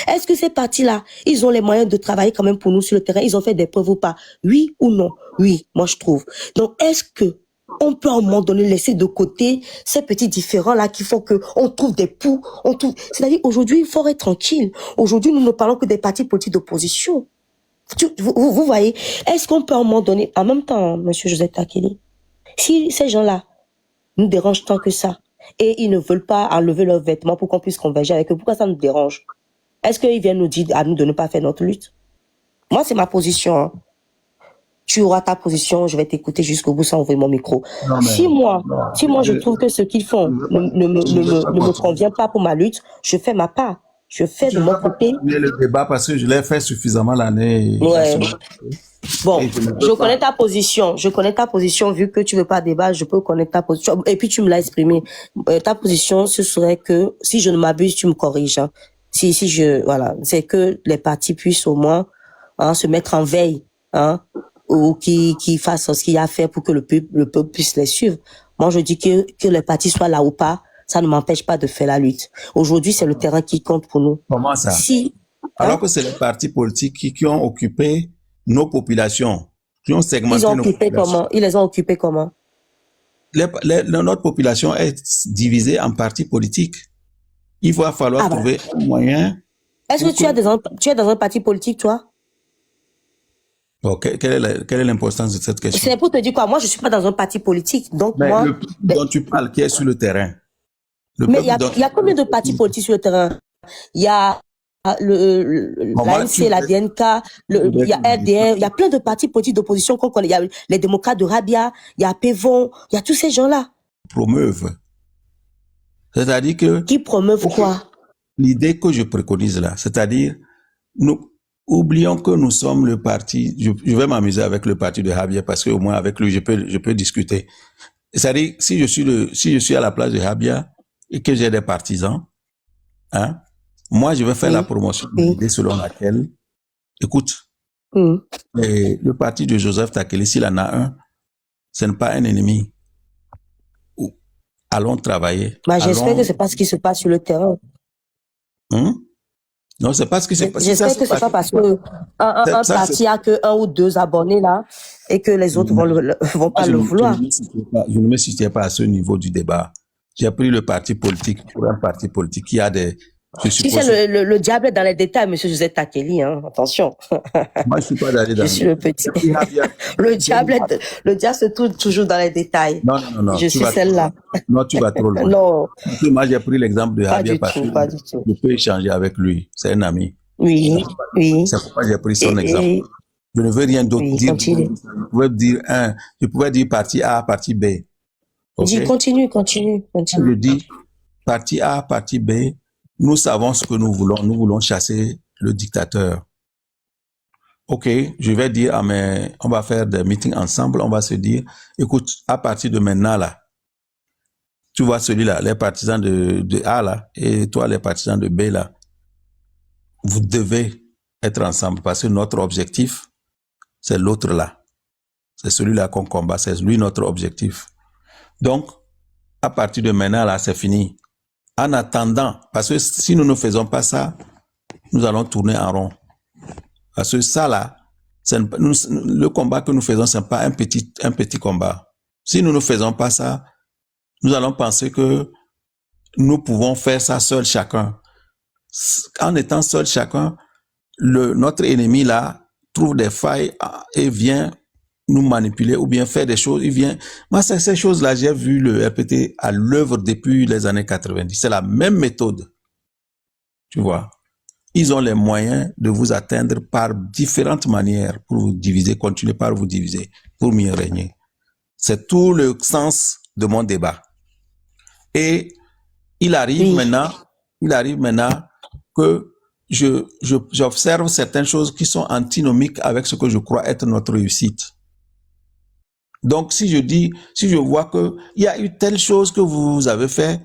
Est-ce que ces partis-là, ils ont les moyens de travailler quand même pour nous sur le terrain? Ils ont fait des preuves ou pas? Oui ou non? Oui, moi je trouve. Donc, est-ce que on peut à un moment donné laisser de côté ces petits différends-là qui font que on trouve des poux, c'est-à-dire aujourd'hui, il faut être tranquille. Aujourd'hui, nous ne parlons que des partis politiques d'opposition. Vous voyez? Est-ce qu'on peut à un moment donné, en même temps, Monsieur José Takili, si ces gens-là nous dérangent tant que ça, et ils ne veulent pas enlever leurs vêtements pour qu'on puisse converger avec eux, pourquoi ça nous dérange? Est-ce qu'ils viennent nous dire à nous de ne pas faire notre lutte? Moi, c'est ma position. Hein. Tu auras ta position, je vais t'écouter jusqu'au bout sans ouvrir mon micro. Si moi, je trouve que ce qu'ils font ne me convient pas pour ma lutte, je fais ma part. Je fais de mon côté. Le débat parce que je l'ai fait suffisamment l'année. Ouais. Bon, je connais ta position. Je connais ta position. Vu que tu veux pas débat, je peux connaître ta position. Et puis tu me l'as exprimé. Ta position, ce serait que si je ne m'abuse, tu me corriges. Hein. Voilà, c'est que les partis puissent au moins se mettre en veille, ou qui fassent ce qu'il y a à faire pour que le peuple puisse les suivre. Moi, je dis que les partis soient là ou pas, ça ne m'empêche pas de faire la lutte. Aujourd'hui, c'est le terrain qui compte pour nous. Comment ça? Alors que c'est les partis politiques qui ont occupé nos populations, qui ont segmenté nos populations. Ils les ont occupés comment? Notre population est divisée en partis politiques. Il va falloir trouver un moyen. Est-ce que tu es dans un parti politique, toi? Bon, quelle est l'importance de cette question? C'est pour te dire quoi? Moi, je suis pas dans un parti politique, donc mais le peuple dont tu parles, qui est sur le terrain. Mais il y a combien de partis politiques sur le terrain? Il y a l'ANC, la DNK, il y a RDR, il y a plein de partis politiques d'opposition qu'on connaît. Il y a les démocrates de Rabia, il y a Pévon, il y a tous ces gens-là. Promeuvent. C'est-à-dire que... Qui promeuvent quoi? L'idée que je préconise là, c'est-à-dire, oublions que nous sommes le parti, je vais m'amuser avec le parti de Habia parce qu'au moins avec lui, je peux discuter. C'est-à-dire, si je suis à la place de Habia et que j'ai des partisans, hein, moi, je vais faire la promotion de l'idée selon laquelle, écoute, le parti de Joseph Takele, s'il en a un, ce n'est pas un ennemi. Allons travailler. J'espère que c'est pas ce qui se passe sur le terrain. Non, c'est pas ce qui se passe. J'espère que c'est pas parce que un parti a que 1 ou 2 abonnés là et que les autres vont pas le vouloir. Je ne me situe pas à ce niveau du débat. J'ai pris le parti politique pour un parti politique qui a des... Tu sais, le diable est dans les détails, monsieur Joseph Takele, hein. Attention. Moi, je suis pas allé dans je suis le petit. le diable se trouve toujours dans les détails. Non. Je suis celle-là. Non, tu vas trop loin. Non. Moi, j'ai pris l'exemple de Habia parce que je peux échanger avec lui. C'est un ami. Oui. C'est pourquoi j'ai pris son exemple. Je ne veux rien d'autre dire. Je pouvais dire parti A, parti B. Okay? Continue. Je dis parti A, parti B. Nous savons ce que nous voulons. Nous voulons chasser le dictateur. Ok, je vais dire on va faire des meetings ensemble. On va se dire, écoute, à partir de maintenant là, tu vois celui-là, les partisans de A là, et toi les partisans de B là, vous devez être ensemble parce que notre objectif, c'est l'autre là. C'est celui-là qu'on combat. C'est lui notre objectif. Donc, à partir de maintenant là, c'est fini. En attendant, parce que si nous ne faisons pas ça, nous allons tourner en rond. Parce que ça là, le combat que nous faisons, ce n'est pas un petit combat. Si nous ne faisons pas ça, nous allons penser que nous pouvons faire ça seul chacun. En étant seul chacun, notre ennemi là trouve des failles et vient nous manipuler ou bien faire des choses, Moi, ces choses-là, j'ai vu le RPT à l'œuvre depuis les années 90. C'est la même méthode. Tu vois. Ils ont les moyens de vous atteindre par différentes manières pour vous diviser, continuer par vous diviser, pour mieux régner. C'est tout le sens de mon débat. Et il arrive maintenant que j'observe certaines choses qui sont antinomiques avec ce que je crois être notre réussite. Donc, si je vois que il y a eu telle chose que vous avez fait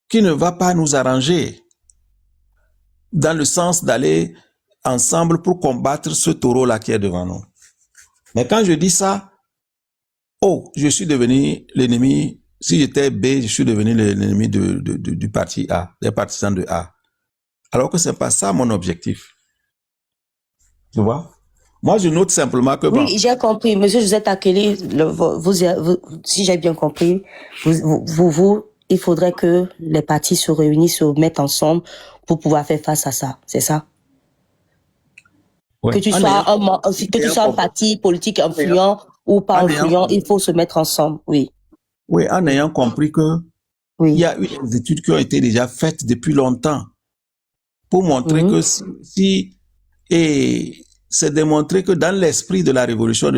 qui ne va pas nous arranger dans le sens d'aller ensemble pour combattre ce taureau-là qui est devant nous. Mais quand je dis ça, je suis devenu l'ennemi. Si j'étais B, je suis devenu l'ennemi du parti A, des partisans de A. Alors que c'est pas ça mon objectif. Tu vois? Moi, je note simplement que... Oui, j'ai compris. Monsieur Joseph Takele, si j'ai bien compris, il faudrait que les partis se réunissent, se mettent ensemble pour pouvoir faire face à ça. C'est ça? Ouais. Que tu sois un parti politique influent ou pas influent, il faut se mettre ensemble. Oui. Oui, en ayant compris que il y a eu des études qui ont été déjà faites depuis longtemps pour montrer que c'est démontré que dans l'esprit de la Révolution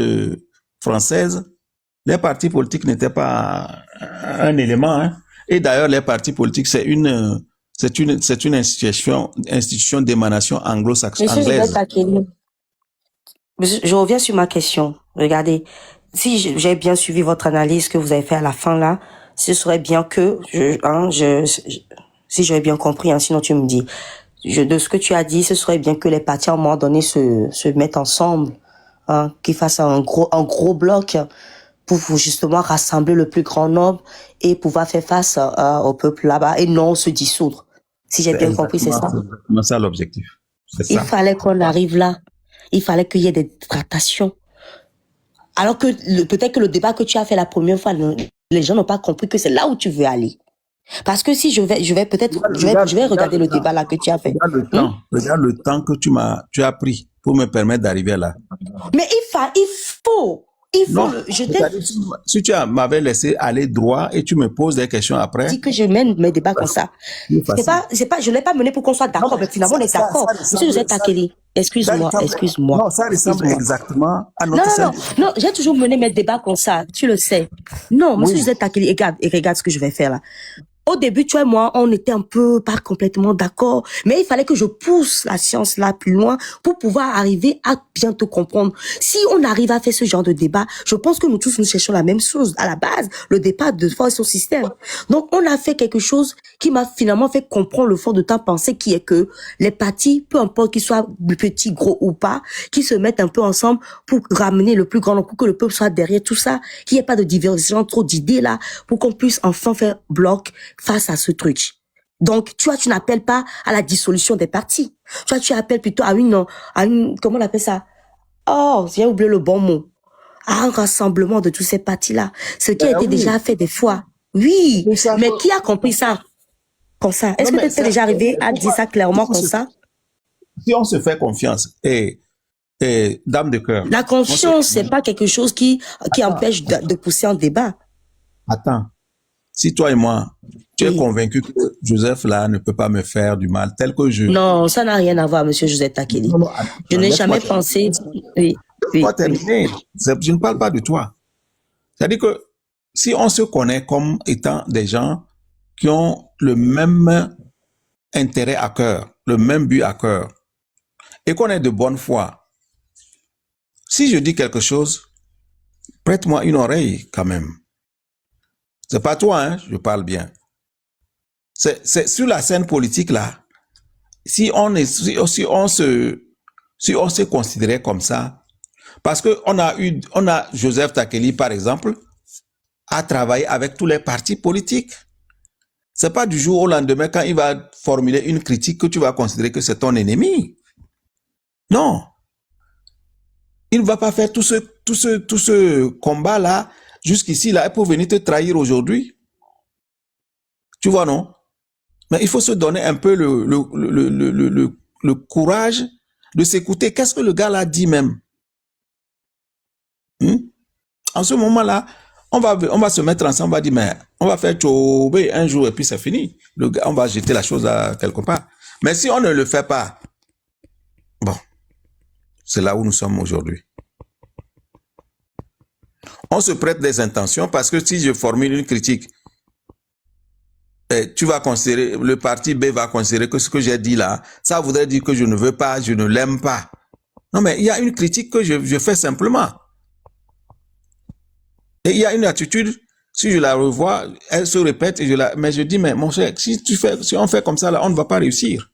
française, les partis politiques n'étaient pas un élément. Hein. Et d'ailleurs, les partis politiques, c'est une institution d'émanation anglo-saxonne. Je reviens sur ma question. Regardez, si j'ai bien suivi votre analyse que vous avez fait à la fin là, ce serait bien que, si j'avais bien compris, hein, sinon tu me dis, de ce que tu as dit, ce serait bien que les partis à un moment donné se mettent ensemble, hein, qu'ils fassent un gros bloc pour justement rassembler le plus grand nombre et pouvoir faire face au peuple là-bas et non se dissoudre. Si j'ai bien compris, c'est ça. C'est ça l'objectif. Il fallait qu'on arrive là. Il fallait qu'il y ait des tractations. Alors que peut-être que le débat que tu as fait la première fois, les gens n'ont pas compris que c'est là où tu veux aller. Parce que si je vais regarder le débat là que tu as fait. Regarde le temps que tu as pris pour me permettre d'arriver là. Mais il faut. Si tu m'avais laissé aller droit et tu me poses des questions après. Dis que je mène mes débats comme ça. Je l'ai pas mené pour qu'on soit d'accord, mais finalement on est d'accord. Monsieur Joseph Takele, excuse-moi. Non, ça ressemble exactement à notre Non, j'ai toujours mené mes débats comme ça, tu le sais. Non, monsieur Joseph Takele, regarde ce que je vais faire là. Au début, tu et moi, on était un peu pas complètement d'accord, mais il fallait que je pousse la science là plus loin pour pouvoir arriver à bien te comprendre. Si on arrive à faire ce genre de débat, je pense que nous tous, nous cherchons la même chose. À la base, le débat de force au système. Donc, on a fait quelque chose qui m'a finalement fait comprendre le fond de ta pensée, qui est que les partis, peu importe qu'ils soient petits, gros ou pas, qui se mettent un peu ensemble pour ramener le plus grand nombre, pour que le peuple soit derrière tout ça, qu'il n'y ait pas de divergence, trop d'idées là, pour qu'on puisse enfin faire bloc face à ce truc. Donc, tu vois, tu n'appelles pas à la dissolution des partis. Tu vois, tu appelles plutôt à une, comment on appelle ça? Oh, j'ai oublié le bon mot. À un rassemblement de tous ces partis-là. Ce qui a été déjà fait des fois. Oui, mais qui a compris ça? Comme ça. Est-ce que tu es déjà arrivé à dire ça clairement comme ça? Si on se fait confiance, et dame de cœur. La confiance, c'est pas quelque chose qui empêche de pousser un débat. Attends. Si toi et moi, tu es convaincu que Joseph là ne peut pas me faire du mal tel que je... Non, ça n'a rien à voir, monsieur Joseph Takeli. Je n'ai jamais pensé... Oui. Terminer. Je ne parle pas de toi. C'est-à-dire que si on se connaît comme étant des gens qui ont le même intérêt à cœur, le même but à cœur, et qu'on est de bonne foi, si je dis quelque chose, prête-moi une oreille quand même. C'est pas toi, hein, je parle bien. C'est sur la scène politique là. Si on se considérait comme ça, parce que on a Joseph Takeli par exemple, a travaillé avec tous les partis politiques. C'est pas du jour au lendemain quand il va formuler une critique que tu vas considérer que c'est ton ennemi. Non. Il ne va pas faire tout ce combat là jusqu'ici là pour venir te trahir aujourd'hui. Tu vois, non? Mais il faut se donner un peu le courage de s'écouter. Qu'est-ce que le gars là dit même? En ce moment-là, on va se mettre ensemble, on va dire, mais on va faire tchobé un jour et puis c'est fini. Le gars, on va jeter la chose à quelque part. Mais si on ne le fait pas, bon, c'est là où nous sommes aujourd'hui. On se prête des intentions parce que si je formule une critique, tu vas considérer, le parti B va considérer que ce que j'ai dit là, ça voudrait dire que je ne veux pas, je ne l'aime pas. Non, mais il y a une critique que je fais simplement. Et il y a une attitude, si je la revois, elle se répète, mais je dis, mais mon cher, si on fait comme ça là, on ne va pas réussir.